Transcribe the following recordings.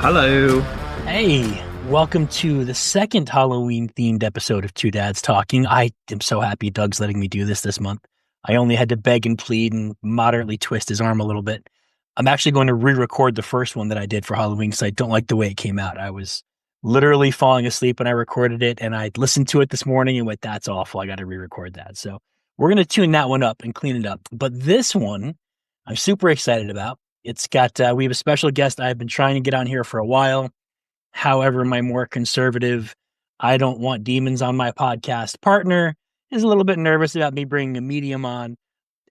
Hello. Hey, welcome to the second Halloween-themed episode of Two Dads Talking. I am so happy Doug's letting me do this month. I only had to beg and plead and moderately twist his arm a little bit. I'm actually going to re-record the first one that I did for Halloween because I don't like the way it came out. I was literally falling asleep when I recorded it, and I listened to it this morning and went, that's awful. I got to re-record that. So we're going to tune that one up and clean it up. But this one, I'm super excited about. It's got, we have a special guest I've been trying to get on here for a while. However, my more conservative, I don't want demons on my podcast partner is a little bit nervous about me bringing a medium on.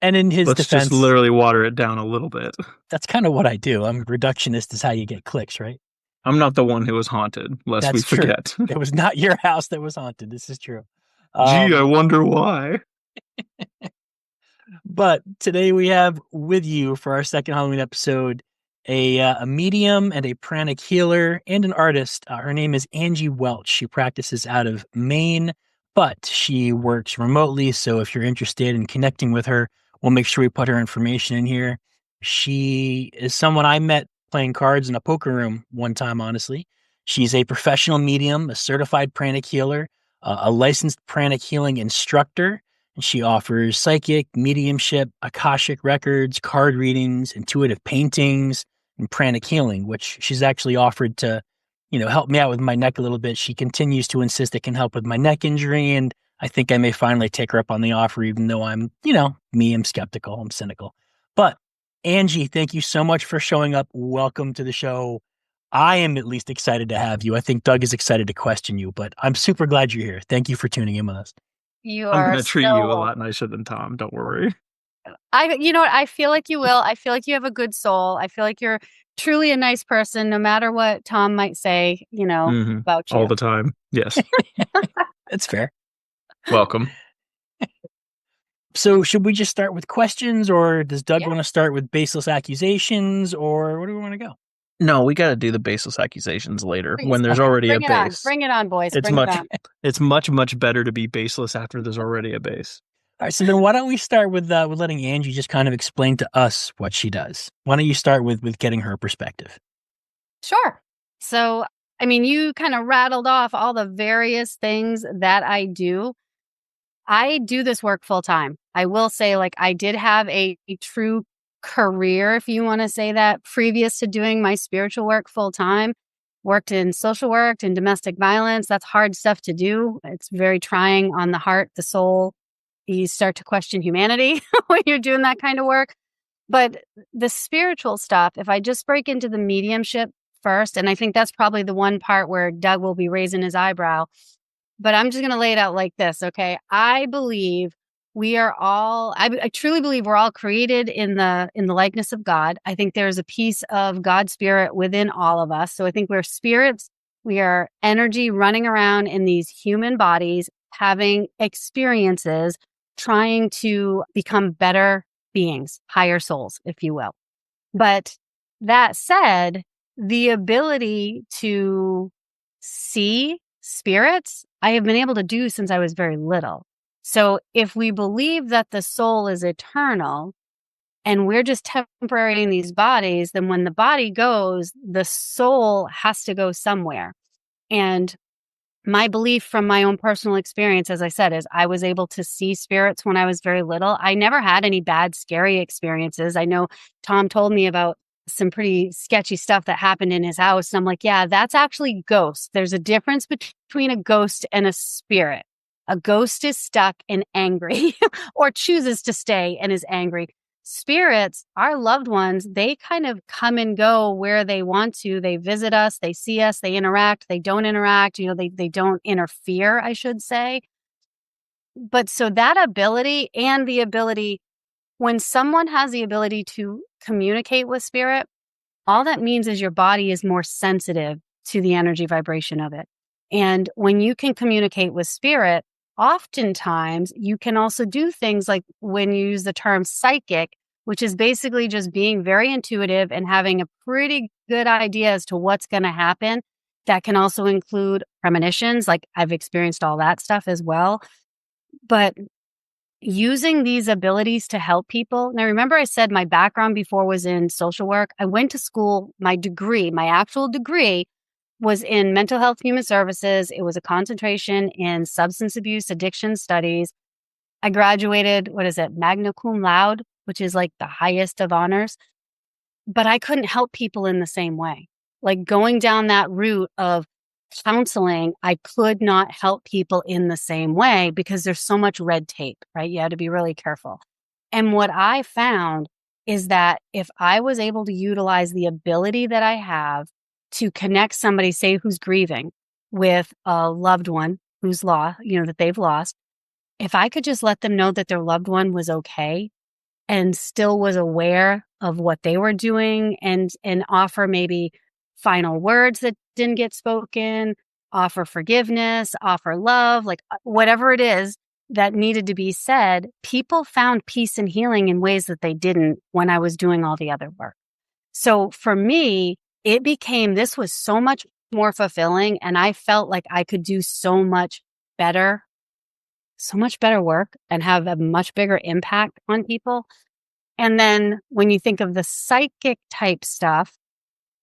And in his Let's defense, just literally water it down a little bit. that's kind of what I do. I'm a reductionist is how you get clicks, right? I'm not the one who was haunted, lest That's we forget. True. It was not your house that was haunted. This is true. Gee, I wonder why. But today we have with you for our second Halloween episode a medium and a pranic healer and an artist. Her name is Angie Welch. She practices out of Maine, but she works remotely. So if you're interested in connecting with her, we'll make sure we put her information in here. She is someone I met playing cards in a poker room one time, honestly. She's a professional medium, a certified pranic healer, a licensed pranic healing instructor. And she offers psychic, mediumship, Akashic records, card readings, intuitive paintings, and pranic healing, which she's actually offered to, help me out with my neck a little bit. She continues to insist it can help with my neck injury, and I think I may finally take her up on the offer, even though I'm skeptical, I'm cynical. But Angie, thank you so much for showing up. Welcome to the show. I am at least excited to have you. I think Doug is excited to question you, but I'm super glad you're here. Thank you for tuning in with us. I'm going to treat you a lot nicer than Tom. Don't worry. You know what? I feel like you will. I feel like you have a good soul. I feel like you're truly a nice person, no matter what Tom might say, about you. All the time. Yes. That's fair. Welcome. So should we just start with questions, or does Doug want to start with baseless accusations, or where do we want to go? No, we got to do the baseless accusations later when there's already a base. Bring it on, boys. It's much better to be baseless after there's already a base. All right, so then why don't we start with letting Angie just kind of explain to us what she does? Why don't you start with getting her perspective? Sure. So, you kind of rattled off all the various things that I do. I do this work full time. I will say, I did have a true career, if you want to say that, previous to doing my spiritual work full time. Worked in social work and domestic violence. That's hard stuff to do. It's very trying on the heart, the soul. You start to question humanity when you're doing that kind of work. But the spiritual stuff, if I just break into the mediumship first, and I think that's probably the one part where Doug will be raising his eyebrow, but I'm just going to lay it out like this, okay? I believe we are all, I truly believe we're all created in the likeness of God. I think there's a piece of God's spirit within all of us. So I think we're spirits. We are energy running around in these human bodies, having experiences, trying to become better beings, higher souls, if you will. But that said, the ability to see spirits, I have been able to do since I was very little. So if we believe that the soul is eternal and we're just temporary in these bodies, then when the body goes, the soul has to go somewhere. And my belief from my own personal experience, as I said, is I was able to see spirits when I was very little. I never had any bad, scary experiences. I know Tom told me about some pretty sketchy stuff that happened in his house. And I'm like, yeah, that's actually ghosts. There's a difference between a ghost and a spirit. A ghost is stuck and angry or chooses to stay and is angry. Spirits, our loved ones, they kind of come and go where they want to. They visit us, they see us, they interact, they don't interact, they don't interfere, I should say. But so that ability and the ability, when someone has the ability to communicate with spirit, all that means is your body is more sensitive to the energy vibration of it. And when you can communicate with spirit, oftentimes you can also do things like when you use the term psychic, which is basically just being very intuitive and having a pretty good idea as to what's going to happen. That can also include premonitions. Like I've experienced all that stuff as well. But using these abilities to help people. Now, remember I said my background before was in social work. I went to school, my actual degree was in mental health human services. It was a concentration in substance abuse addiction studies. I graduated, magna cum laude, which is like the highest of honors. But I couldn't help people in the same way. Like going down that route of counseling, I could not help people in the same way because there's so much red tape, right? You have to be really careful. And what I found is that if I was able to utilize the ability that I have to connect somebody, say, who's grieving with a loved one who's lost, that they've lost, if I could just let them know that their loved one was okay and still was aware of what they were doing and offer maybe final words that didn't get spoken, offer forgiveness, offer love, like whatever it is that needed to be said, people found peace and healing in ways that they didn't when I was doing all the other work. So for me, this was so much more fulfilling, and I felt like I could do so much better work and have a much bigger impact on people. And then when you think of the psychic type stuff,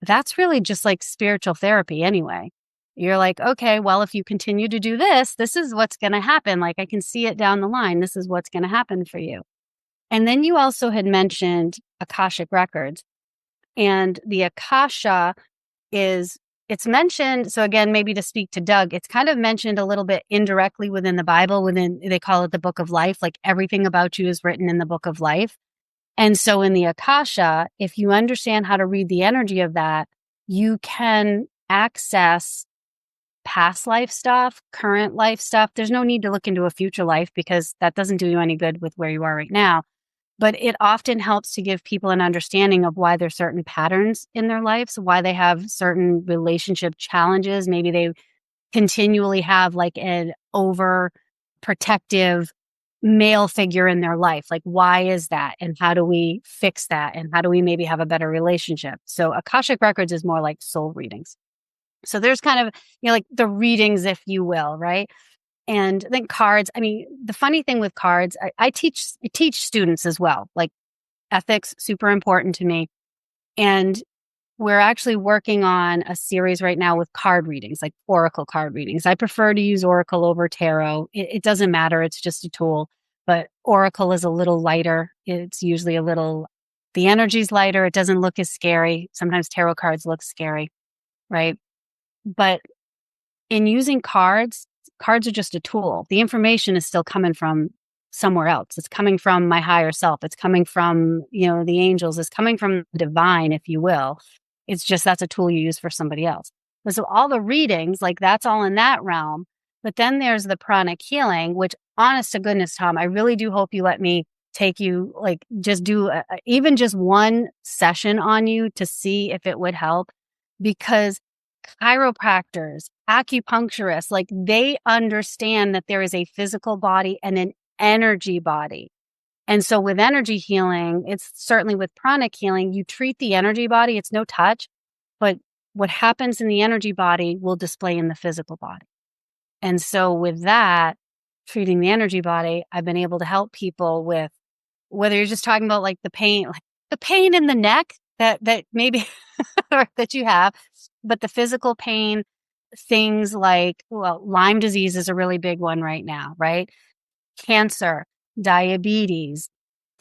that's really just like spiritual therapy anyway. You're like, okay, well, if you continue to do this, this is what's going to happen. Like I can see it down the line. This is what's going to happen for you. And then you also had mentioned Akashic Records. And the Akasha it's mentioned. So again, maybe to speak to Doug, it's kind of mentioned a little bit indirectly within the Bible, they call it the book of life. Like everything about you is written in the book of life. And so in the Akasha, if you understand how to read the energy of that, you can access past life stuff, current life stuff. There's no need to look into a future life because that doesn't do you any good with where you are right now. But it often helps to give people an understanding of why there's certain patterns in their lives, why they have certain relationship challenges. Maybe they continually have like an overprotective male figure in their life. Like, why is that? And how do we fix that? And how do we maybe have a better relationship? So Akashic Records is more like soul readings. So there's kind of, like the readings, if you will, right? And then cards. I mean, the funny thing with cards, I teach students as well, like ethics, super important to me. And we're actually working on a series right now with card readings, like oracle card readings. I prefer to use oracle over tarot. It doesn't matter. It's just a tool. But oracle is a little lighter. It's usually the energy's lighter. It doesn't look as scary. Sometimes tarot cards look scary, right? But in using cards are just a tool. The information is still coming from somewhere else. It's coming from my higher self. It's coming from, the angels. It's coming from the divine, if you will. It's just that's a tool you use for somebody else. And so all the readings, like that's all in that realm. But then there's the pranic healing, which honest to goodness, Tom, I really do hope you let me take you, like just do even just one session on you to see if it would help. Because chiropractors, acupuncturists, like they understand that there is a physical body and an energy body. And so with energy healing, it's certainly with pranic healing, you treat the energy body, it's no touch, but what happens in the energy body will display in the physical body. And so with that, treating the energy body, I've been able to help people with, whether you're just talking about like the pain in the neck that maybe that you have, but the physical pain, things like, Lyme disease is a really big one right now, right? Cancer, diabetes,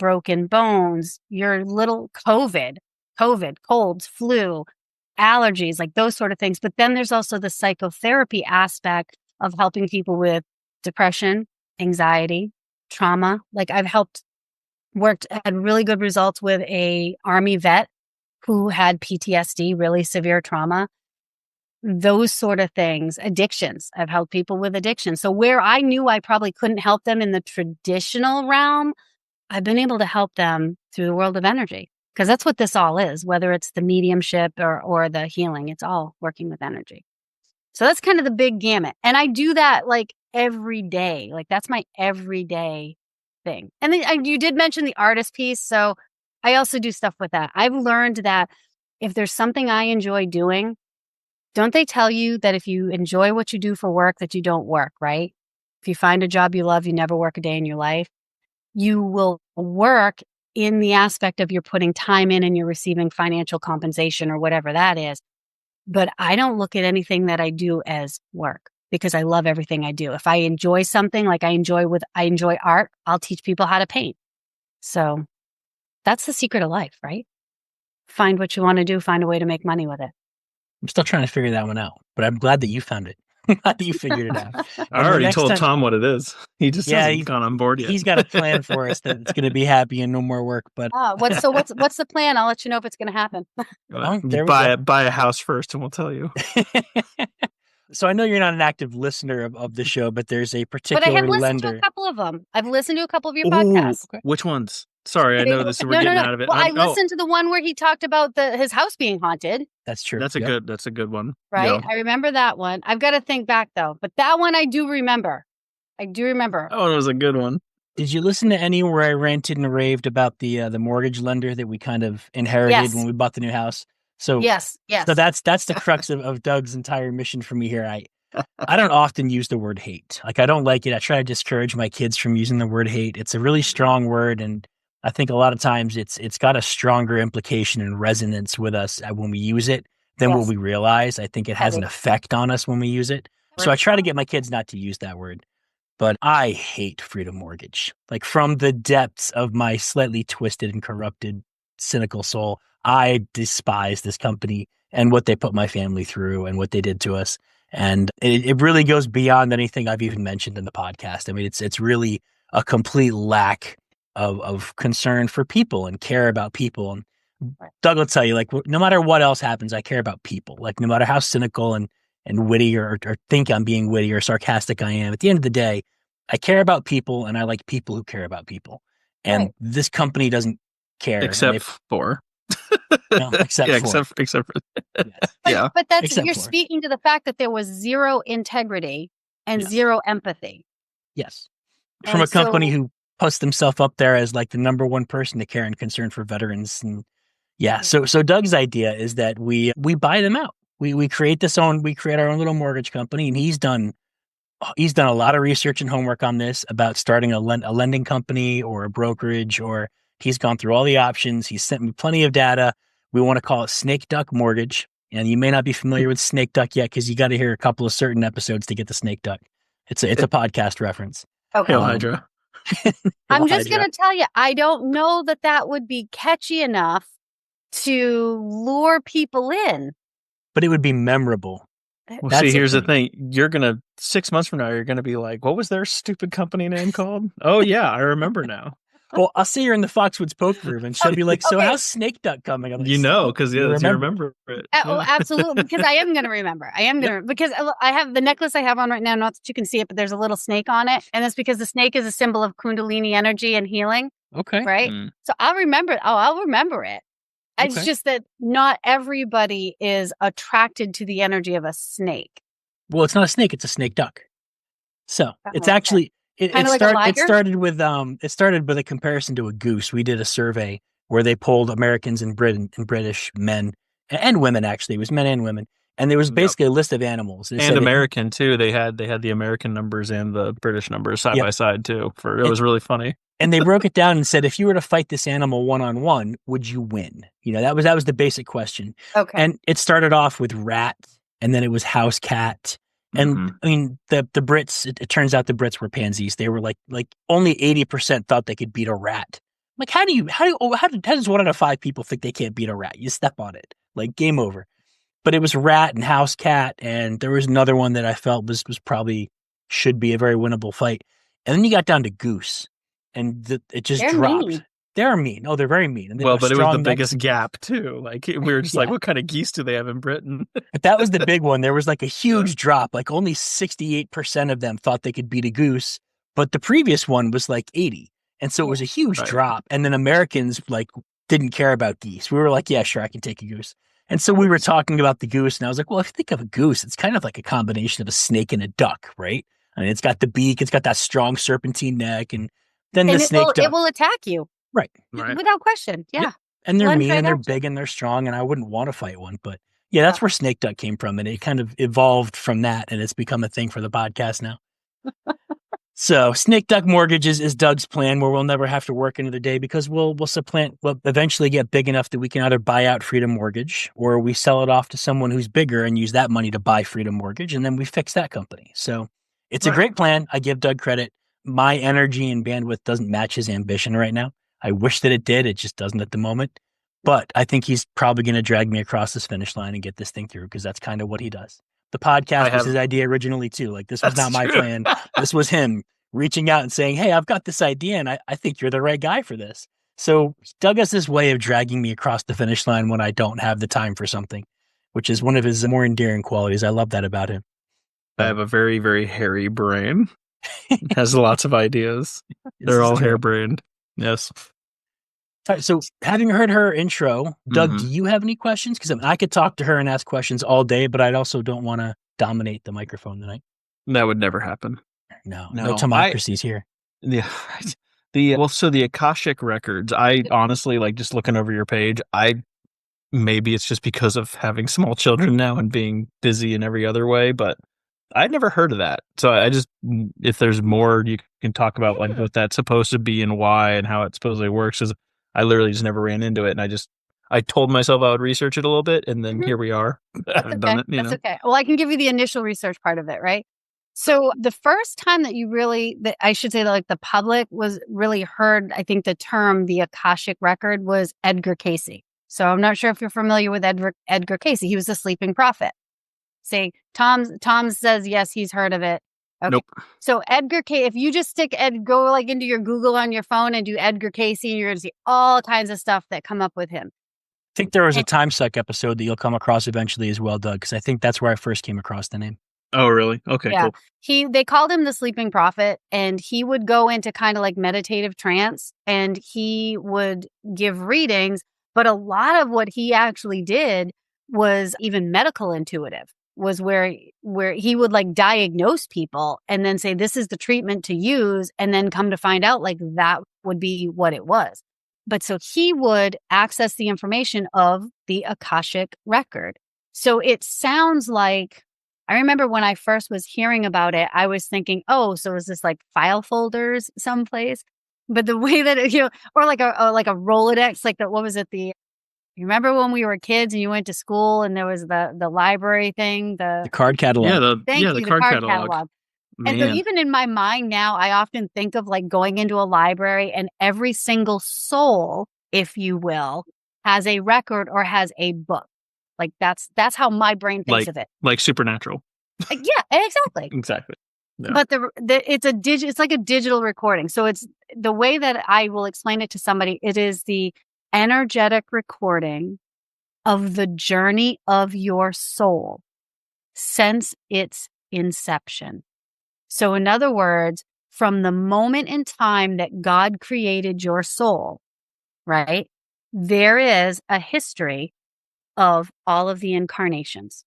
broken bones, your little COVID, colds, flu, allergies, like those sort of things. But then there's also the psychotherapy aspect of helping people with depression, anxiety, trauma. Like I've had really good results with a Army vet who had PTSD, really severe trauma. Those sort of things, addictions. I've helped people with addiction. So where I knew I probably couldn't help them in the traditional realm, I've been able to help them through the world of energy. Because that's what this all is, whether it's the mediumship or the healing, it's all working with energy. So that's kind of the big gamut. And I do that like every day. Like that's my everyday thing. And then you did mention the artist piece. So I also do stuff with that. I've learned that if there's something I enjoy doing, don't they tell you that if you enjoy what you do for work, that you don't work, right? If you find a job you love, you never work a day in your life. you will work in the aspect of you're putting time in and you're receiving financial compensation or whatever that is. But I don't look at anything that I do as work because I love everything I do. If I enjoy something like I enjoy art, I'll teach people how to paint. So that's the secret of life, right? Find what you want to do, find a way to make money with it. I'm still trying to figure that one out, but I'm glad that you found it. Glad that you figured it out. I already told Tom what it is. He just hasn't gone on board yet. He's got a plan for us that it's going to be happy and no more work. But what's the plan? I'll let you know if it's going to happen. Buy a house first, and we'll tell you. So I know you're not an active listener of the show, but there's a particular lender. But I have listened to a couple of them. I've listened to a couple of your podcasts. Okay. Which ones? Sorry, I know this. We're getting out of it. Well, I listened to the one where he talked about his house being haunted. That's true. That's a good one. Right? Yeah. I remember that one. I've got to think back though. But that one I do remember. Oh, it was a good one. Did you listen to any where I ranted and raved about the mortgage lender that we kind of inherited when we bought the new house? So yes. So that's the crux of Doug's entire mission for me here. I don't often use the word hate. Like I don't like it. I try to discourage my kids from using the word hate. It's a really strong word, and I think a lot of times it's got a stronger implication and resonance with us when we use it than what we realize. I think it has an effect on us when we use it. So I try to get my kids not to use that word. But I hate Freedom Mortgage. Like from the depths of my slightly twisted and corrupted, cynical soul, I despise this company and what they put my family through and what they did to us. And it really goes beyond anything I've even mentioned in the podcast. I mean, it's really a complete lack of concern for people and care about people. And Doug will tell you, like, no matter what else happens, I care about people. Like, no matter how cynical and witty or think I'm being witty or sarcastic I am, at the end of the day, I care about people and I like people who care about people. And this company doesn't care. Except for. Except for. Yes. But that's, except you're for. speaking to the fact that there was zero integrity and zero empathy. Yes. From a company who puts themselves up there as like the number one person to care and concern for veterans. And so Doug's idea is that we buy them out. We create our own little mortgage company, and he's done a lot of research and homework on this about starting a lending company or a brokerage, or he's gone through all the options. He's sent me plenty of data. We want to call it Snakeduck Mortgage. And you may not be familiar with Snakeduck yet because you got to hear a couple of certain episodes to get the Snakeduck. It's a podcast reference. Okay. Hail Hydra. I'm just going to tell you, I don't know that would be catchy enough to lure people in. But it would be memorable. Well, see, here's the thing. 6 months from now, you're going to be like, what was their stupid company name called? Oh, yeah, I remember now. Well, I'll see her in the Foxwoods poke room, and she'll be like, so how's Snakeduck coming? I'm like, because you remember it. Oh, absolutely, because I am going to remember. Because I have the necklace I have on right now, not that you can see it, but there's a little snake on it, and that's because the snake is a symbol of Kundalini energy and healing. Okay. Right? So I'll remember it. I'll remember it. It's just that not everybody is attracted to the energy of a snake. Well, it's not a snake; it's a snake duck. So it's actually it started with a comparison to a goose. We did a survey where they polled Americans and British men and women. Actually, it was men and women, and there was basically a list of animals. And American too. They had the American numbers and the British numbers side by side too. It was really funny. And they broke it down and said, if you were to fight this animal one-on-one, would you win? You know, that was the basic question. Okay. And it started off with rat, and then it was house cat. And I mean, the Brits, it turns out the Brits were pansies. They were like only 80% thought they could beat a rat. Like, how does 1 out of 5 people think they can't beat a rat? You step on it, like game over. But it was rat and house cat. And there was another one that I felt was probably should be a very winnable fight. And then you got down to goose. And it just dropped. Mean. They're mean. Oh, they're very mean. And but it was the biggest gap too. Like we were just like, what kind of geese do they have in Britain? But that was the big one. There was like a huge drop. Like only 68% of them thought they could beat a goose. But the previous one was like 80. And so it was a huge drop. And then Americans like didn't care about geese. We were like, yeah, sure, I can take a goose. And so we were talking about the goose. And I was like, well, if you think of a goose, it's kind of like a combination of a snake and a duck, right? I mean, it's got the beak. It's got that strong serpentine neck. And then the snake duck. It will attack you. Right. Without question. Yeah. And they're mean and they're big and they're strong. And I wouldn't want to fight one. But yeah, that's where snake duck came from. And it kind of evolved from that. And it's become a thing for the podcast now. So Snake Duck Mortgages is Doug's plan, where we'll never have to work another day because we'll eventually get big enough that we can either buy out Freedom Mortgage or we sell it off to someone who's bigger and use that money to buy Freedom Mortgage, and then we fix that company. So it's a great plan. I give Doug credit. My energy and bandwidth doesn't match his ambition right now. I wish that it did. It just doesn't at the moment. But I think he's probably going to drag me across this finish line and get this thing through because that's kind of what he does. The podcast was his idea originally too. Like this was not my plan. This was him reaching out and saying, hey, I've got this idea and I think you're the right guy for this. So Doug has this way of dragging me across the finish line when I don't have the time for something, which is one of his more endearing qualities. I love that about him. I have a very, very hairy brain. It has lots of ideas. They're all harebrained. Yes. All right, so having heard her intro, Doug, do you have any questions? Because I could talk to her and ask questions all day, but I also don't want to dominate the microphone tonight. That would never happen. No democracies here. Yeah. So the Akashic Records, I honestly, like, just looking over your page, maybe it's just because of having small children now and being busy in every other way, but I'd never heard of that. So I just, if there's more you can talk about, like what that's supposed to be and why and how it supposedly works, is I literally just never ran into it. And I told myself I would research it a little bit, and then here we are. I haven't done it. That's okay. Well, I can give you the initial research part of it, right? So the first time that I should say that like the public was really heard, I think the term the Akashic Record was Edgar Cayce. So I'm not sure if you're familiar with Edgar Cayce. He was the sleeping prophet. Say Tom says yes, he's heard of it. Okay. Nope. So Edgar Cayce, if you just go like into your Google on your phone and do Edgar Cayce, you're going to see all kinds of stuff that come up with him. I think there was a Time Suck episode that you'll come across eventually as well, Doug, because I think that's where I first came across the name. Oh, really? Okay, yeah. Cool. They called him the sleeping prophet, and he would go into kind of like meditative trance, and he would give readings. But a lot of what he actually did was even medical intuitive, was where he would like diagnose people and then say, this is the treatment to use. And then come to find out like that would be what it was. But so he would access the information of the Akashic Record. So it sounds like, I remember when I first was hearing about it, I was thinking, oh, so is this like file folders someplace? But the way that it, or like a Rolodex, like what was it? You remember when we were kids and you went to school and there was the library thing, the card catalog. Yeah, the card catalog. And so even in my mind now, I often think of like going into a library and every single soul, if you will, has a record or has a book. Like that's how my brain thinks of it. Like Supernatural. Yeah, exactly. Exactly. Yeah. But it's like a digital recording. So it's the way that I will explain it to somebody. It is the energetic recording of the journey of your soul since its inception. So in other words, from the moment in time that God created your soul, right, there is a history of all of the incarnations,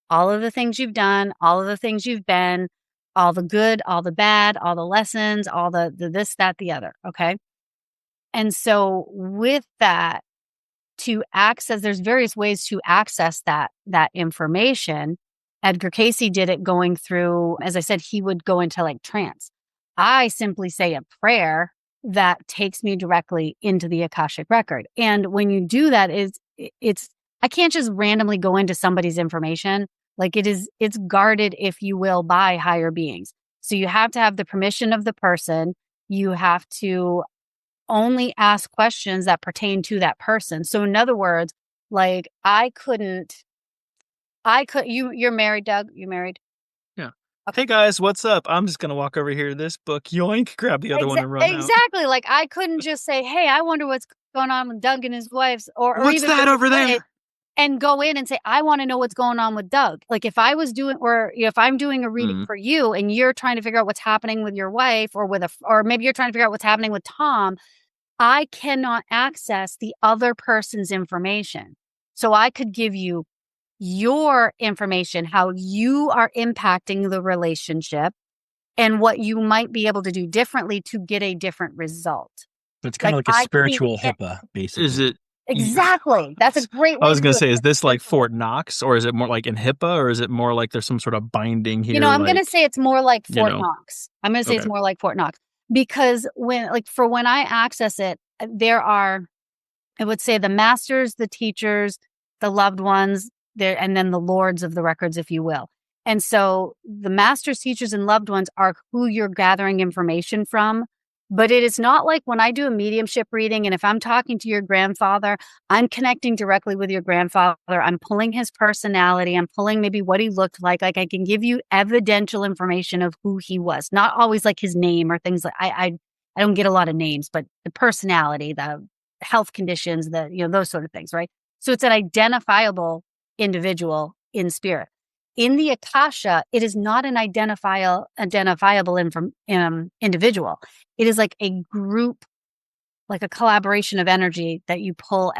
all of the things you've done, all of the things you've been, all the good, all the bad, all the lessons, all the this, that, the other. Okay. And so with that, there's various ways to access that information. Edgar Cayce did it going through, as I said, he would go into like trance. I simply say a prayer that takes me directly into the Akashic Record. And when you do that, I can't just randomly go into somebody's information. Like it's guarded, if you will, by higher beings. So you have to have the permission of the person. You have to only ask questions that pertain to that person. So in other words, like you're married, Doug? You married? Yeah. Okay. Hey guys, what's up? I'm just going to walk over here to this book, yoink, grab the other one and run out. Exactly. Like I couldn't just say, hey, I wonder what's going on with Doug and his wife. Or what's that over there? And go in and say, I want to know what's going on with Doug. Like if I was doing, or if I'm doing a reading for you and you're trying to figure out what's happening with your wife or maybe you're trying to figure out what's happening with Tom, I cannot access the other person's information. So I could give you your information, how you are impacting the relationship and what you might be able to do differently to get a different result. So it's kind of like a spiritual HIPAA, basically. Exactly. That's a great way I was to going do to say, it. is this like Fort Knox, or is it more like in HIPAA, or is it more like there's some sort of binding here? I'm going to say it's more like you Fort know, Knox. I'm going to say it's okay. more like Fort Knox because when I access it, there are, I would say, the masters, the teachers, the loved ones, there, and then the lords of the records, if you will. And so the masters, teachers, and loved ones are who you're gathering information from. But it is not like when I do a mediumship reading, and if I'm talking to your grandfather, I'm connecting directly with your grandfather. I'm pulling his personality. I'm pulling maybe what he looked like. Like I can give you evidential information of who he was, not always like his name or things like I don't get a lot of names, but the personality, the health conditions, those sort of things, right? So it's an identifiable individual in spirit. In the Akasha, it is not an identifiable individual. It is like a group, like a collaboration of energy that you pull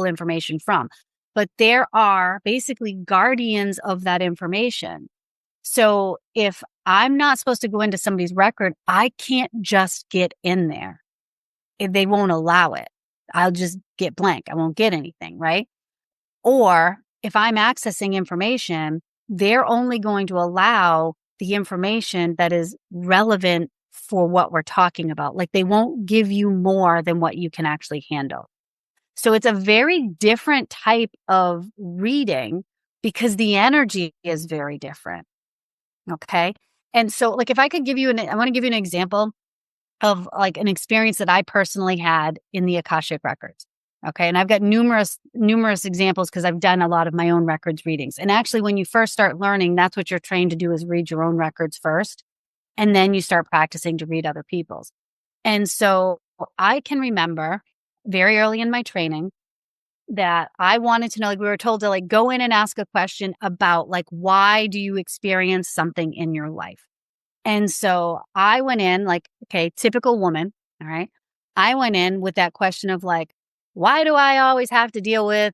information from. But there are basically guardians of that information. So if I'm not supposed to go into somebody's record, I can't just get in there. They won't allow it. I'll just get blank. I won't get anything, right? Or if I'm accessing information, they're only going to allow the information that is relevant for what we're talking about. Like they won't give you more than what you can actually handle. So it's a very different type of reading because the energy is very different. Okay. And so like if I could give you I want to give you an example of like an experience that I personally had in the Akashic Records. Okay. And I've got numerous examples because I've done a lot of my own records readings. And actually, when you first start learning, that's what you're trained to do is read your own records first. And then you start practicing to read other people's. And so I can remember very early in my training that I wanted to know, like we were told to like go in and ask a question about like, why do you experience something in your life? And so I went in like, okay, typical woman. All right. I went in with that question of like, why do I always have to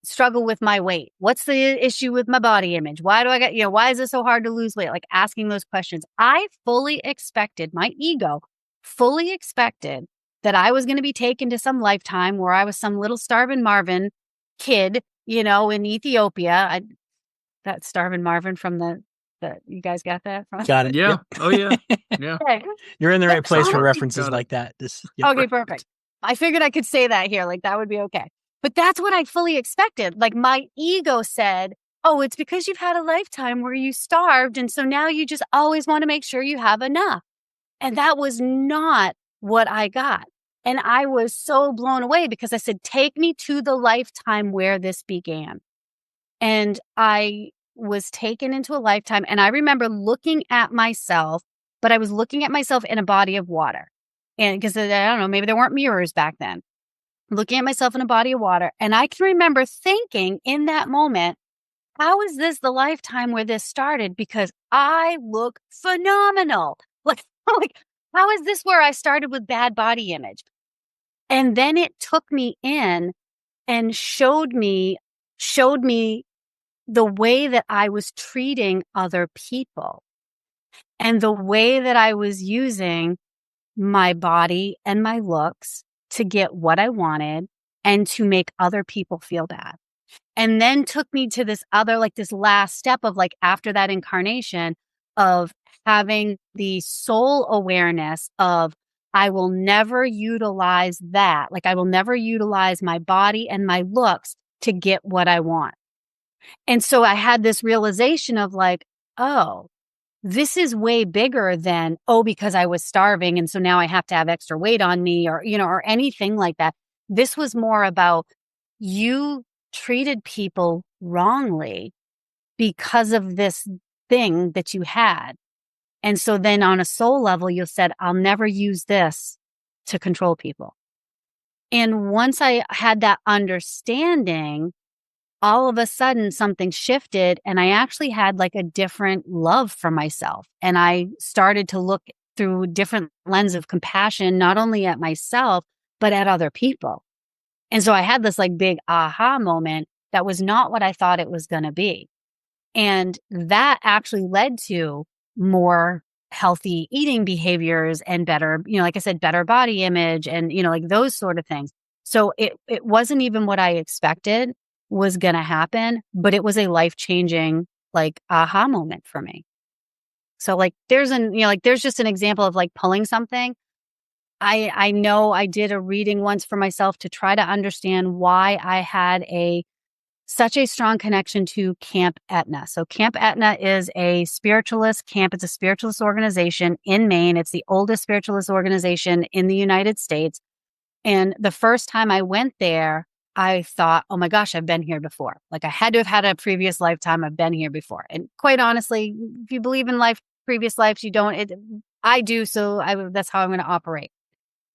struggle with my weight? What's the issue with my body image? Why do I get, why is it so hard to lose weight? Like asking those questions. I fully expected, my ego fully expected that I was going to be taken to some lifetime where I was some little starving Marvin kid, in Ethiopia. That starving Marvin from the you guys got that? Got it. Yeah. Yep. Oh, yeah. Yeah. Okay. You're in the right place for Got references it. like that. Okay, perfect. I figured I could say that here. Like that would be okay. But that's what I fully expected. Like my ego said, oh, it's because you've had a lifetime where you starved. And so now you just always want to make sure you have enough. And that was not what I got. And I was so blown away because I said, take me to the lifetime where this began. And I was taken into a lifetime. And I remember looking at myself, but I was looking at myself in a body of water. And because I don't know, maybe there weren't mirrors back then. Looking at myself in a body of water. And I can remember thinking in that moment, how is this the lifetime where this started? Because I look phenomenal. Like, how is this where I started with bad body image? And then it took me in and showed me the way that I was treating other people and the way that I was using my body and my looks to get what I wanted and to make other people feel bad. And then took me to this other, like this last step of like after that incarnation of having the soul awareness of I will never utilize that. Like I will never utilize my body and my looks to get what I want. And so I had this realization of like, oh, this is way bigger than, because I was starving. And so now I have to have extra weight on me or, or anything like that. This was more about you treated people wrongly because of this thing that you had. And so then on a soul level, you said, I'll never use this to control people. And once I had that understanding, all of a sudden something shifted and I actually had like a different love for myself. And I started to look through a different lens of compassion, not only at myself, but at other people. And so I had this like big aha moment that was not what I thought it was going to be. And that actually led to more healthy eating behaviors and better, like I said, better body image and, like those sort of things. So it wasn't even what I expected was going to happen, but it was a life-changing like aha moment for me. So like there's just an example of like pulling something. I know I did a reading once for myself to try to understand why I had such a strong connection to Camp Etna. So Camp Etna is a spiritualist camp. It's a spiritualist organization in Maine. It's the oldest spiritualist organization in the United States. And the first time I went there, I thought, oh my gosh, I've been here before. Like I had to have had a previous lifetime. I've been here before. And quite honestly, if you believe in previous lives, you don't. I do. So that's how I'm going to operate.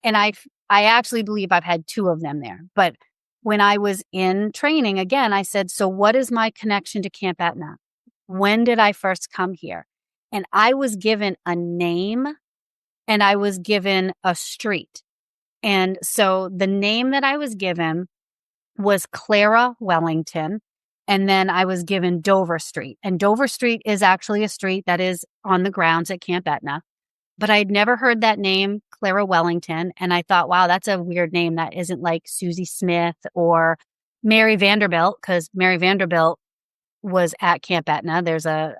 And I actually believe I've had 2 of them there. But when I was in training, again, I said, so what is my connection to Camp Etna? When did I first come here? And I was given a name and I was given a street. And so the name that I was given was Clara Wellington. And then I was given Dover Street. And Dover Street is actually a street that is on the grounds at Camp Etna. But I'd never heard that name, Clara Wellington. And I thought, wow, that's a weird name. That isn't like Susie Smith or Mary Vanderbilt, because Mary Vanderbilt was at Camp Etna. There's a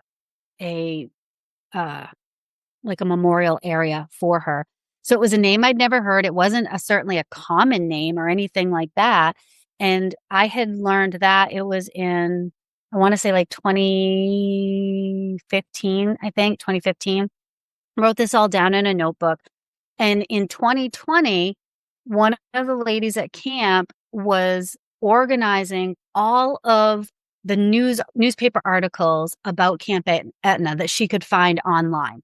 memorial area for her. So it was a name I'd never heard. It wasn't certainly a common name or anything like that. And I had learned that it was in, I want to say like 2015, I think, 2015. Wrote this all down in a notebook. And in 2020, one of the ladies at camp was organizing all of the newspaper articles about Camp Etna that she could find online.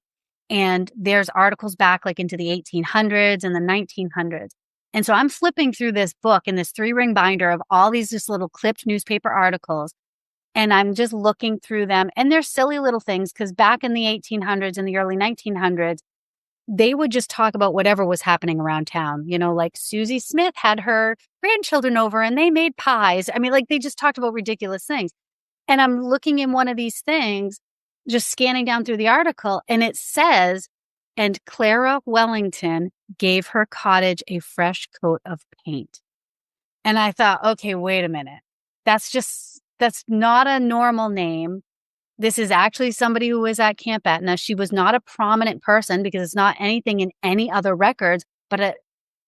And there's articles back like into the 1800s and the 1900s. And so I'm flipping through this book in this 3-ring binder of all these just little clipped newspaper articles. And I'm just looking through them. And they're silly little things because back in the 1800s and the early 1900s, they would just talk about whatever was happening around town. You know, like Susie Smith had her grandchildren over and they made pies. I mean, like they just talked about ridiculous things. And I'm looking in one of these things, just scanning down through the article, and it says, and Clara Wellington gave her cottage a fresh coat of paint. And I thought, okay, wait a minute. That's not a normal name. This is actually somebody who was at Camp Etna. She was not a prominent person because it's not anything in any other records, but I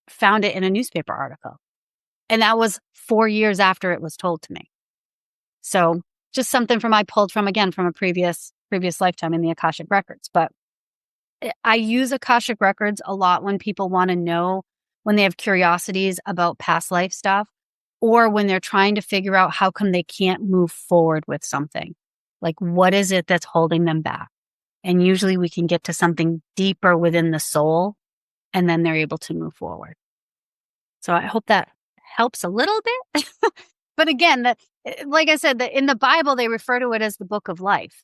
found it in a newspaper article. And that was 4 years after it was told to me. So just something I pulled from a previous lifetime in the Akashic Records. But I use Akashic Records a lot when people want to know, when they have curiosities about past life stuff, or when they're trying to figure out how come they can't move forward with something. Like, what is it that's holding them back? And usually we can get to something deeper within the soul, and then they're able to move forward. So I hope that helps a little bit. But again, that, like I said, in the Bible, they refer to it as the book of life.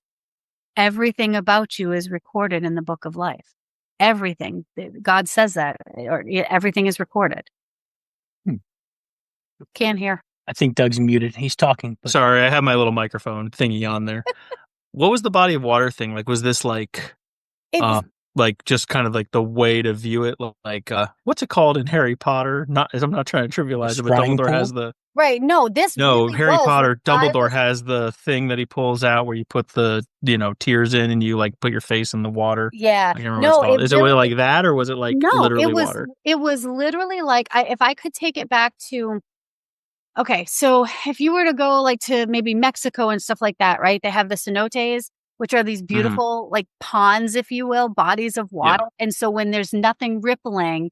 Everything about you is recorded in the book of life. Everything. God says that, or everything is recorded. Can't hear. I think Doug's muted. He's talking. But... Sorry, I have my little microphone thingy on there. What was the body of water thing? Like, was this like just kind of like the way to view it? Like, what's it called in Harry Potter? I'm not trying to trivialize it, but Dumbledore has the... Right. No, Harry Potter, Dumbledore has the thing that he pulls out where you put the, tears in and you like put your face in the water. Yeah. I can't remember what it's called. Is it really like that, or was it like literally water? It was literally like, if I could take it back to, okay, so if you were to go like to maybe Mexico and stuff like that, right? They have the cenotes, which are these beautiful like ponds, if you will, bodies of water. Yeah. And so when there's nothing rippling,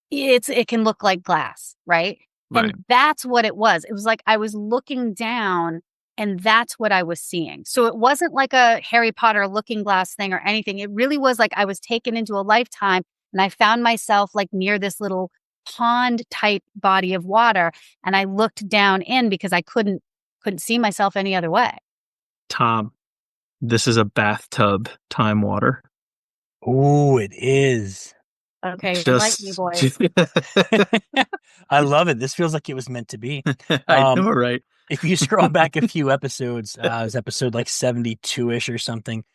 it can look like glass, right? Right. And that's what it was. It was like I was looking down and that's what I was seeing. So it wasn't like a Harry Potter looking glass thing or anything. It really was like I was taken into a lifetime and I found myself like near this little pond type body of water. And I looked down in because I couldn't see myself any other way. Tom, this is a bathtub time water. Oh, it is. Okay, like me, boys. I love it. This feels like it was meant to be. I know, right? If you scroll back a few episodes, it was episode like 72-ish or something.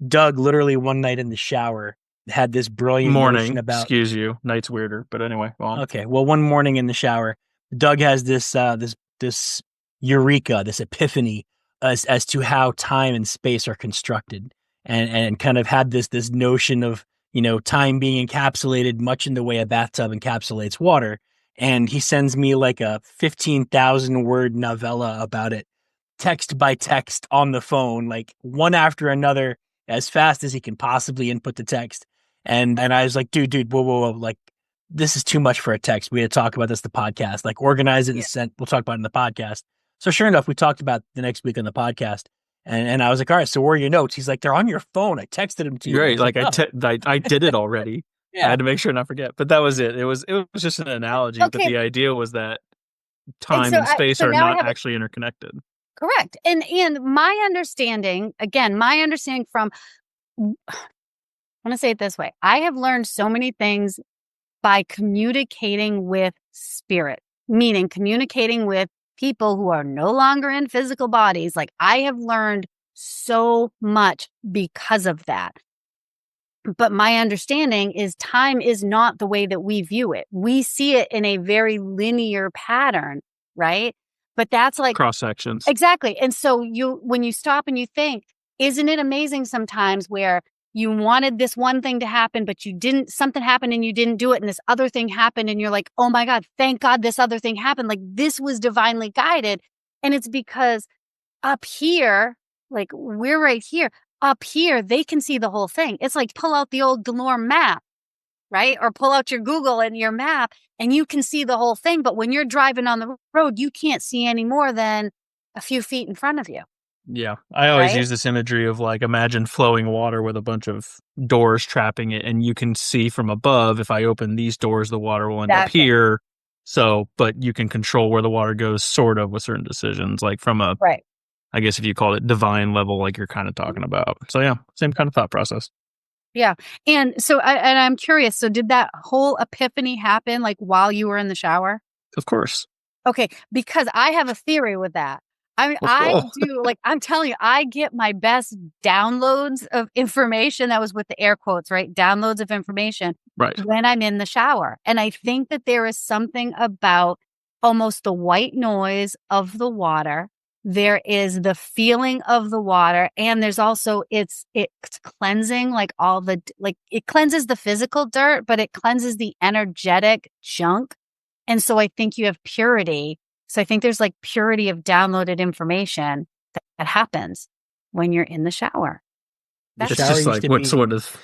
Doug literally one night in the shower had this brilliant morning about... Excuse you. Night's weirder, but anyway. Okay, well, one morning in the shower Doug has this eureka, this epiphany as to how time and space are constructed, and kind of had this notion of, time being encapsulated much in the way a bathtub encapsulates water. And he sends me like a 15,000 word novella about it, text by text on the phone, like one after another, as fast as he can possibly input the text. And I was like, dude, whoa, like, this is too much for a text. We had to talk about this in the podcast, like organize it and send. We'll talk about it in the podcast. So sure enough, we talked about the next week on the podcast. And I was like, all right, so where are your notes? He's like, they're on your phone. I texted them to you. Right. Like, oh. I did it already. Yeah. I had to make sure not forget. But that was it. It was just an analogy. Okay. But the idea was that time and space are not actually interconnected. Correct. And my understanding from, I want to say it this way. I have learned so many things by communicating with spirit, meaning communicating with people who are no longer in physical bodies. Like, I have learned so much because of that. But my understanding is time is not the way that we view it. We see it in a very linear pattern, right? But that's like cross sections. Exactly. And so when you stop and you think, isn't it amazing sometimes where you wanted this one thing to happen, but you didn't, something happened and you didn't do it, and this other thing happened and you're like, oh my God, thank God this other thing happened. Like, this was divinely guided. And it's because up here, like, we're right here, up here, they can see the whole thing. It's like, pull out the old Delorme map, right? Or pull out your Google and your map and you can see the whole thing. But when you're driving on the road, you can't see any more than a few feet in front of you. Yeah. I always use this imagery of, like, imagine flowing water with a bunch of doors trapping it, and you can see from above, if I open these doors, the water will end up here. So, but you can control where the water goes sort of with certain decisions, like from a, I guess if you call it divine level, like you're kind of talking about. So yeah, same kind of thought process. Yeah. And so I'm curious. So did that whole epiphany happen like while you were in the shower? Of course. Okay. Because I have a theory with that. I mean, I do, like, I'm telling you, I get my best downloads of information. That was with the air quotes, right? Downloads of information when I'm in the shower. And I think that there is something about almost the white noise of the water. There is the feeling of the water, and there's also it's cleansing, like all the, like, it cleanses the physical dirt, but it cleanses the energetic junk. And so I think you have purity. So I think there's like purity of downloaded information that happens when you're in the shower. That's just like what sort of.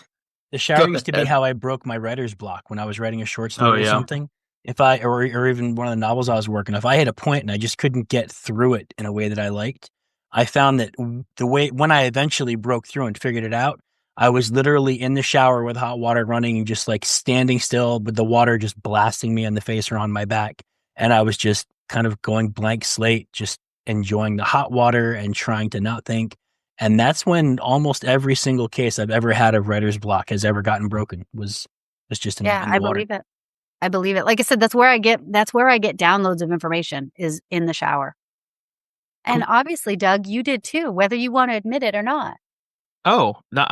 The shower used to be how I broke my writer's block when I was writing a short story or something. If I, or even one of the novels I was working, if I hit a point and I just couldn't get through it in a way that I liked, I found that the way, when I eventually broke through and figured it out, I was literally in the shower with hot water running and just like standing still with the water just blasting me in the face or on my back. And I was just kind of going blank slate, just enjoying the hot water and trying to not think. And that's when almost every single case I've ever had of writer's block has ever gotten broken was just in the water. Believe it. I believe it. Like I said, that's where I get downloads of information, is in the shower. And obviously, Doug, you did too, whether you want to admit it or not. Oh, no,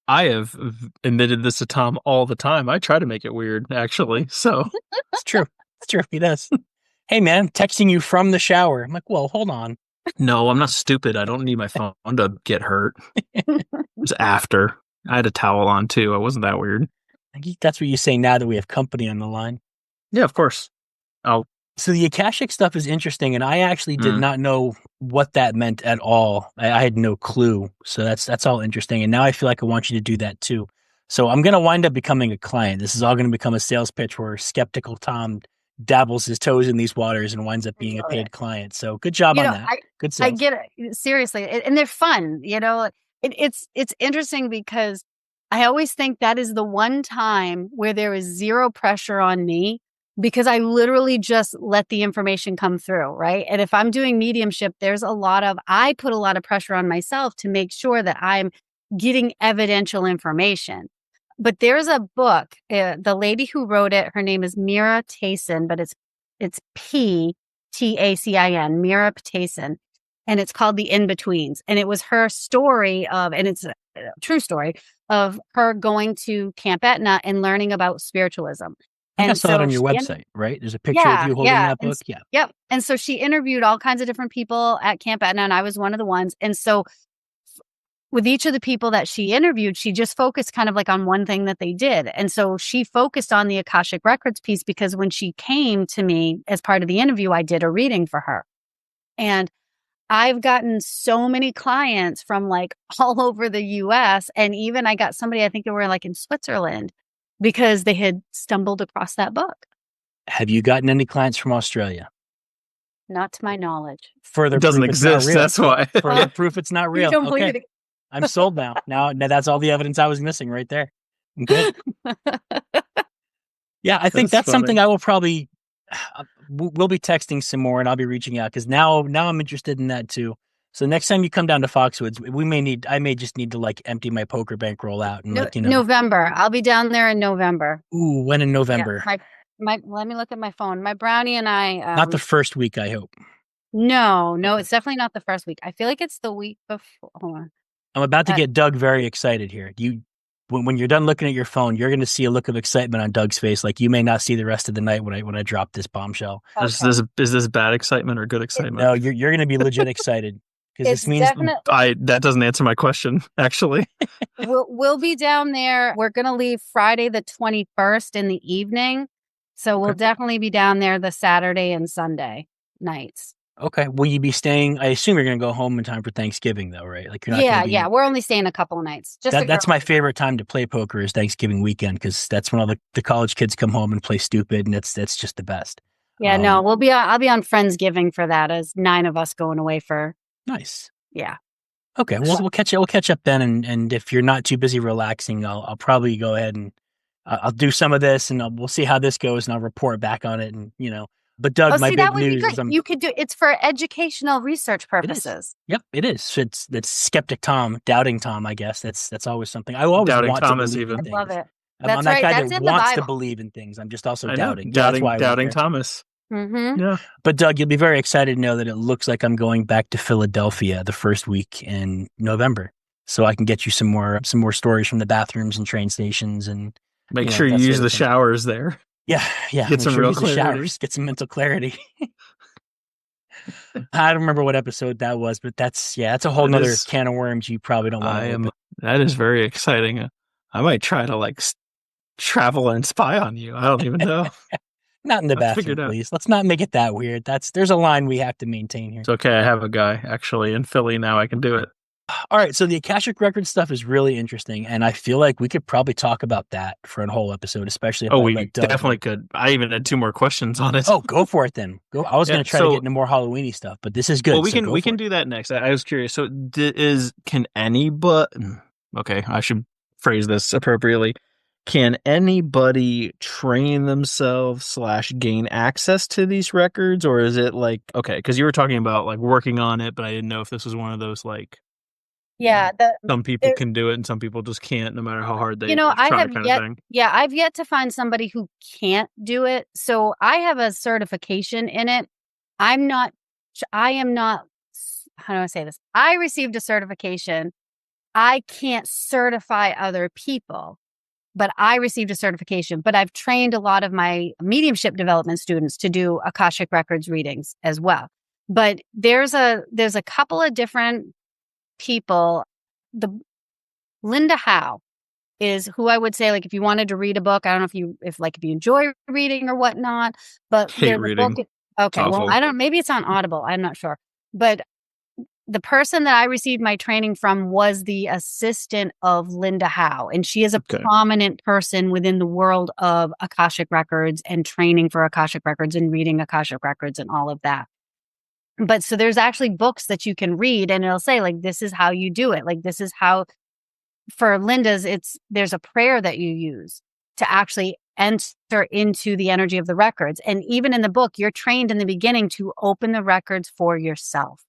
I have admitted this to Tom all the time. I try to make it weird, actually. So it's true. It's true. He does. Hey man, texting you from the shower. I'm like, well, hold on. No, I'm not stupid. I don't need my phone to get hurt. It was after. I had a towel on too. I wasn't that weird. I think that's what you say now that we have company on the line. Yeah, of course. So the Akashic stuff is interesting, and I actually did not know what that meant at all. I had no clue. So that's all interesting. And now I feel like I want you to do that too. So I'm going to wind up becoming a client. This is all going to become a sales pitch where skeptical Tom dabbles his toes in these waters and winds up being a paid client. So good job on that. Good sales. I get it. Seriously. And they're fun. It's interesting because I always think that is the one time where there is zero pressure on me, because I literally just let the information come through, right? And if I'm doing mediumship, I put a lot of pressure on myself to make sure that I'm getting evidential information. But there's a book, the lady who wrote it, her name is Mira Tayson, but it's P-T-A-C-I-N, Mira Tayson. And it's called The In-Betweens. And it was her story and it's a true story of her going to Camp Etna and learning about spiritualism. I think I And saw it on your she website, right? There's a picture of you holding that book. Yeah. Yep. And so she interviewed all kinds of different people at Camp Etna, and I was one of the ones. And so with each of the people that she interviewed, she just focused kind of like on one thing that they did. And so she focused on the Akashic Records piece because when she came to me as part of the interview, I did a reading for her. And I've gotten so many clients from like all over the US. And even I got somebody, I think they were like in Switzerland, because they had stumbled across that book. Have you gotten any clients from Australia? Not to my knowledge. Further It doesn't proof it's not exist. real. That's why. Further proof it's not real. You don't believe Okay. I'm sold now. Now that's all the evidence I was missing right there. I'm good. Yeah, I think that's something I will probably we'll be texting some more, and I'll be reaching out because now I'm interested in that too. So next time you come down to Foxwoods, I may just need to like empty my poker bankroll out and November. I'll be down there in November. Ooh, when in November? Yeah, let me look at my phone. My brownie and I. Not the first week, I hope. No, it's definitely not the first week. I feel like it's the week before. Hold on. I'm about to get Doug very excited here. When you're done looking at your phone, you're going to see a look of excitement on Doug's face. Like you may not see the rest of the night when I drop this bombshell. Okay. Is this bad excitement or good excitement? No, you're going to be legit excited because this means that doesn't answer my question. Actually, we'll be down there. We're going to leave Friday the 21st in the evening, so we'll definitely be down there the Saturday and Sunday nights. Okay. Will you be staying? I assume you're going to go home in time for Thanksgiving, though, right? Like you're not. Yeah. We're only staying a couple of nights. That's my favorite time to play poker is Thanksgiving weekend because that's when all the college kids come home and play stupid, and that's just the best. Yeah. No, I'll be on Friendsgiving for that as 9 of us going away for. Nice. Yeah. Okay. Well, we'll catch up then, and if you're not too busy relaxing, I'll probably go ahead and I'll do some of this, and we'll see how this goes, and I'll report back on it, and But Doug, my big news is you could do it's for educational research purposes. Yep, it is. It's skeptic Tom, doubting Tom. I guess that's always something. I always doubting want Thomas to believe even. in things. I love it. I'm that guy that wants to believe in things. I'm just also doubting. Doubting Thomas. Mm-hmm. Yeah. But Doug, you'll be very excited to know that it looks like I'm going back to Philadelphia the first week in November, so I can get you some more stories from the bathrooms and train stations, and make sure you use the showers there. Yeah. Get some real clarity. Showers, get some mental clarity. I don't remember what episode that was, but that's a whole nother can of worms you probably don't want to open. That is very exciting. I might try to like travel and spy on you. I don't even know. Not in the bathroom, please. Let's not make it that weird. There's a line we have to maintain here. It's okay. I have a guy actually in Philly now. I can do it. All right, so the Akashic Records stuff is really interesting, and I feel like we could probably talk about that for a whole episode, especially if we definitely could. I even had 2 more questions on it. Oh, go for it then. Go. I was going to try to get into more Halloweeny stuff, but this is good. Well, we can do that next. I was curious. So, can anybody? Okay, I should phrase this appropriately. Can anybody train themselves / gain access to these records, or is it like because you were talking about like working on it, but I didn't know if this was one of those like. Yeah, some people can do it and some people just can't, no matter how hard they I've yet to find somebody who can't do it. So I have a certification in it. I am not, how do I say this? I received a certification. I can't certify other people, but I received a certification. But I've trained a lot of my mediumship development students to do Akashic Records readings as well. But there's a couple of different people. The Linda Howe is who I would say, like, if you wanted to read a book, I don't know if you enjoy reading or whatnot, but hate reading. Okay, well, I don't. Maybe it's on Audible. I'm not sure, but the person that I received my training from was the assistant of Linda Howe, and she is a prominent person within the world of Akashic Records and training for Akashic Records and reading Akashic Records and all of that. But so there's actually books that you can read and it'll say like, this is how you do it. Like, this is how, for Linda's, there's a prayer that you use to actually enter into the energy of the records. And even in the book, you're trained in the beginning to open the records for yourself.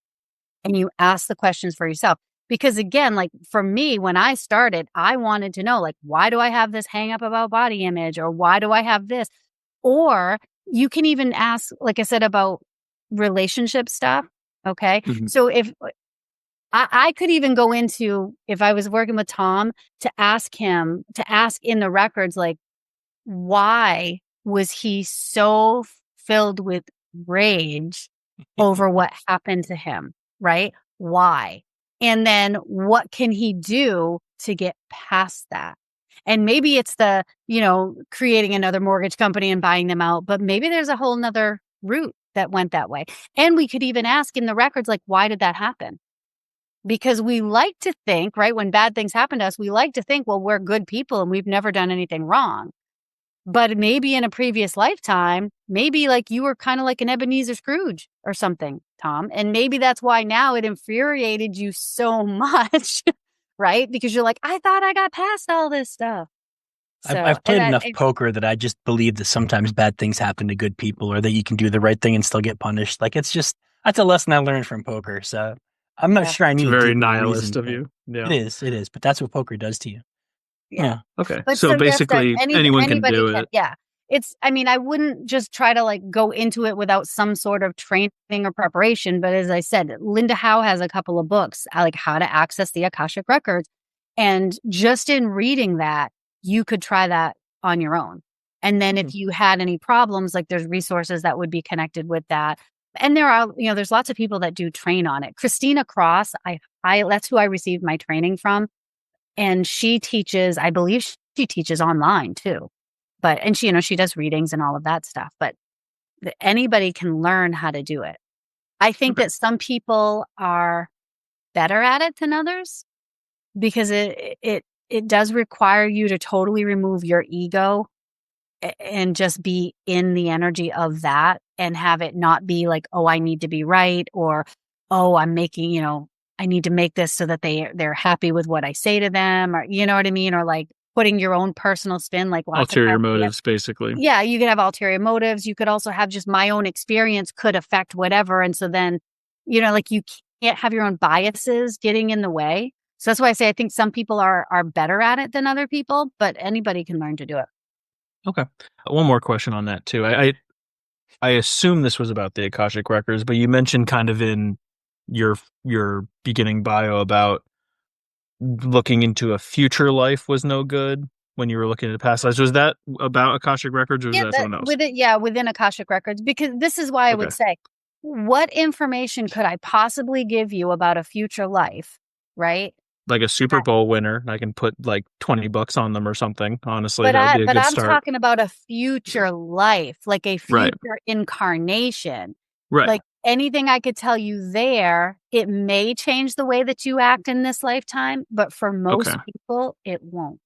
And you ask the questions for yourself. Because again, like for me, when I started, I wanted to know, like, why do I have this hang up about body image? Or why do I have this? Or you can even ask, like I said, about relationship stuff. Okay. Mm-hmm. So if I could even go into, if I was working with Tom, to ask in the records, like, why was he so filled with rage over what happened to him, right? Why? And then what can he do to get past that? And maybe it's the, creating another mortgage company and buying them out, but maybe there's a whole nother route that went that way. And we could even ask in the records, like, why did that happen? Because we like to think, right, when bad things happen to us, we like to think, well, we're good people and we've never done anything wrong. But maybe in a previous lifetime, maybe like you were kind of like an Ebenezer Scrooge or something, Tom. And maybe that's why now it infuriated you so much, right? Because you're like, I thought I got past all this stuff. So, I've played enough poker that I just believe that sometimes bad things happen to good people, or that you can do the right thing and still get punished. Like, it's just, that's a lesson I learned from poker. So I'm not sure I need It's a very deeper nihilist reason, of you. Yeah. It is. But that's what poker does to you. Yeah. Okay. But so basically, anyone can do it. Yeah. I wouldn't just try to like go into it without some sort of training or preparation. But as I said, Linda Howe has a couple of books, like How to Access the Akashic Records. And just in reading that, you could try that on your own. And then if you had any problems, like there's resources that would be connected with that. And there are, there's lots of people that do train on it. Christina Cross, I that's who I received my training from. And she teaches, I believe she teaches online too. And she does readings and all of that stuff, but anybody can learn how to do it. I think that some people are better at it than others because it does require you to totally remove your ego and just be in the energy of that and have it not be like, oh, I need to be right, or, oh, I'm making, I need to make this so that they're happy with what I say to them, or you know what I mean? Or like putting your own personal spin, like lots ulterior of motives, basically. Yeah, you could have ulterior motives. You could also have just my own experience could affect whatever. And so then, like you can't have your own biases getting in the way. So that's why I say I think some people are better at it than other people, but anybody can learn to do it. Okay. One more question on that too. I assume this was about the Akashic Records, but you mentioned kind of in your beginning bio about looking into a future life was no good when you were looking at past lives. Was that about Akashic Records, or was that someone else? Within Akashic Records, because this is why I would say, what information could I possibly give you about a future life, right? Like a Super Bowl winner, I can put like $20 on them or something. Honestly, that would be a good start. I'm talking about a future life, like a future incarnation. Right. Like anything I could tell you there, it may change the way that you act in this lifetime, but for most people, it won't.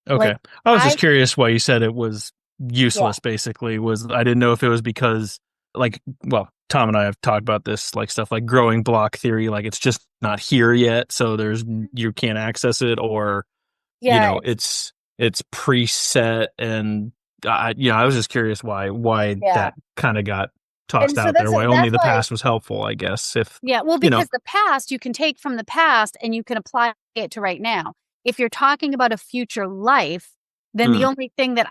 Okay. Like, I was just curious why you said it was useless, basically. I didn't know if it was because, Tom and I have talked about this, like stuff like growing block theory, like it's just not here yet, so you can't access it, or it's preset, and I was just curious why that kind of got tossed out there. Why only the past was helpful, I guess. Because the past you can take from the past and you can apply it to right now. If you're talking about a future life, then the only thing that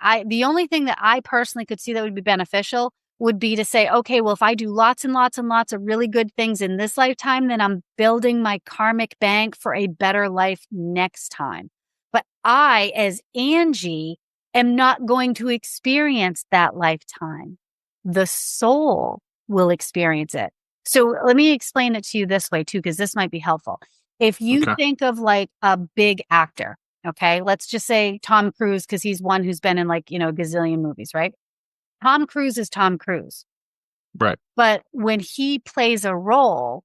I personally could see that would be beneficial would be to say, okay, well, if I do lots and lots and lots of really good things in this lifetime, then I'm building my karmic bank for a better life next time. But I, as Angie, am not going to experience that lifetime. The soul will experience it. So let me explain it to you this way too, because this might be helpful. If you think of like a big actor, okay, let's just say Tom Cruise, because he's one who's been in like, a gazillion movies, right? Tom Cruise is Tom Cruise. Right. But when he plays a role,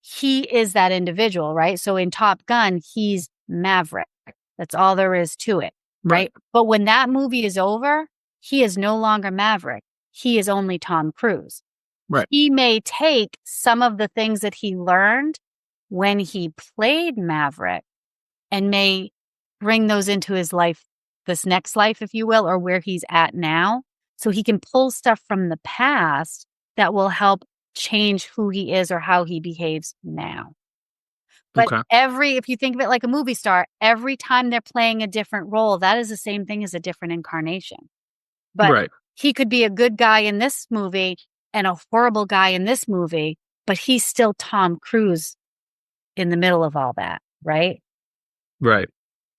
he is that individual, right? So in Top Gun, he's Maverick. That's all there is to it, right? But when that movie is over, he is no longer Maverick. He is only Tom Cruise. Right. He may take some of the things that he learned when he played Maverick and may bring those into his life, this next life, if you will, or where he's at now. So he can pull stuff from the past that will help change who he is or how he behaves now. But if you think of it like a movie star, every time they're playing a different role, that is the same thing as a different incarnation. But he could be a good guy in this movie and a horrible guy in this movie, but he's still Tom Cruise in the middle of all that, right? Right.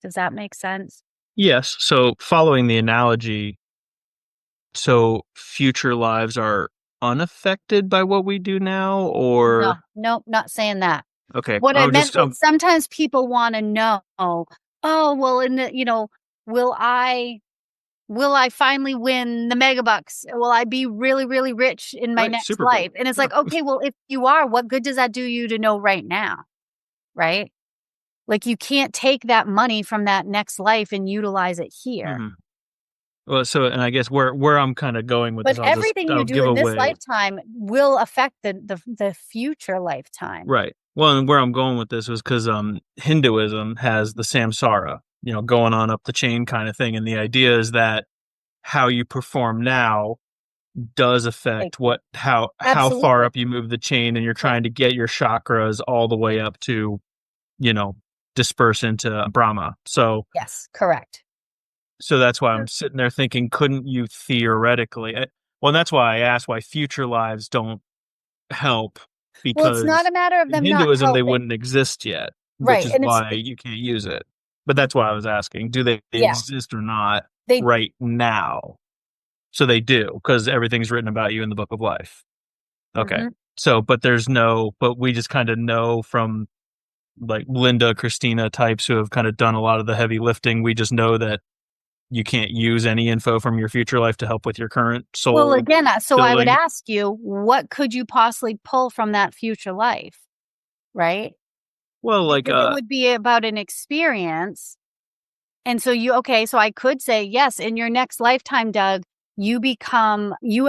Does that make sense? Yes. So following the analogy So future lives are unaffected by what we do now, or No, not saying that. okay? What I meant was sometimes people want to know, oh, well, will I finally win the megabucks? Will I be really, really rich in my next Super life? Bowl. And it's like, okay, well, if you are, what good does that do you to know right now? Right? Like you can't take that money from that next life and utilize it here. Mhm. Well, and I guess where I'm kind of going with But this, everything I'll you do give in this away. lifetime will affect the future lifetime. Right. Well, and where I'm going with this was because Hinduism has the samsara, going on up the chain kind of thing, and the idea is that how you perform now does affect how far up you move the chain, and you're trying to get your chakras all the way up to, disperse into Brahma. So yes, correct. So that's why I'm sitting there thinking, couldn't you theoretically? Well, and that's why I asked why future lives don't help, Well, it's not because a matter of in them not Hinduism they helping. wouldn't exist yet, Right, which is and why you can't use it. But that's why I was asking, do they Yeah. exist or not They- right now? So they do, because everything's written about you in the Book of Life. Okay. Mhm. So, but we just kind of know from like Linda, Christina types who have kind of done a lot of the heavy lifting. We just know that you can't use any info from your future life to help with your current soul. Well, again, so I would building. ask you, what could you possibly pull from that future life? Right? Well, like Because it would be about an experience. And so so I could say, yes, in your next lifetime, Doug, you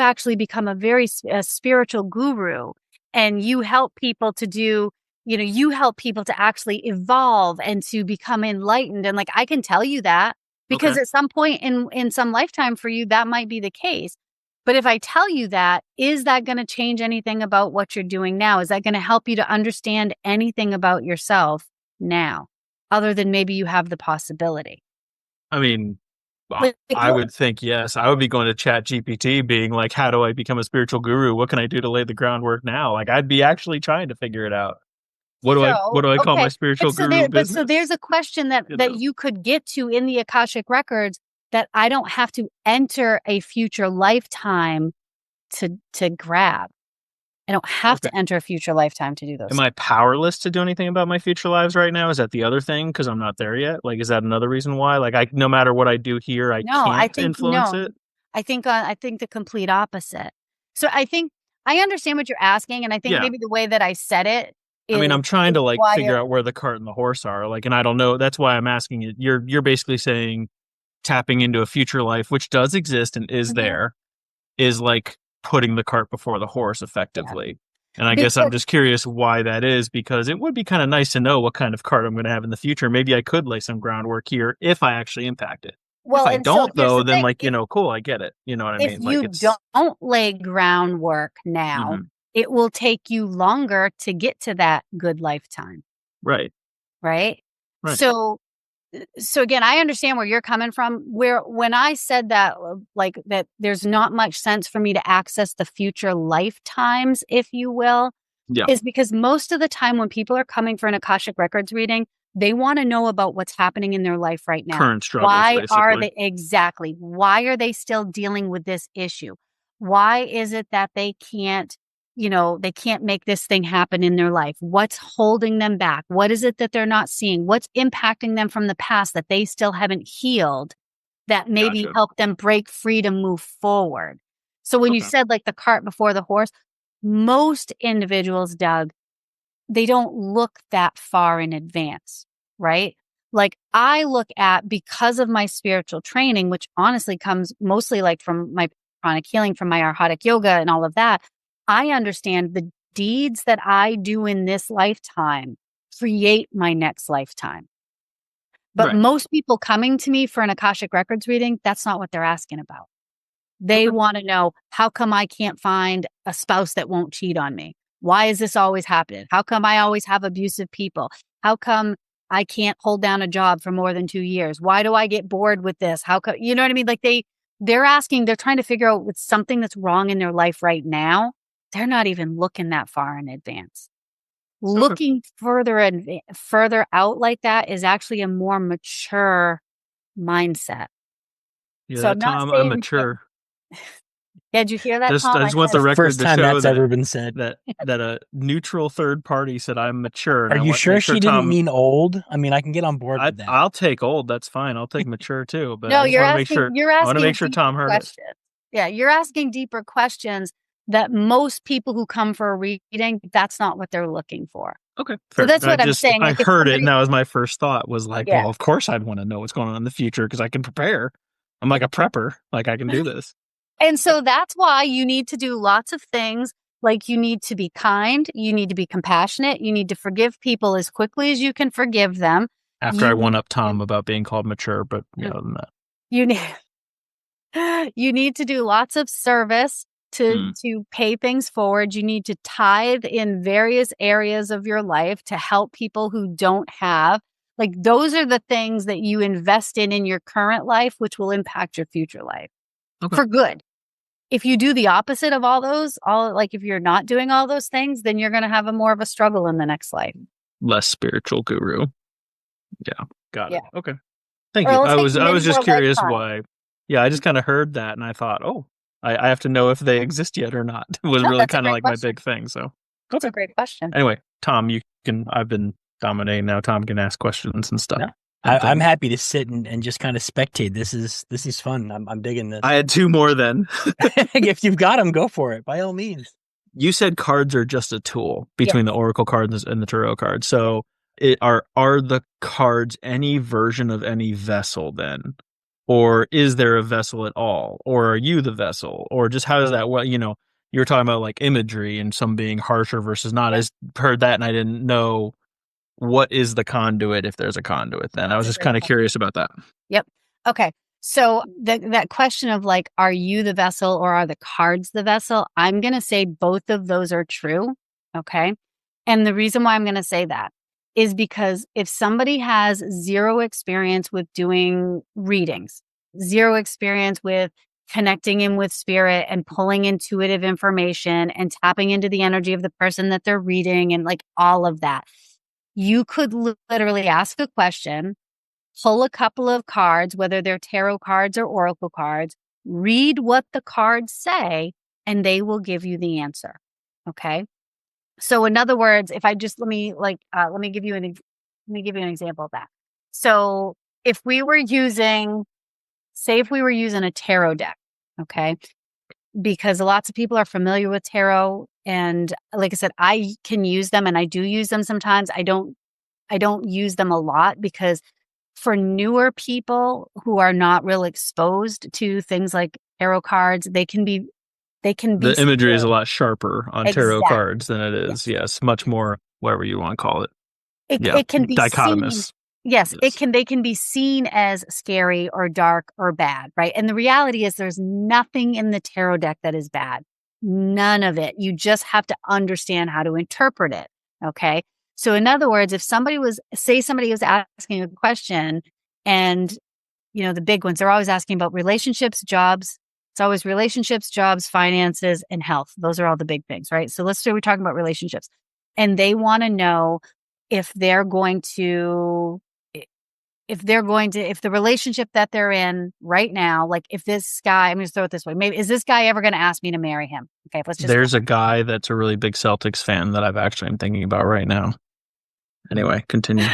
actually become a very spiritual guru, and you help people to do, you help people to actually evolve and to become enlightened. And like, I can tell you that because at some point in some lifetime for you, that might be the case. But if I tell you that, is that going to change anything about what you're doing now? Is that going to help you to understand anything about yourself now, other than maybe you have the possibility? I mean, I would think yes. I would be going to Chat GPT being like, how do I become a spiritual guru? What can I do to lay the groundwork now? Like, I'd be actually trying to figure it out. What do I call my spiritual guru business? So there's a question that you could get to in the Akashic Records that I don't have to enter a future lifetime to grab. I don't have to enter a future lifetime to do those. Am I powerless to do anything about my future lives right now? Is that the other thing? Because I'm not there yet. Like, is that another reason why? Like, no matter what I do here, I can't influence it. I think the complete opposite. So I think I understand what you're asking, and I think maybe the way that I said it. I'm trying to like figure out where the cart and the horse are. Like, and I don't know. That's why I'm asking it. You're basically saying tapping into a future life, which does exist and is there, is like putting the cart before the horse effectively. And I guess I'm just curious why that is, because it would be kind of nice to know what kind of cart I'm going to have in the future. Maybe I could lay some groundwork here if I actually impact it. Well, if I don't, though, then like, cool, I get it. You know what I mean? If you don't lay groundwork now, it will take you longer to get to that good lifetime. Right. So again, I understand where you're coming from, when I said that, like that there's not much sense for me to access the future lifetimes, if you will, is because most of the time when people are coming for an Akashic Records reading, they want to know about what's happening in their life right now. Current struggles, Why are they still dealing with this issue? Why is it that they can't make this thing happen in their life? What's holding them back? What is it that they're not seeing? What's impacting them from the past that they still haven't healed, that maybe help them break free to move forward? So when you said like the cart before the horse, most individuals, Doug, they don't look that far in advance, right? Like I look at, because of my spiritual training, which honestly comes mostly like from my pranic healing, from my arhatic yoga and all of that, I understand the deeds that I do in this lifetime create my next lifetime. But most people coming to me for an Akashic Records reading, that's not what they're asking about. They want to know, how come I can't find a spouse that won't cheat on me? Why is this always happening? How come I always have abusive people? How come I can't hold down a job for more than 2 years? Why do I get bored with this? How come, you know what I mean? Like they're asking, they're trying to figure out what's something that's wrong in their life right now. They're not even looking that far in advance. Looking further out like that is actually a more mature mindset. Yeah, so I'm mature. Yeah, did you hear that, I Tom? just want the record First to time show that's ever been said. that a neutral third party said I'm mature. And Are I you want to sure make she Tom, didn't mean old? I mean, I can get on board with that. I'll take old. That's fine. I'll take mature too. But No, I just want to make sure. you're I asking want to make sure deeper Tom heard it. questions. Yeah, you're asking deeper questions that most people who come for a reading, that's not what they're looking for. Okay. So that's what I'm saying. I Like, if heard it, and somebody- that was my first thought. Was like, Yeah. well, of course I'd want to know what's going on in the future because I can prepare. I'm like a prepper. Like I can do this. And so that's why you need to do lots of things. Like, you need to be kind, you need to be compassionate, you need to forgive people as quickly as you can forgive them. After I one up Tom about being called mature, but other than that. You need you need to do lots of service to pay things forward. You need to tithe in various areas of your life to help people who don't have. Like, those are the things that you invest in your current life, which will impact your future life for good. If you do the opposite of all those, if you're not doing all those things, then you're going to have more of a struggle in the next life. Less spiritual guru. Yeah. Got it. Okay. Thank Or you. it'll take I was many just more curious lifetimes. why. Yeah, I just kind of heard that and I thought, oh, I have to know if they exist yet or not. It was really that's a kind of great like question. my big thing. So That's a great question. anyway, Tom, I've been dominating now. Tom can ask questions and stuff. No. I'm happy to sit and just kind of spectate. This is fun. I'm digging this. I had two more then. If you've got them, go for it. By all means. You said cards are just a tool between the oracle cards and the tarot cards. So are the cards any version of any vessel then? Or is there a vessel at all? Or are you the vessel? Or just how does that, you're talking about like imagery and some being harsher versus not. I heard that and I didn't know what is the conduit if there's a conduit then. I was just kind of curious about that. Yep. Okay. So that question of like, are you the vessel or are the cards the vessel? I'm going to say both of those are true. Okay. And the reason why I'm going to say that is because if somebody has zero experience with doing readings, zero experience with connecting in with spirit and pulling intuitive information and tapping into the energy of the person that they're reading and like all of that, you could literally ask a question, pull a couple of cards, whether they're tarot cards or oracle cards, read what the cards say, and they will give you the answer. Okay. So in other words, if I just let me give you an example of that. So if we were using a tarot deck, okay, because lots of people are familiar with tarot, and like I said, I can use them, and I do use them sometimes. I don't use them a lot because for newer people who are not real exposed to things like tarot cards, they can be the imagery is a lot sharper on tarot Exactly. cards than it is. Yes, much more, whatever you want to call it. It can be dichotomous. Seen, yes, they can be seen as scary or dark or bad, right? And the reality is there's nothing in the tarot deck that is bad. None of it. You just have to understand how to interpret it. Okay. So in other words, if somebody was asking a question and, the big ones, they're always asking about relationships, jobs. It's always relationships, jobs, finances, and health. Those are all the big things, right? So let's say we're talking about relationships and they want to know if the relationship that they're in right now, like if this guy, I'm going to throw it this way, maybe is this guy ever going to ask me to marry him? Okay, there's a guy that's a really big Celtics fan that I'm thinking about right now. Anyway, continue.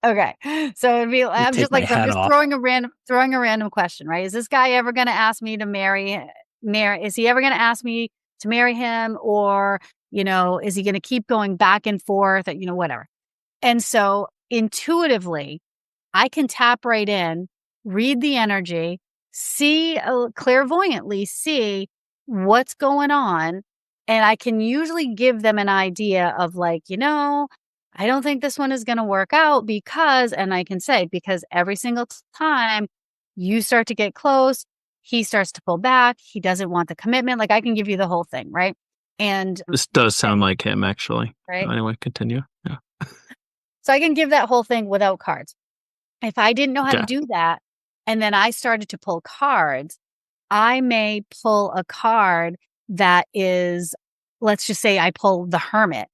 Okay, so it'd be, I'm just throwing a random question, right? Is this guy ever going to ask me to marry? Is he ever going to ask me to marry him, or is he going to keep going back and forth? Whatever. And so intuitively, I can tap right in, read the energy, clairvoyantly see what's going on. And I can usually give them an idea of like, I don't think this one is going to work out because every single time you start to get close, he starts to pull back. He doesn't want the commitment. Like I can give you the whole thing. Right. And this does sound like him actually. Right. Anyway, continue. Yeah. So I can give that whole thing without cards. If I didn't know how to do that, and then I started to pull cards, I may pull a card that is, let's just say I pull the Hermit,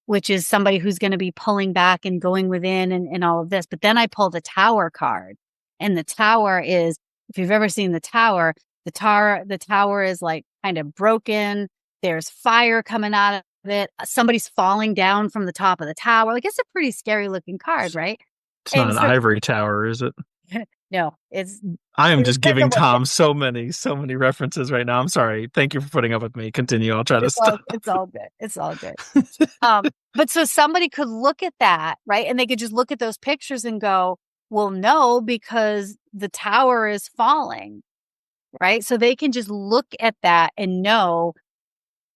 which is somebody who's going to be pulling back and going within and all of this. But then I pull the Tower card. And the Tower is, if you've ever seen the Tower, The tower is like kind of broken. There's fire coming out of it. Somebody's falling down from the top of the tower. Like, it's a pretty scary looking card, right? It's not an ivory tower, is it? No, it's. I am just giving Tom so many references right now. I'm sorry. Thank you for putting up with me. Continue. I'll try to stop. It's all good. It's all good. But so somebody could look at that, right? And they could just look at those pictures and go, well, no, because the tower is falling, right? So they can just look at that and know.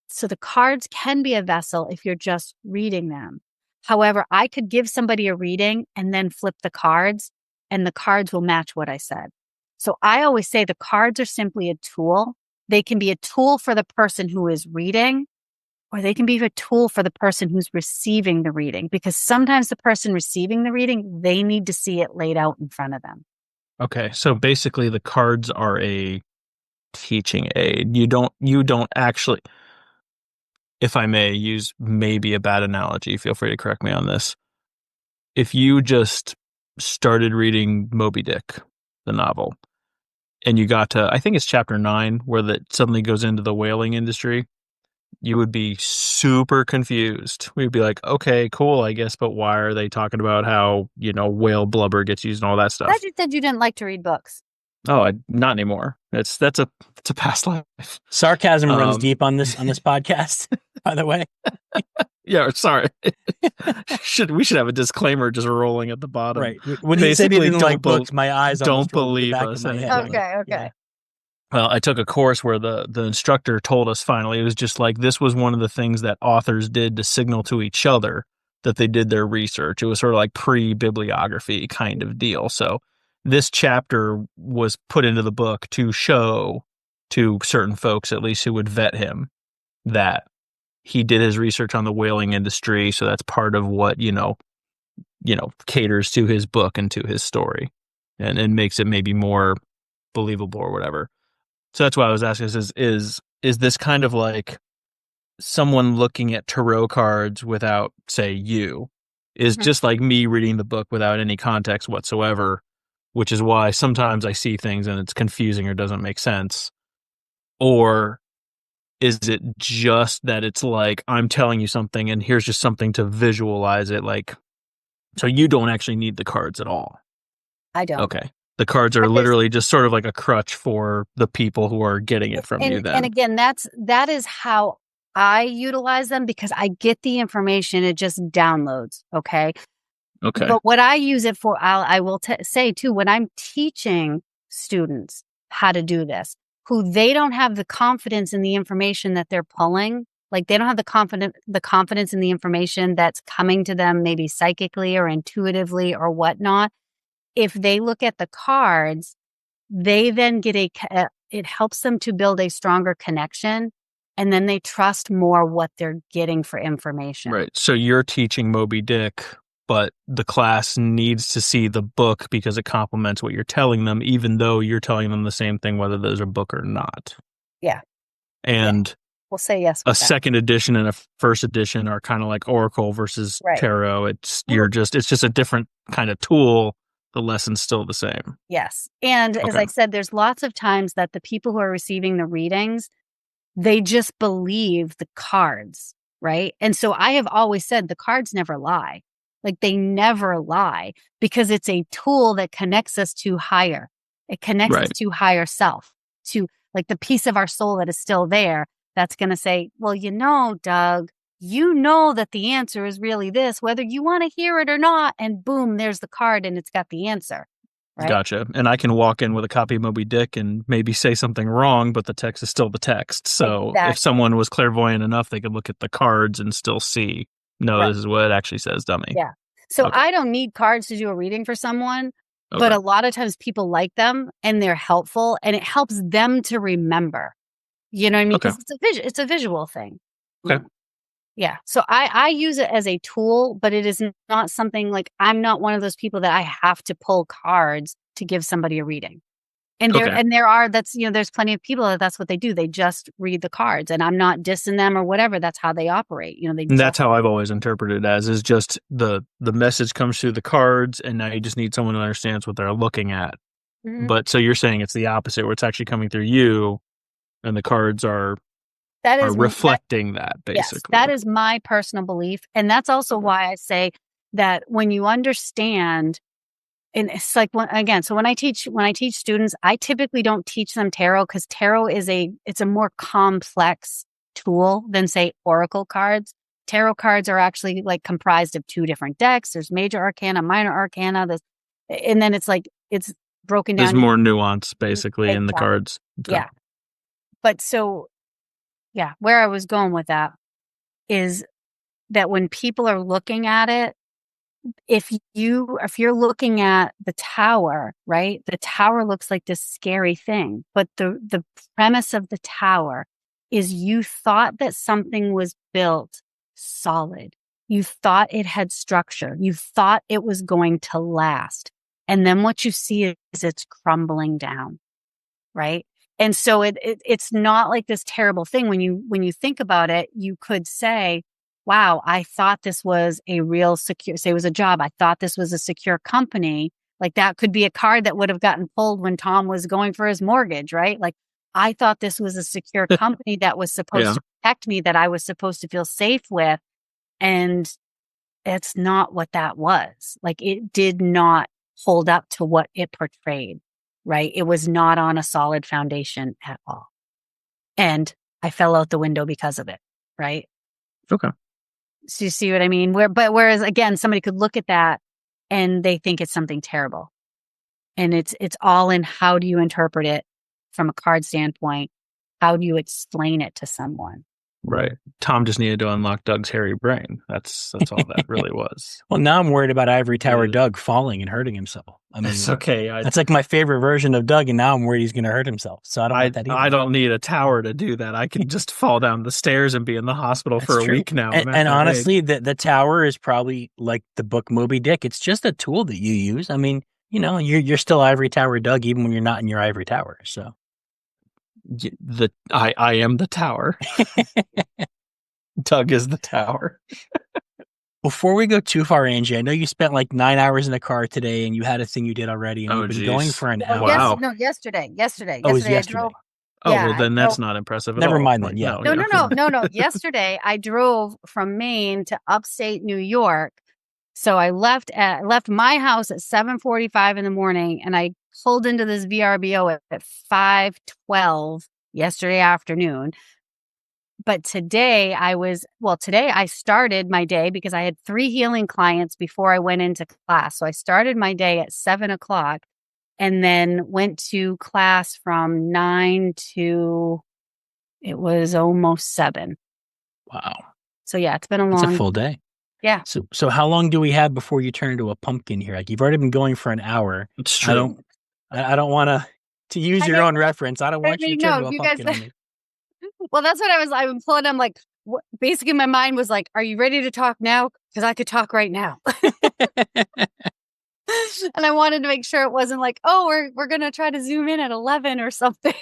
So the cards can be a vessel if you're just reading them. However, I could give somebody a reading and then flip the cards, and the cards will match what I said. So I always say the cards are simply a tool. They can be a tool for the person who is reading, or they can be a tool for the person who's receiving the reading, because sometimes the person receiving the reading, they need to see it laid out in front of them. Okay. So basically the cards are a teaching aid. You don't actually, if I may use maybe a bad analogy, feel free to correct me on this. If you just started reading Moby Dick, the novel, and you got to, I think it's chapter 9, where that suddenly goes into the whaling industry, you would be super confused. We'd be like, okay, cool, I guess, but why are they talking about how, whale blubber gets used and all that stuff? I thought you said you didn't like to read books. Oh, not anymore. It's a past life. Sarcasm runs deep on this podcast, by the way. Yeah, sorry. We should have a disclaimer just rolling at the bottom. Right. When you said you didn't like books, my eyes don't believe us. Okay. Yeah. Well, I took a course where the instructor told us finally, it was just like, this was one of the things that authors did to signal to each other that they did their research. It was sort of like pre-bibliography kind of deal. So this chapter was put into the book to show to certain folks, at least who would vet him, that he did his research on the whaling industry. So that's part of what, caters to his book and to his story and makes it maybe more believable or whatever. So that's why I was asking, is this kind of like someone looking at tarot cards without, say, is just like me reading the book without any context whatsoever, which is why sometimes I see things and it's confusing or doesn't make sense? Or is it just that it's like, I'm telling you something and here's just something to visualize it, like, so you don't actually need the cards at all? I don't. Okay. The cards are literally just sort of like a crutch for the people who are getting it from you then. And again, that is how I utilize them, because I get the information, it just downloads. Okay. But what I use it for, I will say too, when I'm teaching students how to do this, who they don't have the confidence in the information that they're pulling, like they don't have the confidence in the information that's coming to them, maybe psychically or intuitively or whatnot. If they look at the cards, they then get it helps them to build a stronger connection, and then they trust more what they're getting for information. Right. So you're teaching Moby Dick, but the class needs to see the book because it complements what you're telling them, even though you're telling them the same thing, whether there's a book or not. Yeah. And we'll say yes. A second edition and a first edition are kind of like Oracle versus Tarot. It's just a different kind of tool. The lesson's still the same. Yes. And as I said, there's lots of times that the people who are receiving the readings, they just believe the cards, right? And so I have always said the cards never lie. Like, they never lie, because it's a tool that connects us to higher. It connects us to higher self, to like the piece of our soul that is still there. That's going to say, well, Doug, that the answer is really this, whether you want to hear it or not. And boom, there's the card and it's got the answer. Right? Gotcha. And I can walk in with a copy of Moby Dick and maybe say something wrong, but the text is still the text. So if someone was clairvoyant enough, they could look at the cards and still see, this is what it actually says, dummy. Yeah. So I don't need cards to do a reading for someone, but a lot of times people like them and they're helpful, and it helps them to remember. You know what I mean? Because it's a visual thing. Okay. Yeah. So I use it as a tool, but it is not something like, I'm not one of those people that I have to pull cards to give somebody a reading. And there's plenty of people that's what they do. They just read the cards, and I'm not dissing them or whatever. That's how they operate. That's how I've always interpreted it as, is just the message comes through the cards, and now you just need someone who understands what they're looking at. Mhm. But so you're saying it's the opposite, where it's actually coming through you, and the cards are That is reflecting that, yes, basically. that is my personal belief. And that's also why I say that when you understand, and it's like so when I teach students, I typically don't teach them tarot, because tarot it's a more complex tool than, say, oracle cards. Tarot cards are actually like comprised of 2 different decks. There's major arcana, minor arcana, and then it's broken down. There's more nuance basically in the Exactly. cards. Okay. Yeah. But where I was going with that is that when people are looking at it, if you're looking at the tower, right? The tower looks like this scary thing, but the premise of the tower is you thought that something was built solid. You thought it had structure. You thought it was going to last. And then what you see is it's crumbling down, right? And so it's not like this terrible thing. When you think about it, you could say, wow, I thought this was a real secure, say it was a job. I thought this was a secure company. Like that could be a card that would have gotten pulled when Tom was going for his mortgage, right? Like I thought this was a secure company that was supposed to protect me, that I was supposed to feel safe with. And it's not what that was. Like it did not hold up to what it portrayed, right? It was not on a solid foundation at all. And I fell out the window because of it, right? Okay. So you see what I mean? Whereas again, somebody could look at that and they think it's something terrible. And it's all in how do you interpret it from a card standpoint? How do you explain it to someone? Right. Tom just needed to unlock Doug's hairy brain. That's all that really was. Well, now I'm worried about Ivory Tower Doug falling and hurting himself. I mean, it's okay. That's like my favorite version of Doug, and now I'm worried he's going to hurt himself. So I don't want that either. I don't need a tower to do that. I can just fall down the stairs and be in the hospital for a week now. And honestly, the tower is probably like the book Moby Dick. It's just a tool that you use. I mean, you're still Ivory Tower Doug, even when you're not in your ivory tower. So I am the tower. Doug is the tower. Before we go too far, Angie, I know you spent like 9 hours in the car today, and you had a thing you did already, and you've been going for an hour. Wow. Yesterday. Oh, it was yesterday. I drove. Well, then that's not impressive at all. Never mind then. Yeah. No. Yesterday, I drove from Maine to upstate New York. So I left my house at 7:45 in the morning, and I pulled into this VRBO at 5:12 yesterday afternoon. But today I started my day because I had 3 healing clients before I went into class. So I started my day at 7:00 and then went to class from 9 to, it was almost 7. Wow. So yeah, it's been It's a full day. Yeah. So how long do we have before you turn into a pumpkin here? Like you've already been going for an hour. It's true. I don't want to use your own reference. I don't want you to turn into a pumpkin on me. Well, that's what I'm pulling. I'm like, basically my mind was like, are you ready to talk now? Because I could talk right now. And I wanted to make sure it wasn't like, oh, we're going to try to zoom in at 11 or something.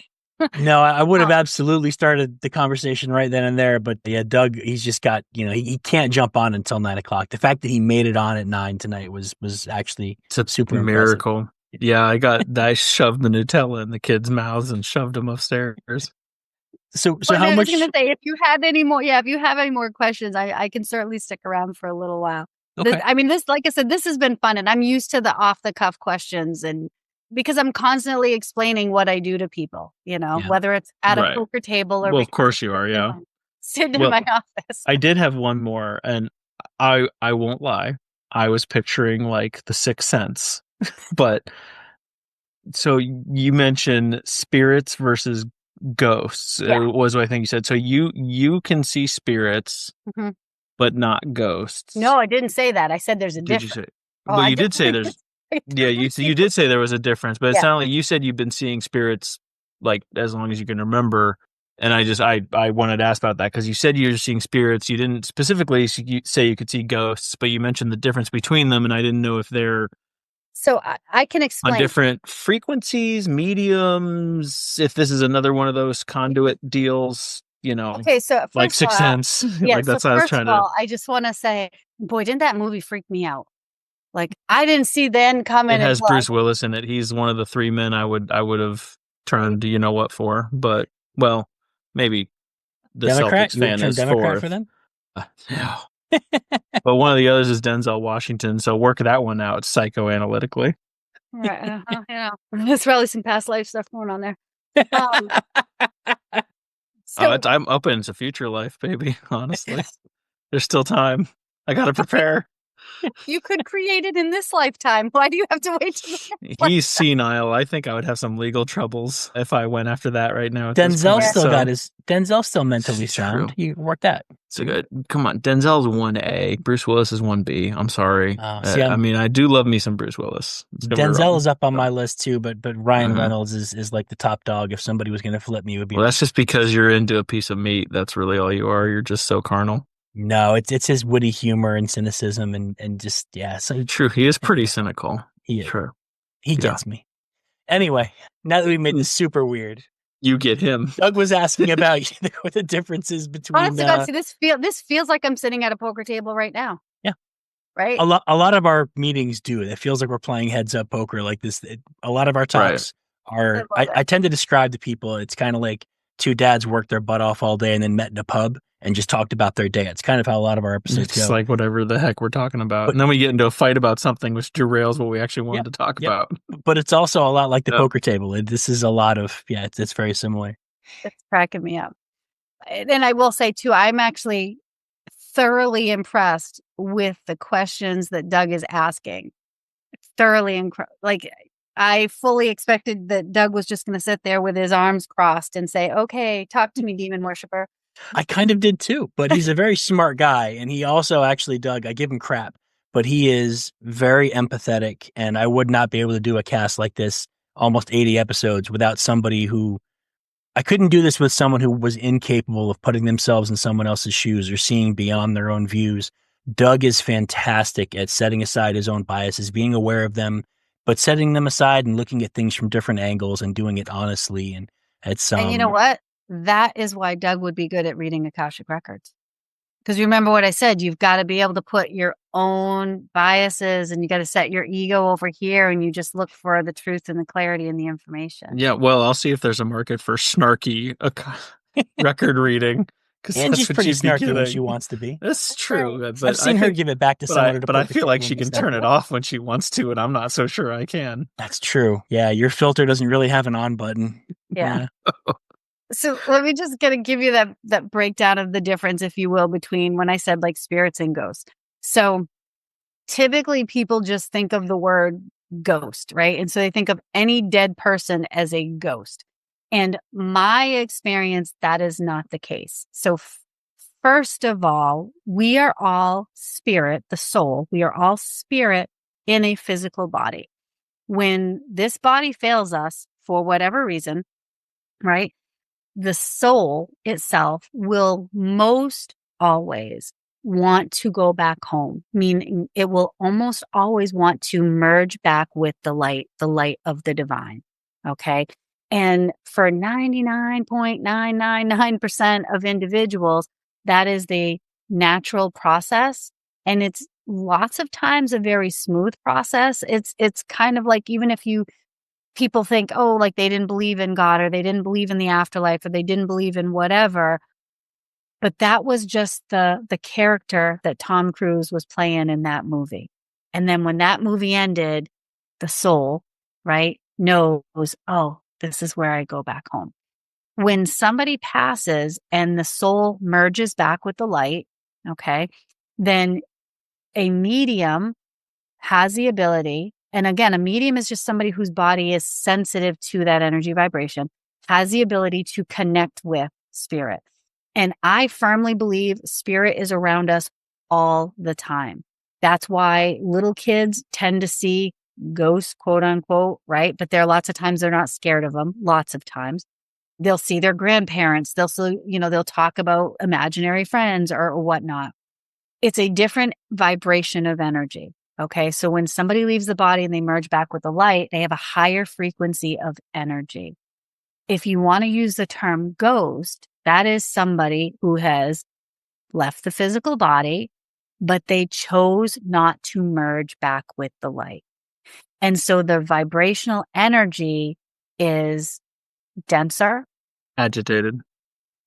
No, I would have absolutely started the conversation right then and there. But yeah, Doug, he's just got, he can't jump on until 9:00. The fact that he made it on at 9 tonight was actually super miracle. Impressive. Yeah, I shoved the Nutella in the kids' mouths and shoved them upstairs. So how much? I was going to say, if you have any more questions, I can certainly stick around for a little while. Okay. This, like I said, this has been fun, and I'm used to the off the cuff questions, and because I'm constantly explaining what I do to people, whether it's at a poker table or. Well, of course you are. Yeah. Sitting in my office. I did have one more, and I won't lie. I was picturing like The Sixth Sense, but so you mentioned spirits versus ghosts. Yeah. Was what I think you said. So you can see spirits, but not ghosts. No, I didn't say that. I said there's a difference. Did you say? Well, you did say there's. Yeah, you did say there was a difference, but it sounded like you said you've been seeing spirits like as long as you can remember. And I wanted to ask about that because you said you're seeing spirits. You didn't specifically say you could see ghosts, but you mentioned the difference between them, and I didn't know if they're. So I can explain. On different frequencies, mediums, if this is another one of those conduit deals, Okay, so like Sixth Sense. Yeah, like that's so what I was first trying of all, to. I just want to say, boy, didn't that movie freak me out? Like, I didn't see the end coming. It has until Bruce Willis in it. He's one of the three men I would have turned you know what for, but well, maybe the Democrat? Celtics You would fan turn is Democrat fourth. for them? No. But one of the others is Denzel Washington, so work that one out psychoanalytically. Right, there's probably some past life stuff going on there. So I'm open to future life, baby. Honestly, there's still time. I gotta prepare. you could create it in this lifetime. Why do you have to wait till He's senile. I think I would have some legal troubles if I went after that right now. Denzel's still mentally It's sound. true. You work that. It's a good. Come on, Denzel's 1A. Bruce Willis is 1B. I'm sorry. See, I mean, I do love me some Bruce Willis. Denzel is up on my list too, but Ryan Reynolds is like the top dog. If somebody was going to flip me, it would be. Well, that's just because you're into a piece of meat. That's really all you are. You're just so carnal. No, it's his witty humor and cynicism and just So true, he is pretty cynical. He is. Sure, he gets me. Anyway, now that we made this super weird, you get him. Doug was asking about what the differences between. Honestly, God, see, this feels like I'm sitting at a poker table right now. Yeah, right. A lot of our meetings do it. It feels like we're playing heads up poker. Like this, a lot of our talks are. I tend to describe to people. It's kind of like two dads worked their butt off all day and then met in a pub and just talked about their day. It's kind of how a lot of our episodes go. It's like whatever the heck we're talking about. And then we get into a fight about something which derails what we actually wanted to talk about. But it's also a lot like the poker table. This is a lot of, it's very similar. It's cracking me up. And I will say too, I'm actually thoroughly impressed with the questions that Doug is asking. Thoroughly I fully expected that Doug was just going to sit there with his arms crossed and say, okay, talk to me, demon worshiper. I kind of did too, but he's a very smart guy. And he also actually, Doug, I give him crap, but he is very empathetic. And I would not be able to do a cast like this, almost 80 episodes, without somebody who, I couldn't do this with someone who was incapable of putting themselves in someone else's shoes or seeing beyond their own views. Doug is fantastic at setting aside his own biases, being aware of them, but setting them aside and looking at things from different angles and doing it honestly. And it's and you know what? That is why Doug would be good at reading Akashic Records. Because remember what I said, you've got to be able to put your own biases and you got to set your ego over here and you just look for the truth and the clarity and the information. Yeah, well, I'll see if there's a market for snarky record reading. Angie's pretty snarky when she wants to be. That's true. But I've seen her give it back to someone. But I feel like she can turn it off when she wants to, and I'm not so sure I can. That's true. Yeah, your filter doesn't really have an on button. Yeah. So let me just give you that breakdown of the difference, if you will, between when I said like spirits and ghosts. So typically people just think of the word ghost, right? And so they think of any dead person as a ghost. And my experience, that is not the case. So first of all, we are all spirit, the soul. We are all spirit in a physical body. When this body fails us for whatever reason, right? The soul itself will most always want to go back home, meaning it will almost always want to merge back with the light of the divine. Okay. And for 99.999% of individuals, that is the natural process. And it's lots of times a very smooth process. It's kind of like, even if people think, oh, like they didn't believe in God or they didn't believe in the afterlife or they didn't believe in whatever. But that was just the character that Tom Cruise was playing in that movie. And then when that movie ended, the soul, right, knows, oh, this is where I go back home. When somebody passes and the soul merges back with the light, okay, then a medium has the ability. And again, a medium is just somebody whose body is sensitive to that energy vibration, has the ability to connect with spirit. And I firmly believe spirit is around us all the time. That's why little kids tend to see ghosts, quote unquote, right? But there are lots of times they're not scared of them. Lots of times they'll see their grandparents. They'll talk about imaginary friends or whatnot. It's a different vibration of energy. Okay. So when somebody leaves the body and they merge back with the light, they have a higher frequency of energy. If you want to use the term ghost, that is somebody who has left the physical body but they chose not to merge back with the light. And so the vibrational energy is denser. Agitated.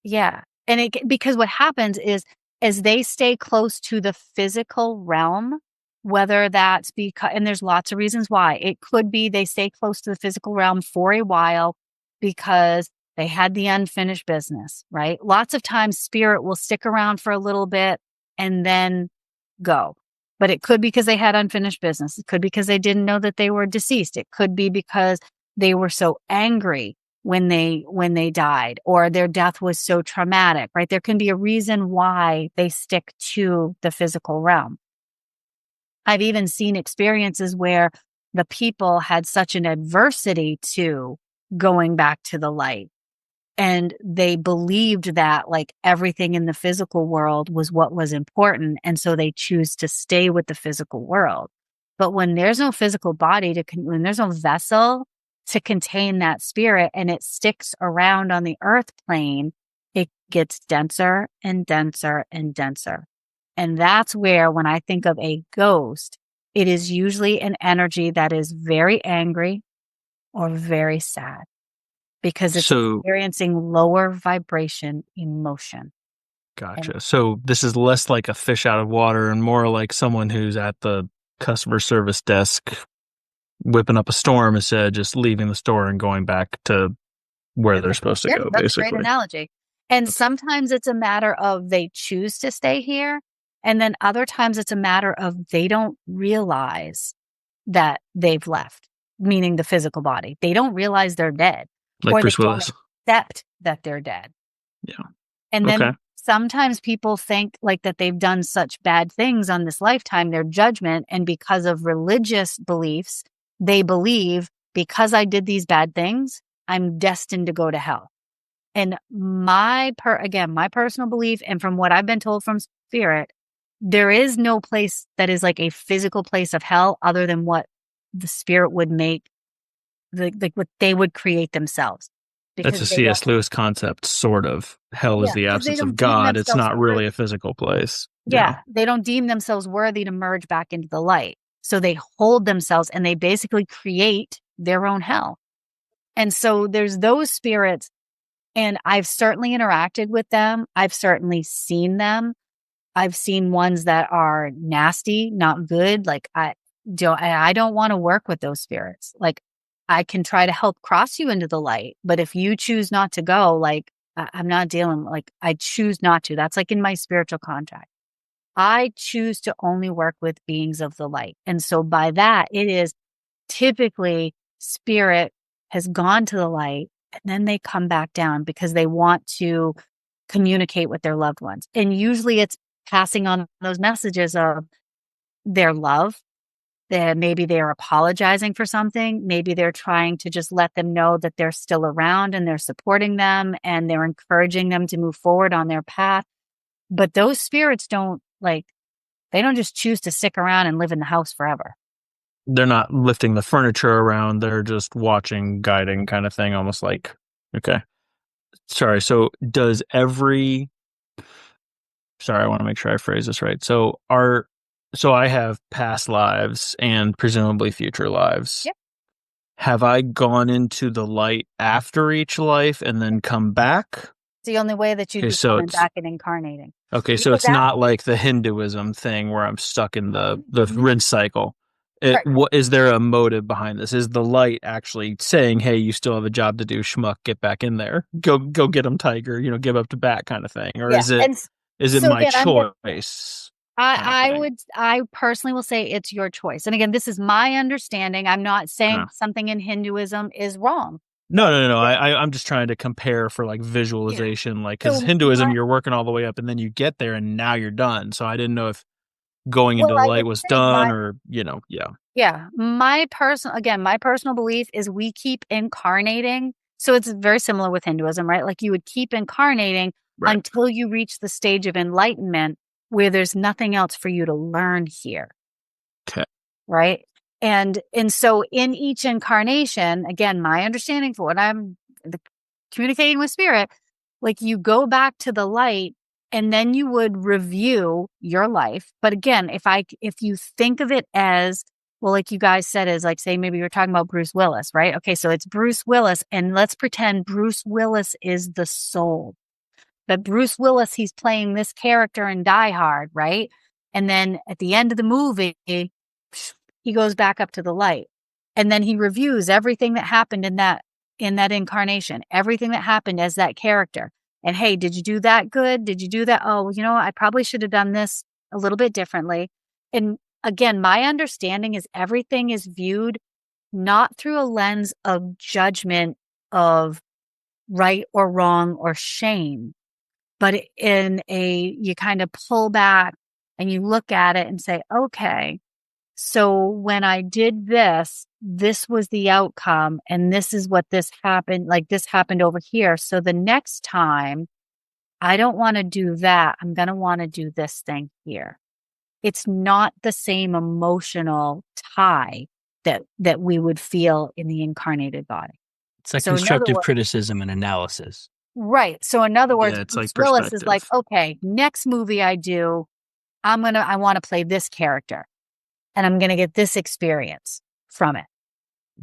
Yeah. And because what happens is as they stay close to the physical realm, whether that's because, and there's lots of reasons why. It could be they stay close to the physical realm for a while because they had the unfinished business, right? Lots of times spirit will stick around for a little bit and then go. But it could be because they had unfinished business. It could be because they didn't know that they were deceased. It could be because they were so angry when they died, or their death was so traumatic, right? There can be a reason why they stick to the physical realm. I've even seen experiences where the people had such an adversity to going back to the light, and they believed that like everything in the physical world was what was important. And so they choose to stay with the physical world. But when there's no physical body when there's no vessel to contain that spirit and it sticks around on the earth plane, it gets denser and denser and denser. And that's where, when I think of a ghost, it is usually an energy that is very angry or very sad because it's experiencing lower vibration emotion. Gotcha. So this is less like a fish out of water and more like someone who's at the customer service desk whipping up a storm instead of just leaving the store and going back to where they're supposed to go, that's basically. a great analogy. And sometimes it's a matter of they choose to stay here. And then other times it's a matter of they don't realize that they've left, meaning the physical body. They don't realize they're dead. Like or Bruce they Willis. Don't accept that they're dead. Yeah. And then sometimes people think like that they've done such bad things on this lifetime, their judgment, and because of religious beliefs, they believe because I did these bad things, I'm destined to go to hell. And my personal belief, and from what I've been told from spirit, there is no place that is like a physical place of hell other than what the spirit would make, like what they would create themselves. That's a C.S. Lewis concept, sort of. Hell is the absence of God. It's not really a physical place. Yeah. They don't deem themselves worthy to merge back into the light. So they hold themselves and they basically create their own hell. And so there's those spirits, and I've certainly interacted with them. I've certainly seen them. I've seen ones that are nasty, not good. Like I don't want to work with those spirits. Like I can try to help cross you into the light, but if you choose not to go, like I'm not dealing, like I choose not to. That's like in my spiritual contract. I choose to only work with beings of the light. And so by that, it is typically spirit has gone to the light and then they come back down because they want to communicate with their loved ones. And usually it's passing on those messages of their love, that maybe they're apologizing for something. Maybe they're trying to just let them know that they're still around and they're supporting them and they're encouraging them to move forward on their path. But those spirits they don't just choose to stick around and live in the house forever. They're not lifting the furniture around. They're just watching, guiding kind of thing, almost like, okay. Sorry. So I want to make sure I phrase this right. So I have past lives and presumably future lives. Yep. Have I gone into the light after each life and then come back? It's the only way that you'd be coming back and incarnating. Okay, so it's not like the Hinduism thing where I'm stuck in the rinse cycle. What is there a motive behind this? Is the light actually saying, "Hey, you still have a job to do, schmuck, get back in there, go get them, tiger, give up to bat," kind of thing, or is it my choice? I personally will say it's your choice. And again, this is my understanding. I'm not saying something in Hinduism is wrong. No. I'm just trying to compare for like visualization, like because Hinduism, you're working all the way up and then you get there and now you're done. So I didn't know if going into the light was done or, Yeah. My personal belief is we keep incarnating. So it's very similar with Hinduism, right? Like you would keep incarnating until you reach the stage of enlightenment where there's nothing else for you to learn here. Okay. Right. And so in each incarnation, again, my understanding for what I'm communicating with spirit, like you go back to the light and then you would review your life. But again, if you think of it as, well, like you guys said, is like, say, maybe you're talking about Bruce Willis, right? Okay, so it's Bruce Willis, and let's pretend Bruce Willis is the soul. But Bruce Willis, he's playing this character in Die Hard, right? And then at the end of the movie, he goes back up to the light. And then he reviews everything that happened in that incarnation, everything that happened as that character. And hey, did you do that good? Did you do that? Oh, I probably should have done this a little bit differently. And again, my understanding is everything is viewed not through a lens of judgment of right or wrong or shame, but you kind of pull back and you look at it and say, okay, so when I did this, this was the outcome, and this is what this happened, like this happened over here. So the next time, I don't want to do that. I'm going to want to do this thing here. It's not the same emotional tie that we would feel in the incarnated body. It's like constructive criticism and analysis. Right. So in other words, it's Bruce like Willis is like, okay, next movie I do, I want to play this character, and I'm going to get this experience from it.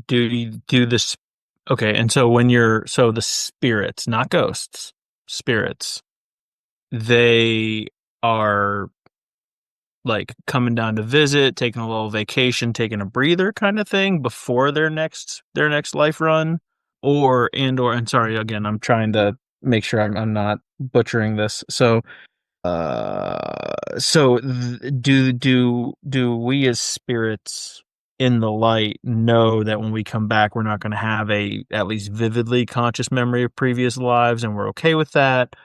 Do you do this? Okay. And so the spirits, not ghosts, spirits, they are like coming down to visit, taking a little vacation, taking a breather kind of thing before their next life run, and sorry, again, I'm trying to make sure I'm not butchering this. So, do we as spirits in the light know that when we come back, we're not going to have a at least vividly conscious memory of previous lives, and we're okay with that?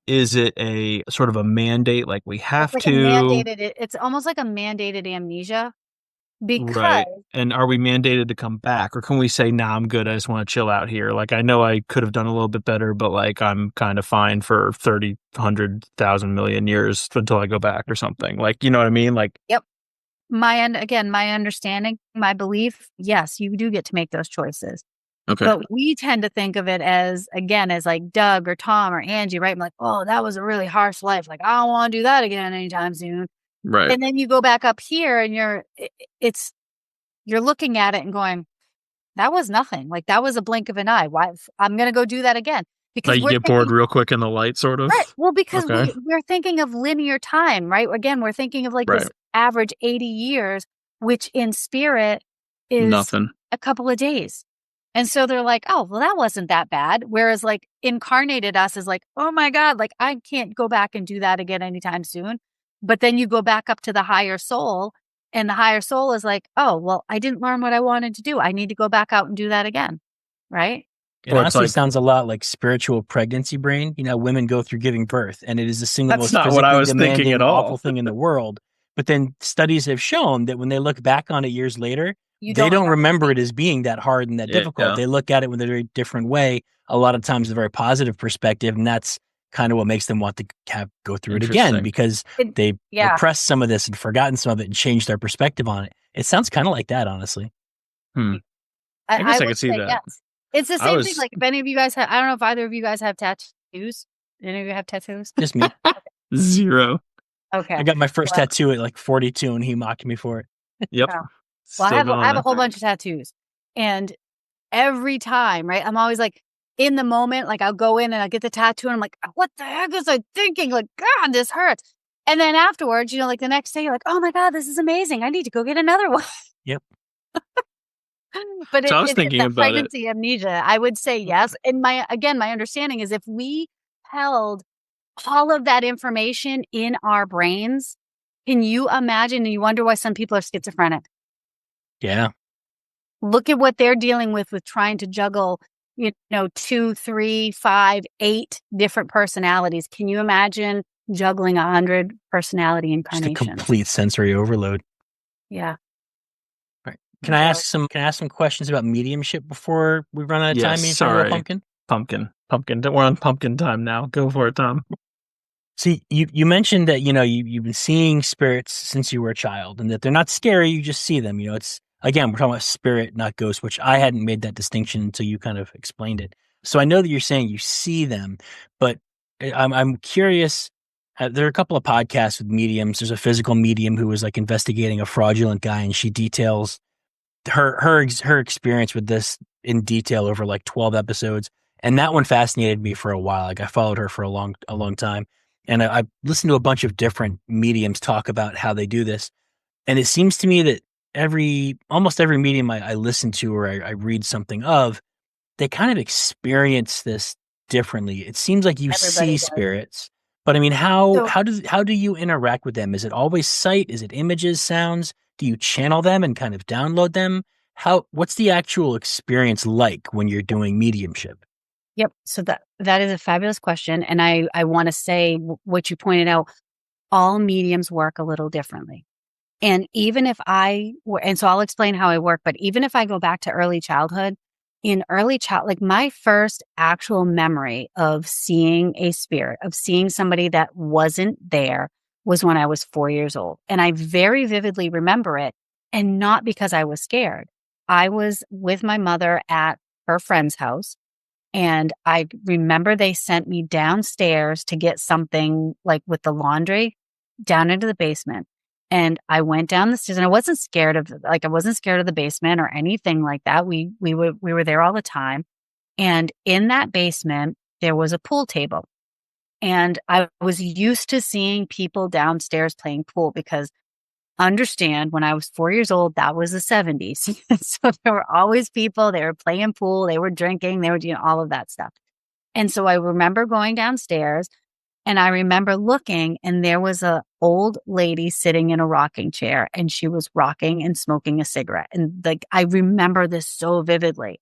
Is it a sort of a mandate, like we have to? It's almost like a mandated amnesia. Because, right. And are we mandated to come back, or can we say, nah, I'm good, I just want to chill out here? Like, I know I could have done a little bit better, but like, I'm kind of fine for 30, 100,000 million years until I go back or something. Like, you know what I mean? Like, yep. My understanding, my belief, yes, you do get to make those choices. okay. But we tend to think of it as like Doug or Tom or Angie, right? I'm like, oh, that was a really harsh life. Like, I don't want to do that again anytime soon. Right. And then you go back up here and you're looking at it and going, that was nothing. Like, that was a blink of an eye. Why? I'm going to go do that again. Because you get bored real quick in the light, sort of? Right. Well, because we're thinking of linear time, right? Again, we're thinking of like this average 80 years, which in spirit is nothing. A couple of days. And so they're like, oh, well, that wasn't that bad. Whereas like incarnated us is like, oh my God, like I can't go back and do that again anytime soon. But then you go back up to the higher soul, and the higher soul is like, oh, well, I didn't learn what I wanted to do. I need to go back out and do that again. Right. It honestly sounds a lot like spiritual pregnancy brain. Women go through giving birth, and it is the single most physically demanding, awful thing in the world. But then studies have shown that when they look back on it years later, they don't remember it as being that hard and that difficult. Yeah. They look at it with a very different way, a lot of times a very positive perspective, and that's kind of what makes them want to go through it again, because they repressed some of this and forgotten some of it and changed their perspective on it. It sounds kind of like that, honestly. I guess I could see that. Yes. It's the same thing. Like if any of you guys have, I don't know if either of you guys have tattoos. Any of you have tattoos? Just me. Zero. Okay. I got my first tattoo at like 42, and he mocked me for it. Yep. Wow. Well, I have a whole bunch of tattoos, and every time, right, I'm always like in the moment, like I'll go in and I'll get the tattoo, and I'm like, what the heck was I thinking? Like, God, this hurts. And then afterwards, like the next day, you're like, oh my God, this is amazing. I need to go get another one. Yep. But so I was thinking about pregnancy amnesia. I would say yes. And my understanding is if we held all of that information in our brains, can you imagine? And you wonder why some people are schizophrenic. Yeah. Look at what they're dealing with trying to juggle, 2, 3, 5, 8 different personalities. Can you imagine juggling 100 personality incarnations? Just a complete sensory overload. Yeah. Right. Can I ask some questions about mediumship before we run out of time? Sorry. Pumpkin. We're on pumpkin time now. Go for it, Tom. See, you mentioned that, you've been seeing spirits since you were a child, and that they're not scary. You just see them. It's, again, we're talking about spirit, not ghost, which I hadn't made that distinction until you kind of explained it. So I know that you're saying you see them, but I'm curious, There are a couple of podcasts with mediums. There's a physical medium who was like investigating a fraudulent guy, and she details her experience with this in detail over like 12 episodes. And that one fascinated me for a while. Like I followed her for a long time. And I listened to a bunch of different mediums talk about how they do this. And it seems to me that almost every medium I listen to or I read something of, they kind of experience this differently. It seems like you Everybody see does. spirits, but I mean, how So- how do you interact with them? Is it always sight? Is it images, sounds? Do you channel them and kind of download them? What's the actual experience like when you're doing mediumship? Yep. So that is a fabulous question. And I want to say what you pointed out, all mediums work a little differently. And even if and so I'll explain how I work, but even if I go back to early childhood, like my first actual memory of seeing a spirit, of seeing somebody that wasn't there was when I was 4 years old. And I very vividly remember it, and not because I was scared. I was with my mother at her friend's house. And I remember they sent me downstairs to get something like with the laundry down into the basement. And I went down the stairs, and I wasn't scared of the basement or anything like that. We were there all the time. And in that basement, there was a pool table. And I was used to seeing people downstairs playing pool because understand when I was 4 years old, that was the 70s. So there were always people, they were playing pool, they were drinking, they were doing all of that stuff. And so I remember going downstairs, and I remember looking, and there was a old lady sitting in a rocking chair, and she was rocking and smoking a cigarette. And like, I remember this so vividly.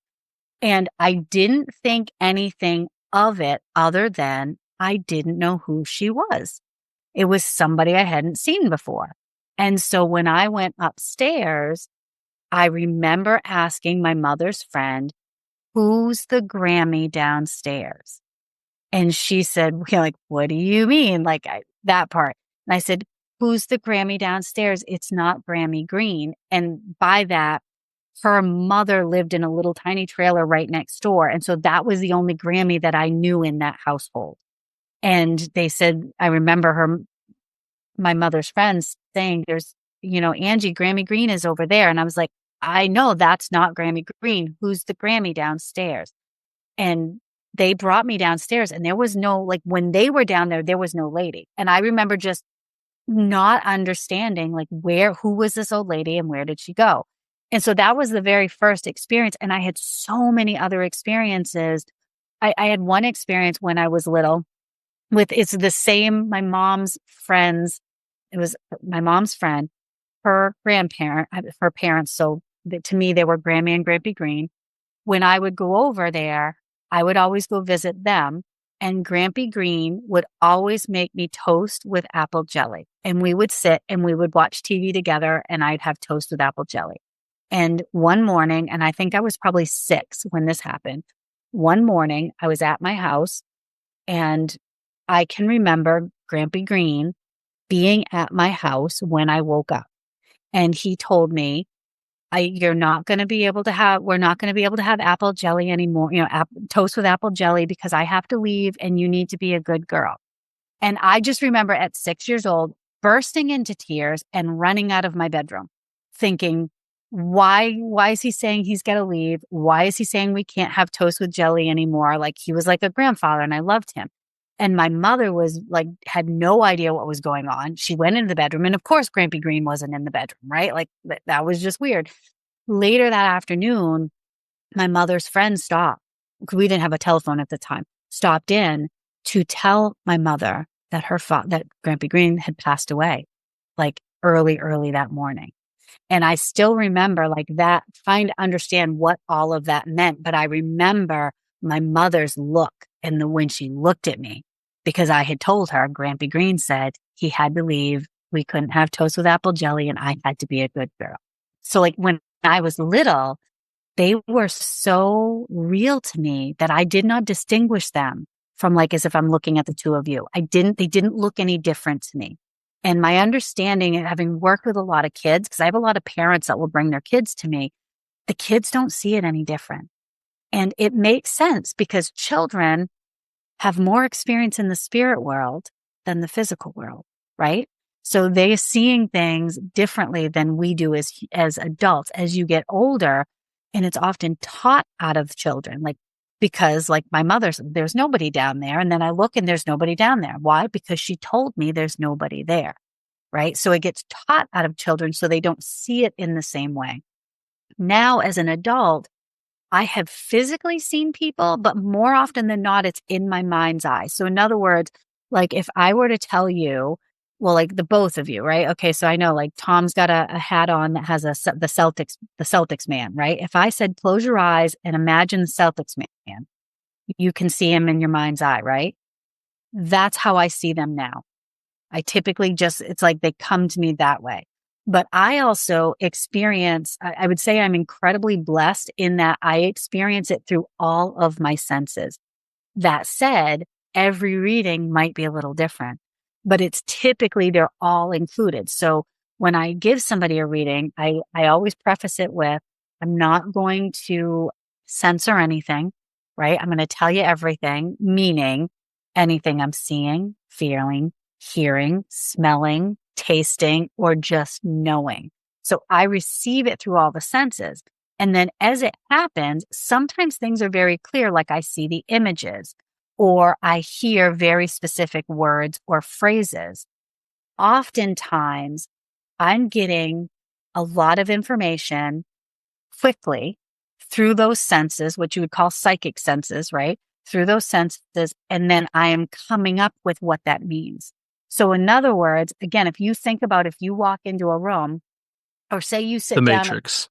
And I didn't think anything of it other than I didn't know who she was. It was somebody I hadn't seen before. And so when I went upstairs, I remember asking my mother's friend, "Who's the Grammy downstairs?" And she said, like, "What do you mean?" Like that part. And I said, "Who's the Grammy downstairs? It's not Grammy Green." And by that, her mother lived in a little tiny trailer right next door. And so that was the only Grammy that I knew in that household. And they said, I remember my mother's friends saying, "There's, Angie, Grammy Green is over there." And I was like, "I know that's not Grammy Green. Who's the Grammy downstairs?" And they brought me downstairs, and there was no, like, when they were down there was no lady. And I remember just not understanding, like, who was this old lady and where did she go? And so that was the very first experience. And I had so many other experiences. I had one experience when I was little it's the same, my mom's friends. It was my mom's friend, her her parents. So to me, they were Grammy and Grampy Green. When I would go over there, I would always go visit them. And Grampy Green would always make me toast with apple jelly. And we would sit and we would watch TV together, and I'd have toast with apple jelly. And one morning, and I think I was probably 6 when this happened. One morning, I was at my house, and I can remember Grampy Green being at my house when I woke up. And he told me, we're not going to be able to have apple jelly anymore, toast with apple jelly, because I have to leave and you need to be a good girl. And I just remember at 6 years old, bursting into tears and running out of my bedroom thinking, why is he saying he's got to leave? Why is he saying we can't have toast with jelly anymore? Like, he was like a grandfather and I loved him. And my mother was like, had no idea what was going on. She went into the bedroom, and of course, Grampy Green wasn't in the bedroom, right? Like that was just weird. Later that afternoon, my mother's friend stopped, because we didn't have a telephone at the time, stopped in to tell my mother that that Grampy Green had passed away, like early that morning. And I still remember like that, trying to understand what all of that meant. But I remember my mother's look, and when she looked at me, because I had told her Grampy Green said he had to leave. We couldn't have toast with apple jelly, and I had to be a good girl. So like when I was little, they were so real to me that I did not distinguish them from, like, as if I'm looking at the two of you. They didn't look any different to me. And my understanding, and having worked with a lot of kids, because I have a lot of parents that will bring their kids to me, the kids don't see it any different. And it makes sense, because children have more experience in the spirit world than the physical world, right? So they're seeing things differently than we do as adults as you get older. And it's often taught out of children, like, because like my mother's, there's nobody down there. And then I look and there's nobody down there. Why? Because she told me there's nobody there, right? So it gets taught out of children so they don't see it in the same way. Now, as an adult, I have physically seen people, but more often than not, it's in my mind's eye. So in other words, like if I were to tell you, well, like the both of you, right? Okay, so I know like Tom's got a hat on that has the Celtics man, right? If I said close your eyes and imagine the Celtics man, you can see him in your mind's eye, right? That's how I see them now. I typically it's like they come to me that way. But I also experience, I would say I'm incredibly blessed in that I experience it through all of my senses. That said, every reading might be a little different, but it's typically they're all included. So when I give somebody a reading, I always preface it with, I'm not going to censor anything, right? I'm going to tell you everything, meaning anything I'm seeing, feeling, hearing, smelling, tasting, or just knowing. So I receive it through all the senses. And then as it happens, sometimes things are very clear, like I see the images or I hear very specific words or phrases. Oftentimes, I'm getting a lot of information quickly through those senses, which you would call psychic senses, right? Through those senses. And then I am coming up with what that means. So in other words, again, if you think about if you walk into a room or say you sit The down. Matrix.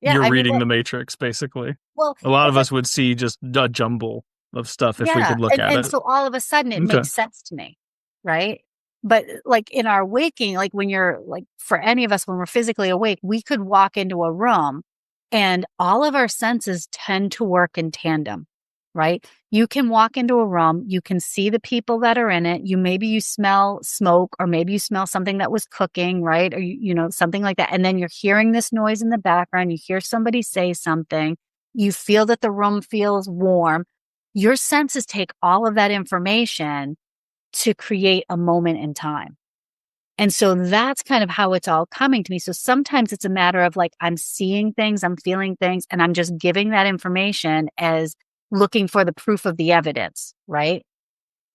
Yeah, You're I mean, reading the Matrix, basically. well, A lot it's of like, us would see just a jumble of stuff if we yeah. could look at And it. so all of a sudden it Okay. makes sense to me, right? But like in our waking, like when you're like, for any of us, when we're physically awake, we could walk into a room and all of our senses tend to work in tandem, right? You can walk into a room, you can see the people that are in it. Maybe you smell smoke, or maybe you smell something that was cooking, right? Or, you know, something like that. And then you're hearing this noise in the background. You hear somebody say something. You feel that the room feels warm. Your senses take all of that information to create a moment in time. And so that's kind of how it's all coming to me. So sometimes it's a matter of like, I'm seeing things, I'm feeling things, and I'm just giving that information as looking for the proof of the evidence, right?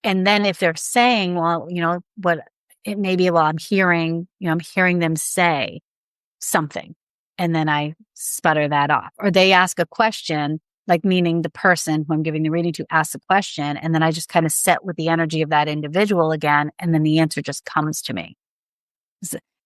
And then if they're saying, well, you know, what it may be, well, I'm hearing them say something, and then I sputter that off. Or they ask a question, like meaning the person who I'm giving the reading to asks a question, and then I just kind of sit with the energy of that individual again, and then the answer just comes to me.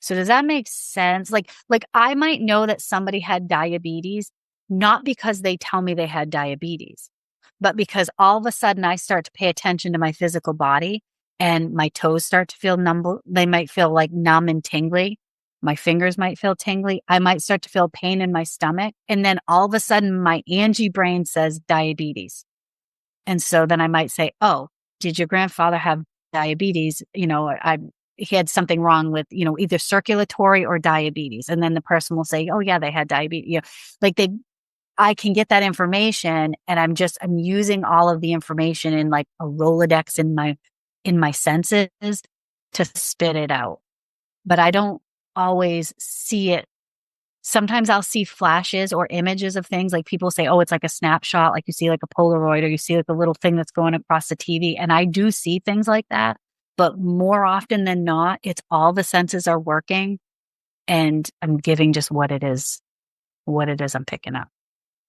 So does that make sense? Like I might know that somebody had diabetes, not because they tell me they had diabetes, but because all of a sudden I start to pay attention to my physical body and my toes start to feel numb. They might feel like numb and tingly. My fingers might feel tingly. I might start to feel pain in my stomach. And then all of a sudden my Angie brain says diabetes. And so then I might say, oh, did your grandfather have diabetes? You know, he had something wrong with, you know, either circulatory or diabetes. And then the person will say, oh yeah, they had diabetes. You know, like I can get that information, and I'm using all of the information in like a Rolodex in my senses to spit it out. But I don't always see it. Sometimes I'll see flashes or images of things, like people say, oh, it's like a snapshot, like you see like a Polaroid, or you see like a little thing that's going across the TV. And I do see things like that. But more often than not, it's all the senses are working, and I'm giving just what it is I'm picking up.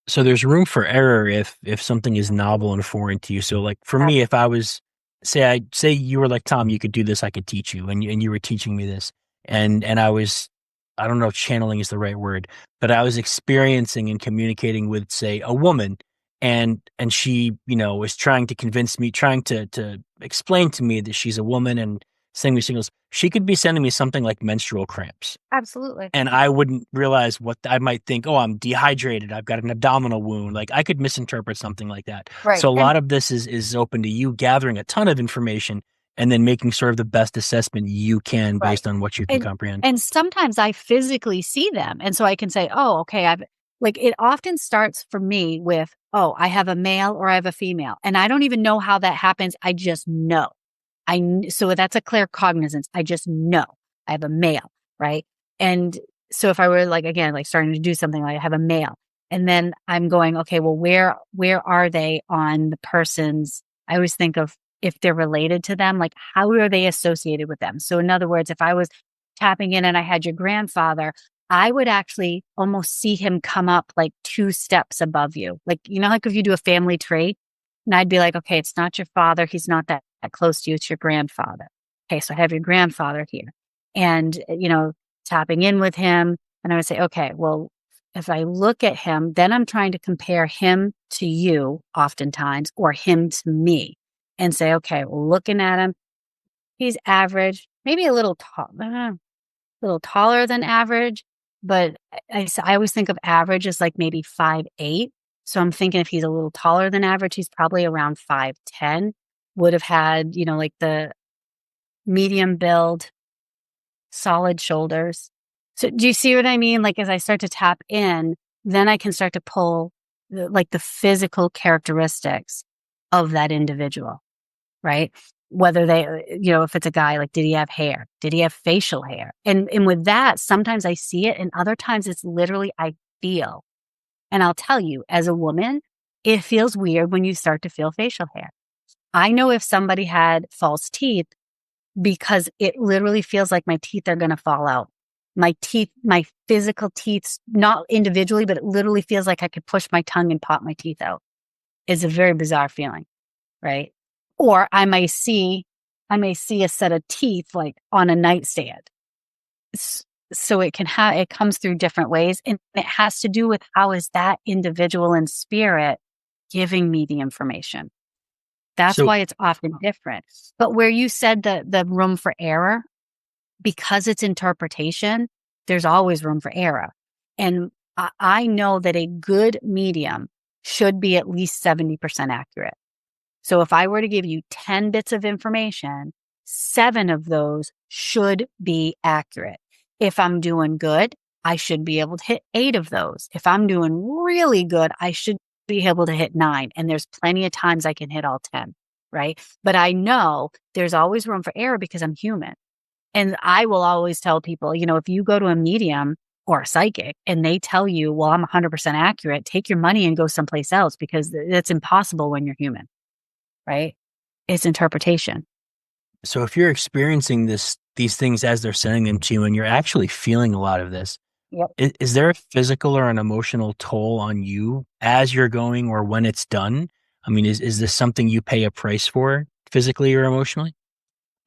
So there's room for error if something is novel and foreign to you. So like for me, if I was say you were like, Tom, you could do this, I could teach you, and you were teaching me this, and I was, I don't know if channeling is the right word, but I was experiencing and communicating with, say, a woman, and she, you know, was trying to convince me, trying to explain to me that she's a woman and sending me signals. She could be sending me something like menstrual cramps. Absolutely. And I wouldn't realize what I might think. Oh, I'm dehydrated. I've got an abdominal wound. Like I could misinterpret something like that. Right. So a lot of this is open to you gathering a ton of information and then making sort of the best assessment you can based on what you can comprehend. And sometimes I physically see them. And so I can say, oh, okay, it often starts for me with, oh, I have a male or I have a female. And I don't even know how that happens. I just know. So that's a clear cognizance. I just know I have a male, right? And so if I were like, again, like starting to do something, like I have a male, and then I'm going, okay, well, where are they on the person's, I always think of if they're related to them, like how are they associated with them? So in other words, if I was tapping in and I had your grandfather, I would actually almost see him come up like 2 steps above you. Like, like if you do a family tree, and I'd be like, okay, it's not your father. He's not that close to you. It's your grandfather. Okay. So I have your grandfather here and, tapping in with him. And I would say, okay, well, if I look at him, then I'm trying to compare him to you oftentimes or him to me and say, okay, well, looking at him, he's average, maybe a little taller than average, but I always think of average as like maybe 5'8". So I'm thinking if he's a little taller than average, he's probably around 5'10", would have had, like the medium build, solid shoulders. So do you see what I mean? Like as I start to tap in, then I can start to pull the physical characteristics of that individual, right? Whether they, if it's a guy, like, did he have hair? Did he have facial hair? And with that, sometimes I see it and other times it's literally, I feel. And I'll tell you, as a woman, it feels weird when you start to feel facial hair. I know if somebody had false teeth because it literally feels like my teeth are going to fall out. My teeth, my physical teeth, not individually, but it literally feels like I could push my tongue and pop my teeth out. It's a very bizarre feeling, right? Or I may see a set of teeth like on a nightstand. So it comes through different ways, and it has to do with how is that individual in spirit giving me the information. That's why it's often different. But where you said the room for error, because it's interpretation, there's always room for error. And I know that a good medium should be at least 70% accurate. So if I were to give you 10 bits of information, 7 of those should be accurate. If I'm doing good, I should be able to hit 8 of those. If I'm doing really good, I should be able to hit 9. And there's plenty of times I can hit all 10, right? But I know there's always room for error because I'm human. And I will always tell people, if you go to a medium or a psychic and they tell you, well, I'm 100% accurate, take your money and go someplace else because it's impossible when you're human, right? It's interpretation. So if you're experiencing these things as they're sending them to you and you're actually feeling a lot of this, Yep. is there a physical or an emotional toll on you as you're going or when it's done? I mean, is this something you pay a price for physically or emotionally?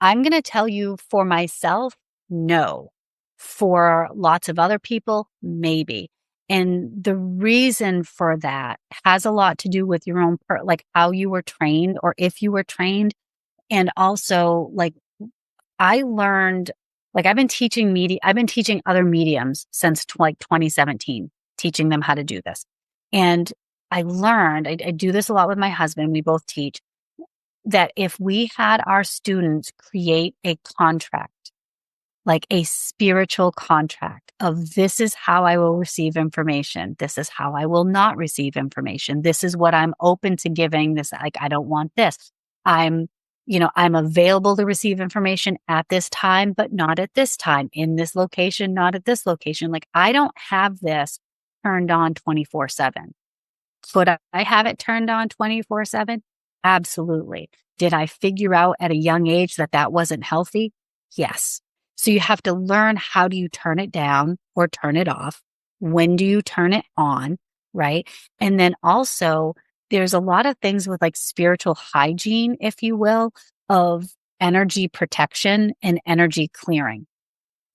I'm going to tell you for myself, no. For lots of other people, maybe. And the reason for that has a lot to do with your own, like how you were trained or if you were trained. And also like I learned, like I've been teaching other mediums since 2017, teaching them how to do this. And I learned, I do this a lot with my husband. We both teach that if we had our students create a contract, like a spiritual contract of this is how I will receive information. This is how I will not receive information. This is what I'm open to giving. This, like, I don't want this. I'm available to receive information at this time, but not at this time, in this location, not at this location. Like I don't have this turned on 24/7. Could I have it turned on 24/7? Absolutely. Did I figure out at a young age that wasn't healthy? Yes. So you have to learn, how do you turn it down or turn it off? When do you turn it on? Right. And then also there's a lot of things with like spiritual hygiene, if you will, of energy protection and energy clearing.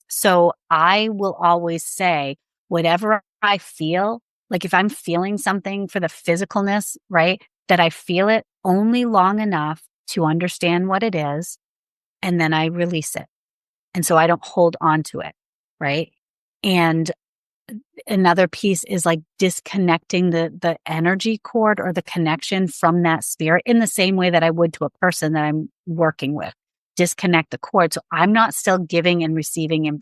So I will always say, whatever I feel, like if I'm feeling something for the physicalness, right, that I feel it only long enough to understand what it is, and then I release it. And so I don't hold on to it, right? And another piece is like disconnecting the energy cord or the connection from that spirit in the same way that I would to a person that I'm working with. Disconnect the cord. So I'm not still giving and receiving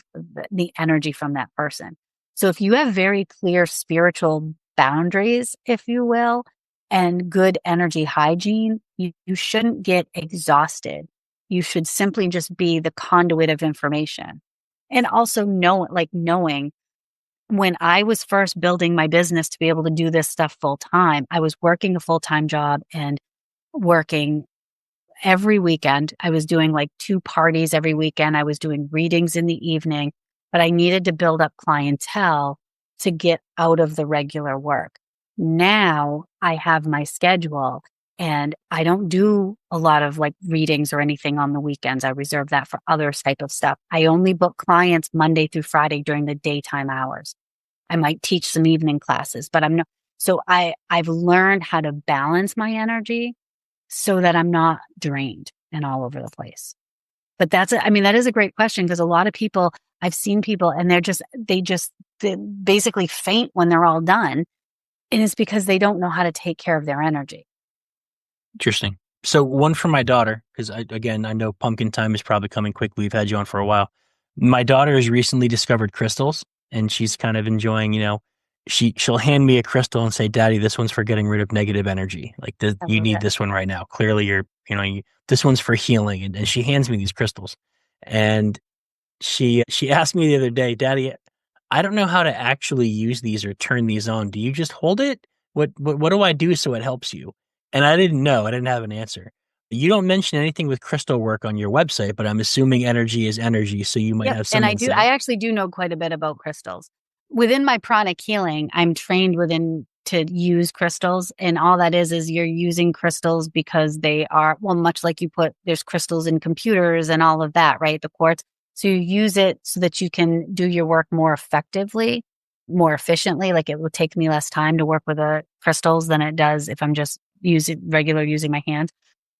the energy from that person. So if you have very clear spiritual boundaries, if you will, and good energy hygiene, you shouldn't get exhausted. You should simply just be the conduit of information. And also knowing when I was first building my business to be able to do this stuff full time, I was working a full-time job and working every weekend. I was doing like 2 parties every weekend. I was doing readings in the evening, but I needed to build up clientele to get out of the regular work. Now I have my schedule and I don't do a lot of like readings or anything on the weekends. I reserve that for other type of stuff. I only book clients Monday through Friday during the daytime hours. I might teach some evening classes, but I'm not. So I've learned how to balance my energy so that I'm not drained and all over the place. But that is a great question because a lot of people, I've seen people and they basically faint when they're all done. And it's because they don't know how to take care of their energy. Interesting. So one for my daughter, because I know pumpkin time is probably coming quickly. We've had you on for a while. My daughter has recently discovered crystals and she's kind of enjoying, she'll hand me a crystal and say, Daddy, this one's for getting rid of negative energy. Like you need this one right now. Clearly this one's for healing. And she hands me these crystals. And she asked me the other day, Daddy, I don't know how to actually use these or turn these on. Do you just hold it? What do I do so it helps you? And I didn't know. I didn't have an answer. You don't mention anything with crystal work on your website, but I'm assuming energy is energy. So you might have some. And I actually do know quite a bit about crystals. Within my pranic healing, I'm trained to use crystals. And all that is you're using crystals because they are, well, much like there's crystals in computers and all of that, right? The quartz. So you use it so that you can do your work more effectively, more efficiently. Like it will take me less time to work with the crystals than it does if I'm just using my hands.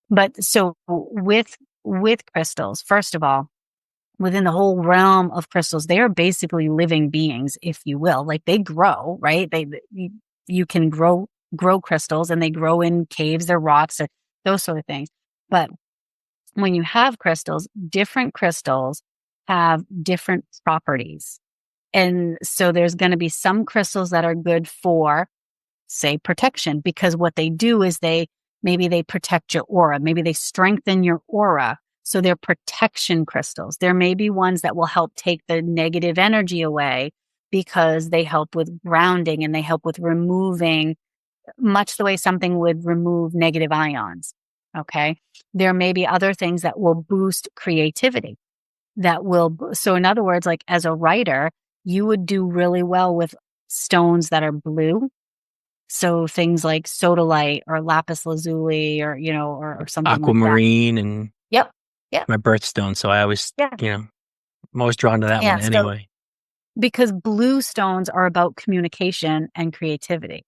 But so with crystals, first of all, within the whole realm of crystals, they are basically living beings, if you will. Like they grow, right? You can grow crystals and they grow in caves or rocks or those sort of things. But when you have crystals, different crystals have different properties. And so there's going to be some crystals that are good for, say, protection, because what they do is maybe they protect your aura. Maybe they strengthen your aura. So they're protection crystals. There may be ones that will help take the negative energy away because they help with grounding and they help with removing, much the way something would remove negative ions. Okay. There may be other things that will boost creativity so in other words, like as a writer, you would do really well with stones that are blue. So things like sodalite or lapis lazuli or something aquamarine like that. And yep. My birthstone. So I always, I'm always drawn to that one anyway. Because blue stones are about communication and creativity.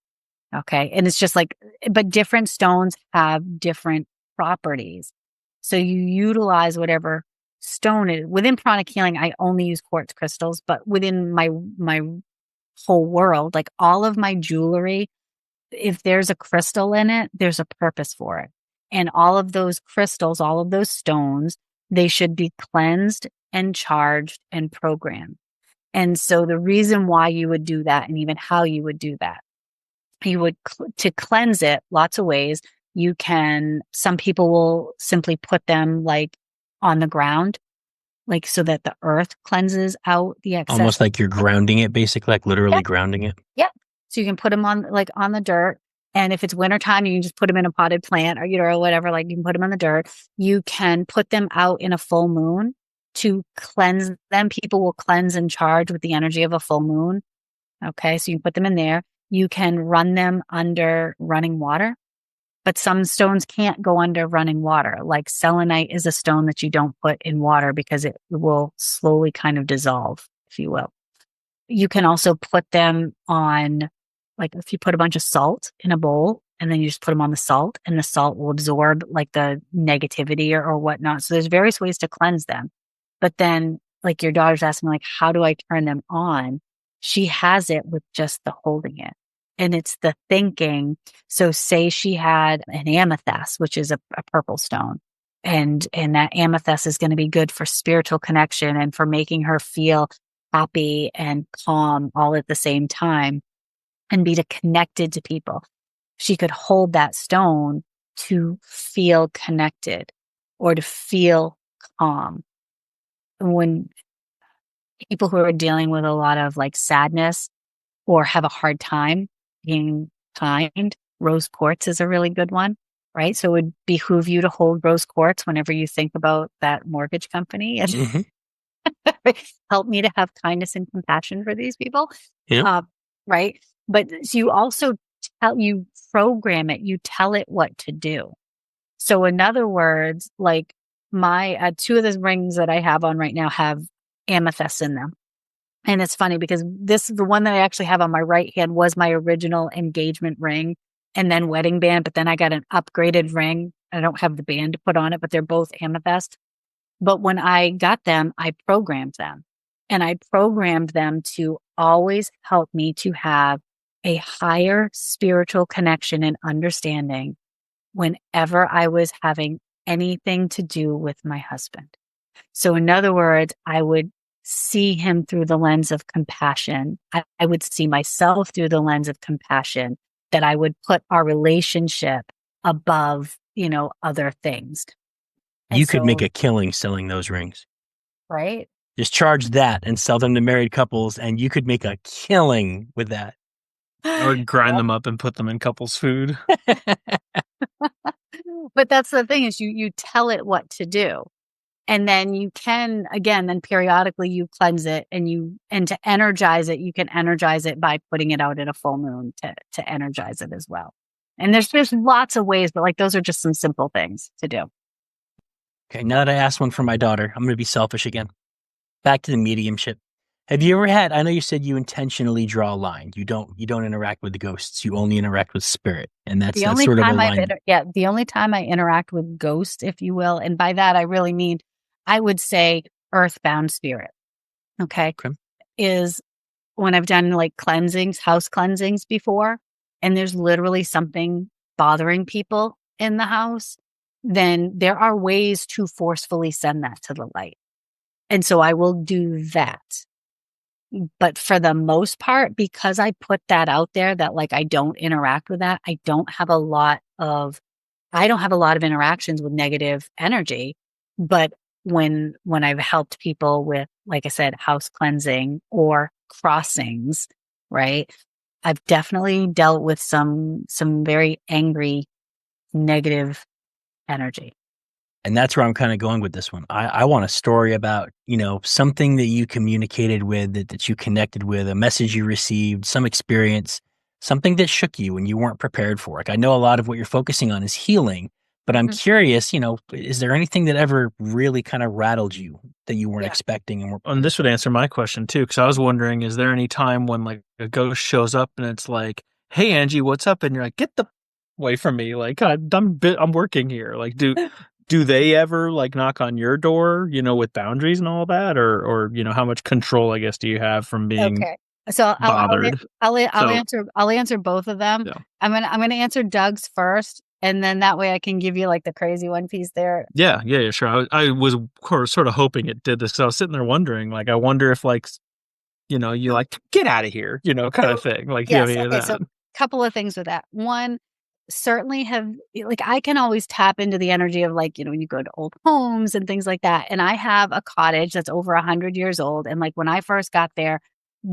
Okay. And it's just like, but different stones have different properties. So you utilize whatever stone is. Within pranic healing, I only use quartz crystals, but within my whole world, like all of my jewelry, if there's a crystal in it, there's a purpose for it. And all of those crystals, all of those stones, they should be cleansed and charged and programmed. And so the reason why you would do that and even how you would do that, you would, to cleanse it, lots of ways. Some people will simply put them like on the ground, like so that the earth cleanses out the excess. Almost like you're grounding it, basically, like literally grounding it. Yeah. So you can put them on the dirt. And if it's wintertime, you can just put them in a potted plant or whatever, like you can put them on the dirt. You can put them out in a full moon to cleanse them. People will cleanse and charge with the energy of a full moon. Okay. So you can put them in there. You can run them under running water, but some stones can't go under running water. Like selenite is a stone that you don't put in water because it will slowly kind of dissolve, if you will. You can also put them on, like if you put a bunch of salt in a bowl and then you just put them on the salt and the salt will absorb like the negativity or whatnot. So there's various ways to cleanse them. But then like your daughter's asking, like, how do I turn them on? She has it with just the holding it. And it's the thinking. So say she had an amethyst, which is a purple stone. And that amethyst is going to be good for spiritual connection and for making her feel happy and calm all at the same time and be connected to people. She could hold that stone to feel connected. or to feel calm. When people who are dealing with a lot of like sadness or have a hard time being kind, rose quartz is a really good one, right? So it would behoove you to hold rose quartz whenever you think about that mortgage company and help me to have kindness and compassion for these people. Yeah. Right. But you also you program it, you tell it what to do. So in other words, like my two of the rings that I have on right now have amethyst in them. And it's funny because the one that I actually have on my right hand was my original engagement ring and then wedding band. But then I got an upgraded ring. I don't have the band to put on it, but they're both amethyst. But when I got them, I programmed them, and I programmed them to always help me to have a higher spiritual connection and understanding whenever I was having anything to do with my husband. So in other words, I would see him through the lens of compassion. I would see myself through the lens of compassion, that I would put our relationship above, other things. You could make a killing selling those rings. Right? Just charge that and sell them to married couples, and you could make a killing with that. I would grind them up and put them in couples' food. But that's the thing is you tell it what to do. And then you can, again, then periodically you cleanse it and to energize it, you can energize it by putting it out at a full moon to energize it as well. And there's lots of ways, but like those are just some simple things to do. Okay, now that I asked one for my daughter, I'm going to be selfish again. Back to the mediumship. Have you ever had, I know you said you intentionally draw a line. You don't interact with the ghosts. You only interact with spirit. And that's sort of a line. The only time I interact with ghosts, if you will. And by that, I really mean, I would say earthbound spirit. Okay. Is when I've done like house cleansings before, and there's literally something bothering people in the house, then there are ways to forcefully send that to the light. And so I will do that. But for the most part, because I put that out there that like I don't interact with that, I don't have a lot of interactions with negative energy. But when I've helped people with, like I said, house cleansing or crossings, right? I've definitely dealt with some very angry, negative energy. And that's where I'm kind of going with this one. I want a story about, something that you communicated with, that you connected with, a message you received, some experience, something that shook you when you weren't prepared for. Like, I know a lot of what you're focusing on is healing, but I'm curious, is there anything that ever really kind of rattled you that you weren't expecting? And this would answer my question too, because I was wondering, is there any time when like a ghost shows up and it's like, "Hey, Angie, what's up?" And you're like, "Get the away from me. Like, I'm working here." Like, do they ever like knock on your door, with boundaries and all that? Or how much control, I guess, do you have from being So bothered? I'll answer both of them. Yeah. I'm gonna answer Doug's first, and then that way I can give you like the crazy one piece there. Yeah, sure. I was sort of hoping it did this, because I was sitting there wondering, like, I wonder if like, you like, get out of here, kind of thing. Like, yes, yeah, okay, so a couple of things with that. One, certainly I can always tap into the energy of like, when you go to old homes and things like that. And I have a cottage that's over 100 years old. And like when I first got there,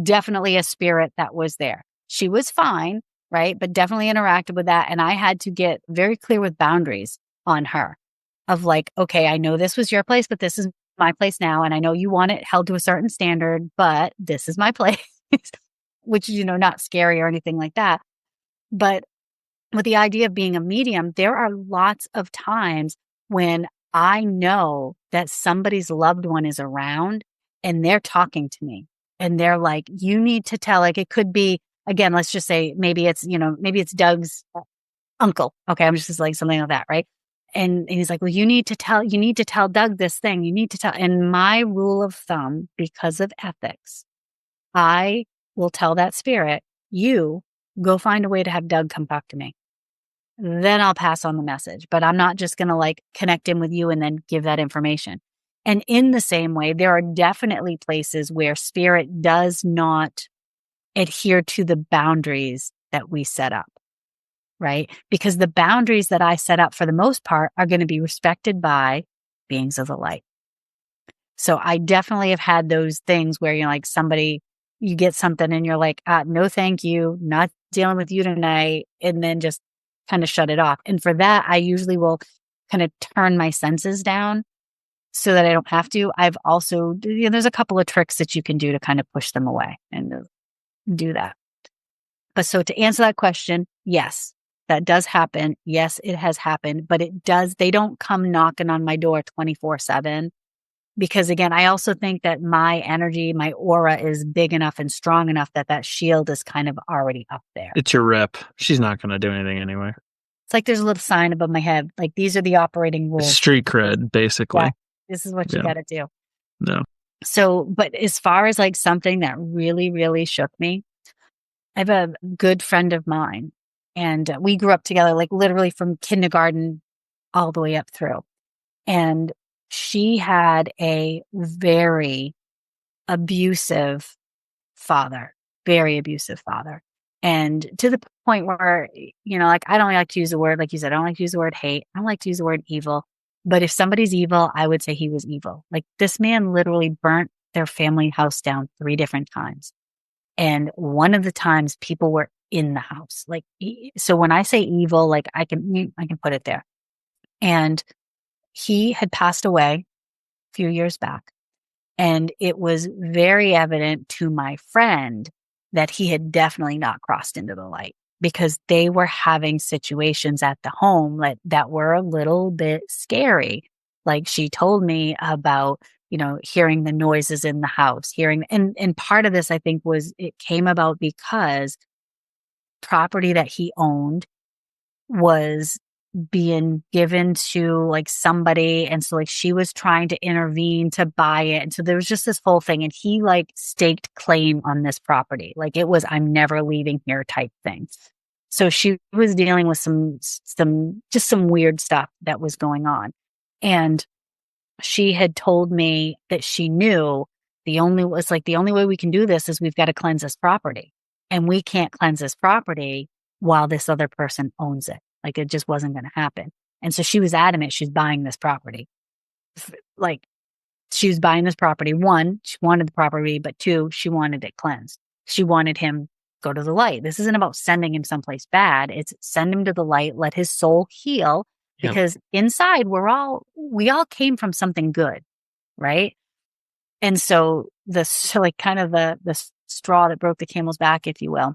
definitely a spirit that was there. She was fine, right? But definitely interacted with that. And I had to get very clear with boundaries on her of like, okay, I know this was your place, but this is my place now. And I know you want it held to a certain standard, but this is my place, which is, not scary or anything like that. But with the idea of being a medium, there are lots of times when I know that somebody's loved one is around and they're talking to me and they're like, you need to tell, like, it could be, again, let's just say maybe it's Doug's uncle. Okay. I'm just like something like that. Right. And he's like, well, you need to tell Doug this thing. You need to tell. And my rule of thumb, because of ethics, I will tell that spirit, you go find a way to have Doug come talk to me. Then I'll pass on the message, but I'm not just going to like connect in with you and then give that information. And in the same way, there are definitely places where spirit does not adhere to the boundaries that we set up, right? Because the boundaries that I set up for the most part are going to be respected by beings of the light. So I definitely have had those things where you're like you get something and you're like, no, thank you, not dealing with you tonight. And then just kind of shut it off. And for that, I usually will kind of turn my senses down so that I don't have to. I've also, there's a couple of tricks that you can do to kind of push them away and do that. But so to answer that question, yes, that does happen. Yes, it has happened, but they don't come knocking on my door 24/7. Because again, I also think that my energy, my aura is big enough and strong enough that shield is kind of already up there. It's your rep. She's not going to do anything anyway. It's like there's a little sign above my head. Like these are the operating rules. It's street cred, basically. Yeah, this is what you got to do. No. So, but as far as like something that really, really shook me, I have a good friend of mine and we grew up together, like literally from kindergarten all the way up through. And she had a very abusive father, And to the point where, like, I don't like to use the word, like you said, I don't like to use the word hate. I don't like to use the word evil. But if somebody's evil, I would say he was evil. Like this man literally burnt their family house down 3 different times. And one of the times people were in the house. Like, so when I say evil, like I can put it there. And he had passed away a few years back. And it was very evident to my friend that he had definitely not crossed into the light because they were having situations at the home that were a little bit scary. Like she told me about, hearing the noises in the house, and part of this I think it came about because property that he owned was being given to like somebody. And so like she was trying to intervene to buy it. And so there was just this whole thing. And he like staked claim on this property. Like it was, I'm never leaving here type thing. So she was dealing with some weird stuff that was going on. And she had told me that she knew the only way we can do this is we've got to cleanse this property. And we can't cleanse this property while this other person owns it. Like it just wasn't going to happen. And so she was adamant she's buying this property. Like she was buying this property. 1, she wanted the property, but 2, she wanted it cleansed. She wanted him go to the light. This isn't about sending him someplace bad. It's send him to the light, let his soul heal because inside we all came from something good. Right. And so the straw that broke the camel's back, if you will.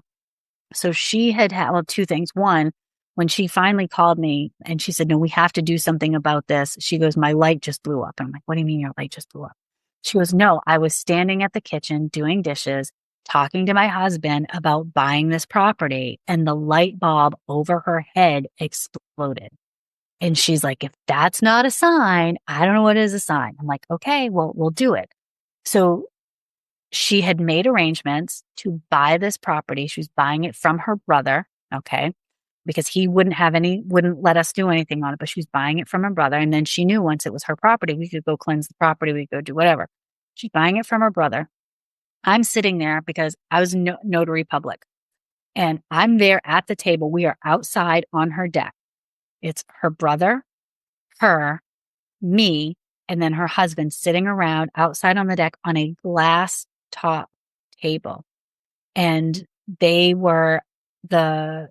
So she had 2 things. 1, when she finally called me and she said, no, we have to do something about this. She goes, my light just blew up. And I'm like, what do you mean your light just blew up? She goes, no, I was standing at the kitchen doing dishes, talking to my husband about buying this property and the light bulb over her head exploded. And she's like, if that's not a sign, I don't know what is a sign. I'm like, okay, well, we'll do it. So she had made arrangements to buy this property. She was buying it from her brother. Okay. Because he wouldn't let us do anything on it, but she was buying it from her brother. And then she knew once it was her property, we could go cleanse the property. We could go do whatever. She's buying it from her brother. I'm sitting there because I was notary public and I'm there at the table. We are outside on her deck. It's her brother, her, me, and then her husband sitting around outside on the deck on a glass top table. And they were the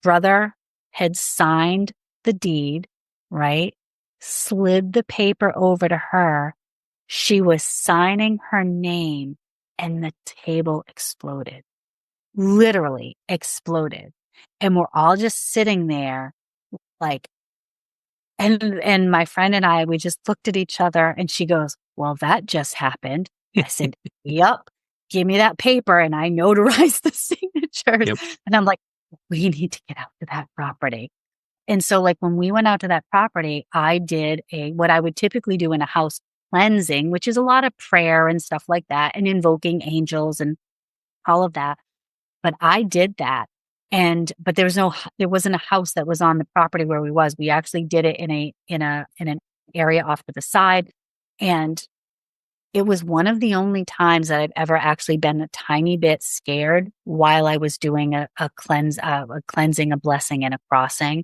brother had signed the deed, right? Slid the paper over to her. She was signing her name and the table exploded. Literally exploded. And we're all just sitting there like, and my friend and I, we just looked at each other and she goes, well, that just happened. I said, yep, give me that paper. And I notarized the signatures. Yep. And I'm like, we need to get out to that property. And so like when we went out to that property, I did what I would typically do in a house cleansing, which is a lot of prayer and stuff like that and invoking angels and all of that. But I did that. But there wasn't a house that was on the property where we was. We actually did it in an area off to the side. And it was one of the only times that I've ever actually been a tiny bit scared while I was doing a cleansing, a blessing, and a crossing.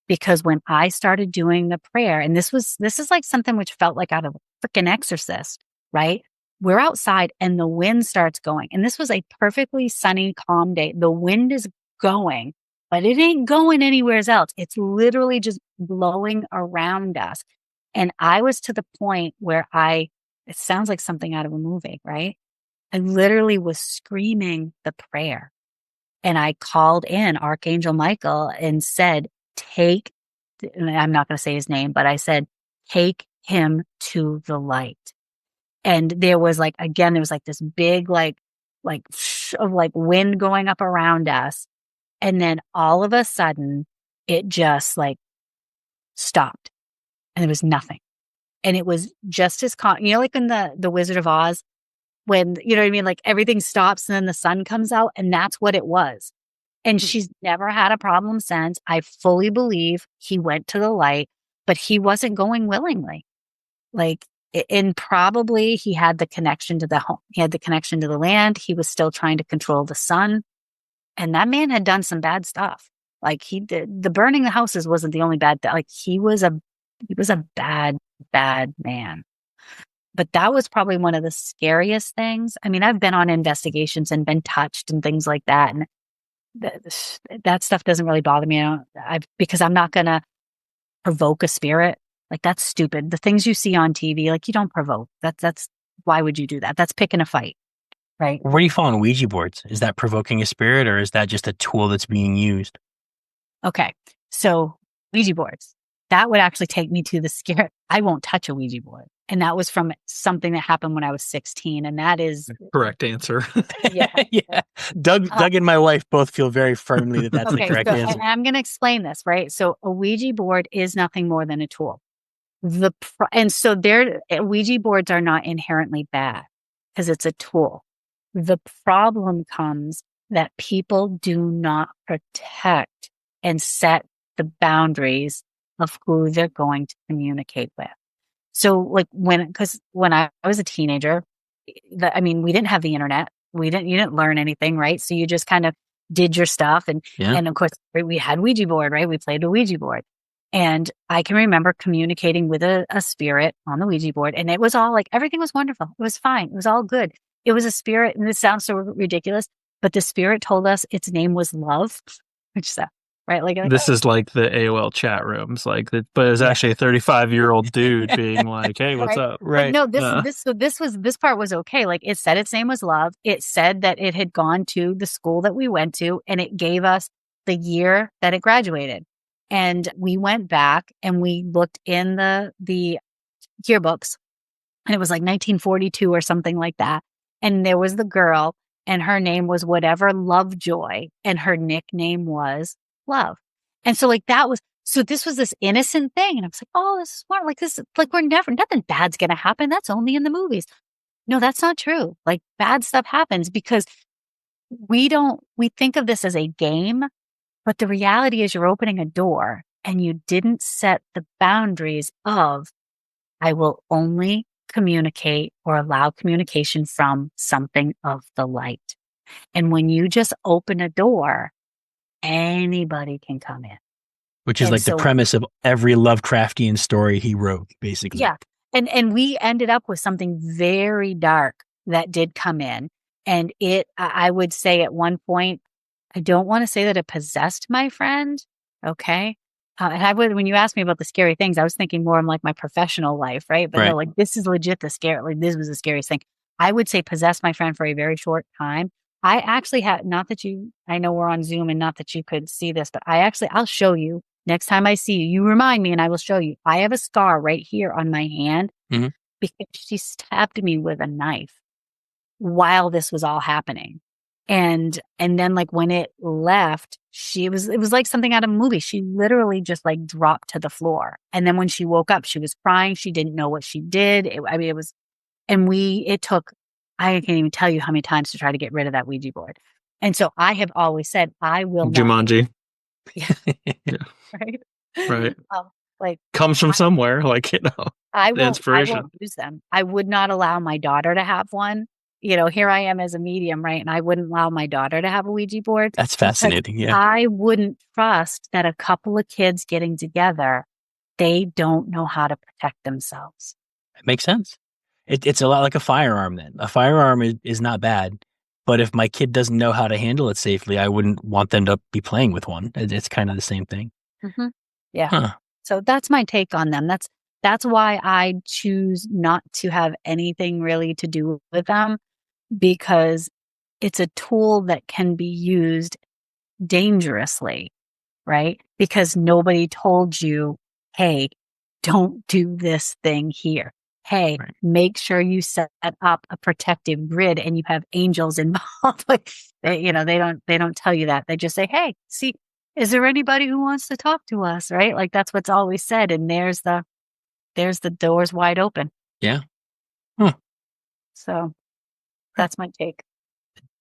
because when I started doing the prayer, and this is like something which felt like out of a freaking Exorcist, right? We're outside and the wind starts going. And this was a perfectly sunny, calm day. The wind is going, but it ain't going anywhere else. It's literally just blowing around us. And I was to the point where it sounds like something out of a movie, right? I literally was screaming the prayer. And I called in Archangel Michael and said, and I'm not going to say his name, but I said, take him to the light. And there was like this big, like of like wind going up around us. And then all of a sudden it just like stopped and there was nothing. And it was just as calm, like in the Wizard of Oz, when, you know what I mean? Like everything stops and then the sun comes out, and that's what it was. And she's never had a problem since. I fully believe he went to the light, but he wasn't going willingly. Like, and probably he had the connection to the home. He had the connection to the land. He was still trying to control the sun. And that man had done some bad stuff. Like the burning the houses wasn't the only bad thing. Like he was a bad, bad man. But that was probably one of the scariest things. I mean, I've been on investigations and been touched and things like that. And that stuff doesn't really bother me. Because I'm not going to provoke a spirit. Like, that's stupid. The things you see on TV, like, you don't provoke. That's why would you do that? That's picking a fight, right? Where do you fall on Ouija boards? Is that provoking a spirit, or is that just a tool that's being used? Okay. So Ouija boards, that would actually take me to the scare. I won't touch a Ouija board. And that was from something that happened when I was 16. And that is correct answer. Yeah. Yeah. Doug and my wife both feel very firmly that that's the correct answer. And I'm going to explain this, right? So a Ouija board is nothing more than a tool. And so Ouija boards are not inherently bad because it's a tool. The problem comes that people do not protect and set the boundaries of who they're going to communicate with. So like because when I was a teenager, we didn't have the internet. You didn't learn anything, right? So you just kind of did your stuff. And of course we had Ouija board, right? We played a Ouija board. And I can remember communicating with a spirit on the Ouija board. And it was all like, everything was wonderful. It was fine. It was all good. It was a spirit. And this sounds so ridiculous, but the spirit told us its name was love, which is right? Like this is like the AOL chat rooms, but it was actually a 35-year-old dude being like, "Hey, what's up?" Right? No, this part was okay. Like, it said its name was love. It said that it had gone to the school that we went to, and it gave us the year that it graduated. And we went back and we looked in the yearbooks, and it was like 1942 or something like that. And there was the girl, and her name was whatever Lovejoy, and her nickname was Love. And so this was this innocent thing. And I was like, oh, this is smart. Like, this, like, nothing bad's going to happen. That's only in the movies. No, that's not true. Like, bad stuff happens because we think of this as a game, but the reality is you're opening a door and you didn't set the boundaries of, I will only communicate or allow communication from something of the light. And when you just open a door, anybody can come in. Which is the premise of every Lovecraftian story he wrote, basically. Yeah. And we ended up with something very dark that did come in. And I would say at one point, I don't want to say that it possessed my friend. Okay. And when you asked me about the scary things, I was thinking more of like my professional life, right? But no, like, this is legit this was the scariest thing. I would say possessed my friend for a very short time. I actually had, I know we're on Zoom and not that you could see this, but I'll show you next time I see you. You remind me and I will show you. I have a scar right here on my hand because she stabbed me with a knife while this was all happening. And then like when it left, it was like something out of a movie. She literally just like dropped to the floor. And then when she woke up, she was crying. She didn't know what she did. It took, I can't even tell you how many times to try to get rid of that Ouija board. And so I have always said, I will Jumanji. Yeah. Right. Like, comes from somewhere, I won't inspiration. use them. I would not allow my daughter to have one. here I am as a medium, right? And I wouldn't allow my daughter to have a Ouija board. That's fascinating. Yeah. I wouldn't trust that a couple of kids getting together, they don't know how to protect themselves. It makes sense. It's a lot like a firearm then. A firearm is not bad, but if my kid doesn't know how to handle it safely, I wouldn't want them to be playing with one. It's kind of the same thing. Mm-hmm. Yeah. Huh. So that's my take on them. That's why I choose not to have anything really to do with them, because it's a tool that can be used dangerously, right? Because nobody told you, hey, don't do this thing here. Hey, Right. make sure you set up a protective grid and you have angels involved. Like, they don't tell you that. They just say, hey, see, is there anybody who wants to talk to us? Right? Like, that's what's always said. And there's the doors wide open. Yeah. Huh. So that's my take.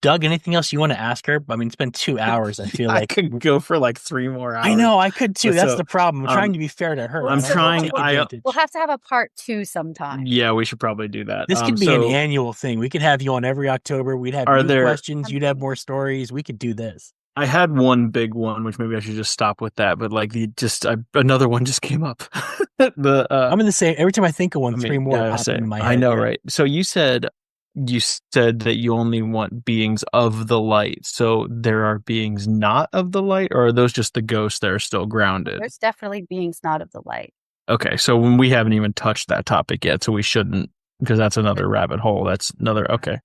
Doug, anything else you want to ask her? I mean, it's been 2 hours. I feel I like could go for like 3 more hours. I know I could too. But That's so, the problem. I'm trying to be fair to her. I'm I don't trying- take I- advantage. We'll have to have a part 2 sometime. Yeah, we should probably do that. This could be an annual thing. We could have you on every October. We'd have new questions. You'd have more stories. We could do this. I had one big one, which maybe I should just stop with that. But like another one just came up. I'm in the same. Every time I think of one, 3 more pop into my head. I know, right? So you said that you only want beings of the light. So there are beings not of the light, or are those just the ghosts that are still grounded? There's definitely beings not of the light. Okay, so when we haven't even touched that topic yet, so we shouldn't, because that's another rabbit hole. That's another. Okay,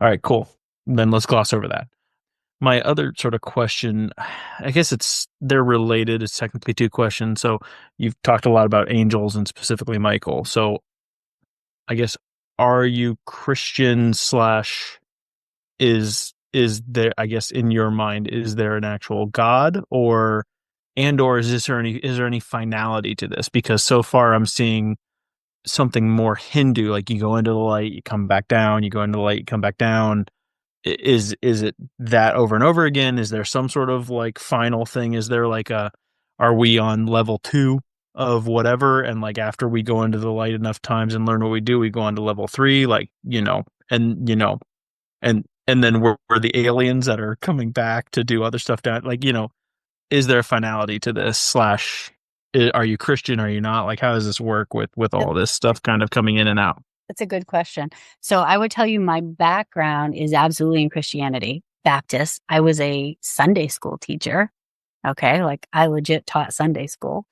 all right, cool. Then let's gloss over that. My other sort of question, I guess they're related. It's technically 2 questions. So you've talked a lot about angels and specifically Michael. So I guess, are you Christian / is there, I guess, in your mind, is there an actual God, or is there any finality to this? Because so far I'm seeing something more Hindu, like you go into the light, you come back down, you go into the light, you come back down. Is it that over and over again? Is there some sort of like final thing? Is there like are we on level 2 of whatever, and like after we go into the light enough times and learn what we do, we go on to level 3, like, and then we're the aliens that are coming back to do other stuff down, like, is there a finality to this / are you Christian, are you not? Like, how does this work with all this stuff kind of coming in and out? That's a good question. So I would tell you my background is absolutely in Christianity, Baptist. I was a Sunday school teacher. Okay. Like, I legit taught Sunday school.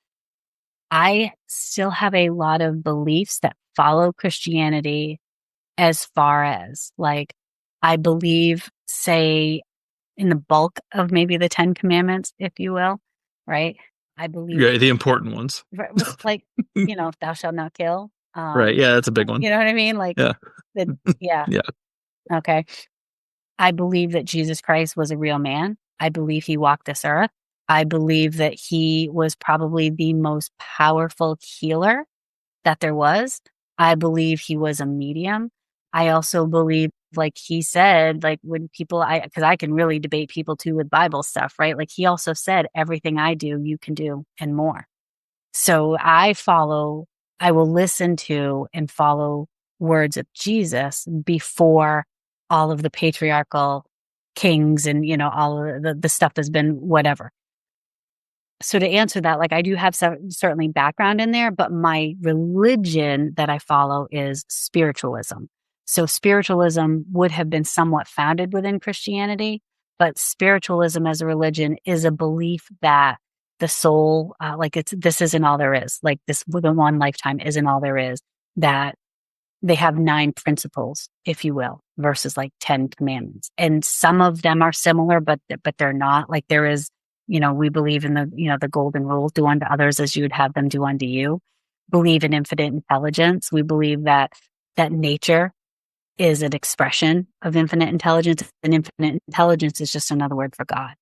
I still have a lot of beliefs that follow Christianity, as far as like, I believe, say, in the bulk of maybe the 10 commandments, if you will, right? I believe. Yeah, the important ones. Like, thou shalt not kill. Right. Yeah, that's a big one. You know what I mean? Like, yeah. Yeah. Yeah. Okay. I believe that Jesus Christ was a real man. I believe he walked this earth. I believe that he was probably the most powerful healer that there was. I believe he was a medium. I also believe, like he said, like when people, because I can really debate people too with Bible stuff, right? Like he also said, everything I do, you can do and more. So I will listen to and follow words of Jesus before all of the patriarchal kings and, all of the stuff that's been whatever. So to answer that, like I do have certainly background in there, but my religion that I follow is spiritualism. So spiritualism would have been somewhat founded within Christianity, but spiritualism as a religion is a belief that the soul, this isn't all there is. Like this within one lifetime isn't all there is. That they have 9 principles, if you will, versus like 10 commandments. And some of them are similar, but they're not. Like there is, we believe in the golden rule: do unto others as you would have them do unto you. Believe in infinite intelligence. We believe that nature is an expression of infinite intelligence, and infinite intelligence is just another word for God.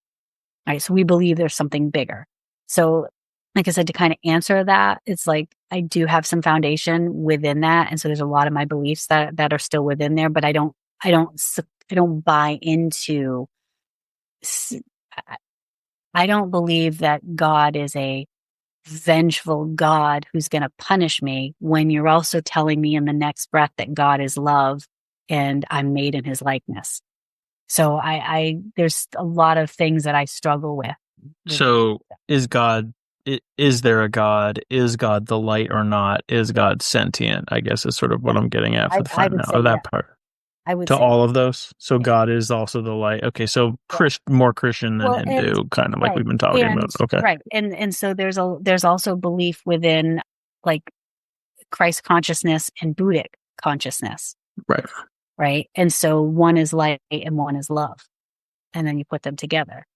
All right. So we believe there's something bigger. So like I said, to kind of answer that, it's like I do have some foundation within that. And so there's a lot of my beliefs that are still within there, but I don't buy into, I don't believe that God is a vengeful God who's going to punish me when you're also telling me in the next breath that God is love and I'm made in his likeness. So I there's a lot of things that I struggle with. So is there a God? Is God the light or not? Is God sentient? I guess is sort of what I'm getting at for the front now, or that part. I would To say all of those. So God is also the light. Okay, so more Christian than Hindu, kind of like we've been talking about. Okay. Right. And so there's also belief within like Christ consciousness and Buddhic consciousness. Right. Right. And so one is light and one is love. And then you put them together.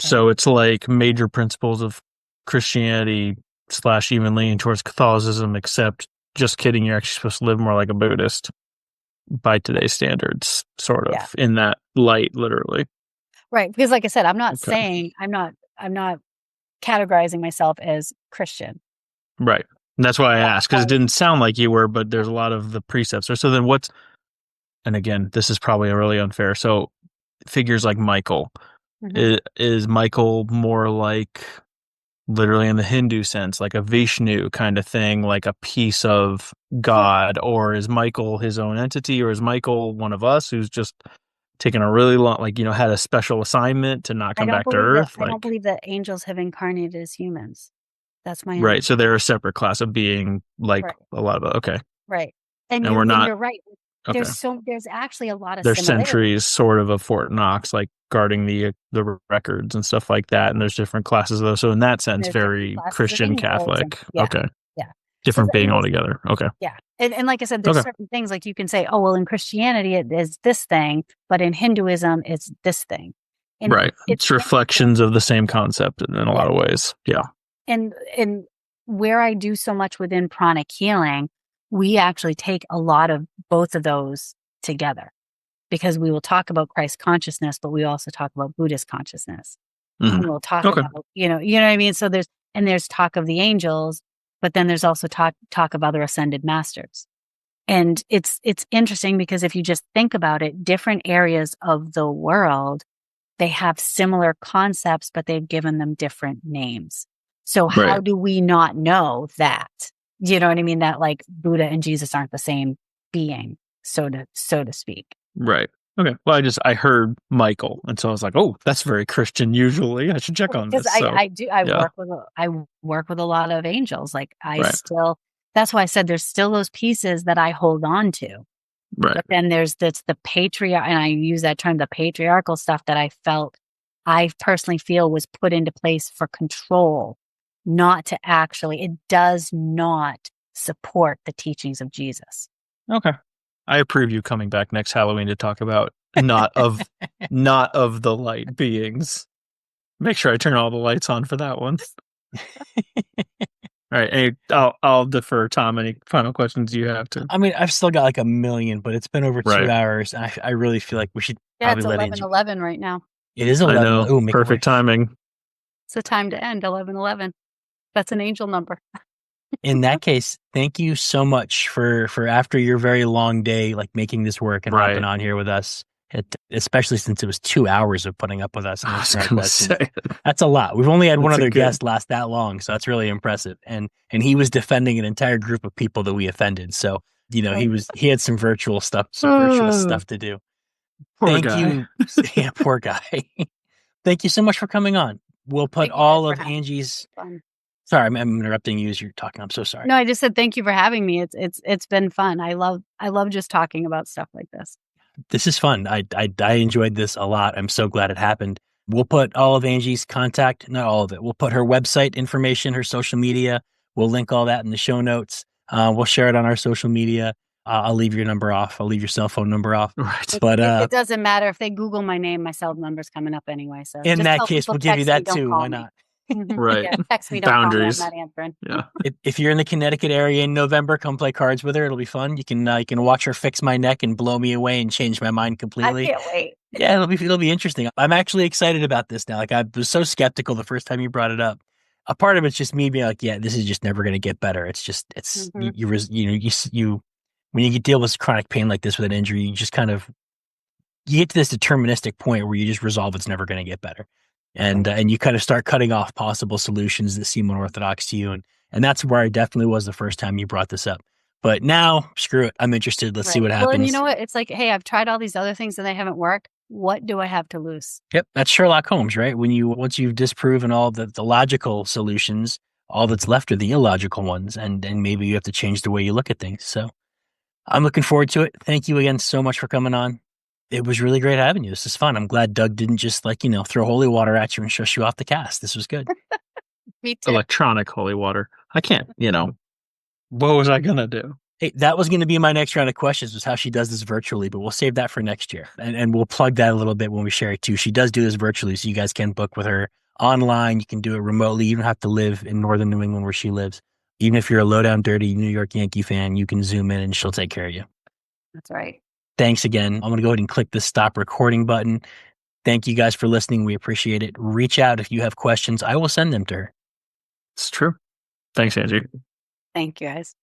So it's like major principles of Christianity / even leaning towards Catholicism, except just kidding, you're actually supposed to live more like a Buddhist by today's standards, sort of, in that light, literally. Right. Because like I said, I'm not saying I'm not categorizing myself as Christian. Right. And that's why I asked, because it didn't sound like you were, but there's a lot of the precepts. So then and again, this is probably really unfair. So figures like Michael, is Michael more like literally in the Hindu sense, like a Vishnu kind of thing, like a piece of God, or is Michael his own entity, or is Michael one of us who's just taken a really long, like, had a special assignment to not come back to Earth? I don't believe that angels have incarnated as humans. That's my right. So they're a separate class of being, like a lot of okay. Right. And we're not. You're right. Okay. There's actually a lot of there's sentries sort of Fort Knox, like guarding the records and stuff like that, and there's different classes of those. So in that sense, very Christian Catholic. Okay. Yeah. Different being altogether. Okay. Yeah. And like I said, there's certain things like you can say, oh, well, in Christianity it is this thing, but in Hinduism it's this thing. And right. It's reflections of the same concept in a lot of ways. Yeah. And where I do so much within pranic healing, we actually take a lot of both of those together, because we will talk about Christ consciousness, but we also talk about Buddhist consciousness. And we'll talk about, you know what I mean? So there's talk of the angels, but then there's also talk of other ascended masters. And it's interesting because if you just think about it, different areas of the world, they have similar concepts, but they've given them different names. So how do we not know that? You know what I mean? That like Buddha and Jesus aren't the same being, so to speak. Right. Okay. Well, I heard Michael, and so I was like, oh, that's very Christian. Usually, I should check on this. I work with a lot of angels. Like that's why I said there's still those pieces that I hold on to. Right. But then there's the patriarch, and I use that term, the patriarchal stuff that I personally feel was put into place for control. It does not support the teachings of Jesus. Okay. I approve you coming back next Halloween to talk about not of the light beings. Make sure I turn all the lights on for that one. All right. I'll defer, Tom. Any final questions you have to? I mean, I've still got like a million, but it's been over 2 hours. And I really feel like we should probably let Angie. It's 11:11 right now. It is 11. I know. Ooh, perfect timing. It's the time to end, 11:11. That's an angel number. In that case, thank you so much for after your very long day, like making this work and hopping on here with us. Especially since it was 2 hours of putting up with us. I was gonna say. That's a lot. We've only had one other guest last that long, so that's really impressive. And he was defending an entire group of people that we offended. So he had some virtuous stuff to do. Poor guy. You. Yeah, poor guy. Thank you so much for coming on. We'll put all of Angie's. Sorry, I'm interrupting you as you're talking. I'm so sorry. No, I just said thank you for having me. It's been fun. I love just talking about stuff like this. This is fun. I enjoyed this a lot. I'm so glad it happened. We'll put all of Angie's contact, not all of it. We'll put her website information, her social media. We'll link all that in the show notes. We'll share it on our social media. I'll leave your number off. I'll leave your cell phone number off. Right. But it doesn't matter if they Google my name. My cell number's coming up anyway. So in that case, we'll give you that too. Why not? Right. Yeah, text me. Don't Boundaries. call me. I'm not answering. Yeah. If you're in the Connecticut area in November, come play cards with her. It'll be fun. You can watch her fix my neck and blow me away and change my mind completely. I can't wait. Yeah, it'll be interesting. I'm actually excited about this now. Like I was so skeptical the first time you brought it up. A part of it's just me being like, yeah, this is just never going to get better. It's just you when you deal with chronic pain like this with an injury, you just kind of you get to this deterministic point where you just resolve it's never going to get better. And you kind of start cutting off possible solutions that seem unorthodox to you. And that's where I definitely was the first time you brought this up. But now, screw it. I'm interested. Let's see what happens. Well, and you know what? It's like, hey, I've tried all these other things and they haven't worked. What do I have to lose? Yep, that's Sherlock Holmes, right? Once you've disproven all the logical solutions, all that's left are the illogical ones, and maybe you have to change the way you look at things. So I'm looking forward to it. Thank you again so much for coming on. It was really great having you. This is fun. I'm glad Doug didn't just throw holy water at you and shush you off the cast. This was good. Me too. Electronic holy water. I can't, what was I going to do? Hey, that was going to be my next round of questions, was how she does this virtually, but we'll save that for next year. And we'll plug that a little bit when we share it too. She does do this virtually, so you guys can book with her online. You can do it remotely. You don't have to live in northern New England where she lives. Even if you're a low down dirty New York Yankee fan, you can zoom in and she'll take care of you. That's right. Thanks again. I'm going to go ahead and click the stop recording button. Thank you guys for listening. We appreciate it. Reach out if you have questions. I will send them to her. It's true. Thanks, Angie. Thank you, guys.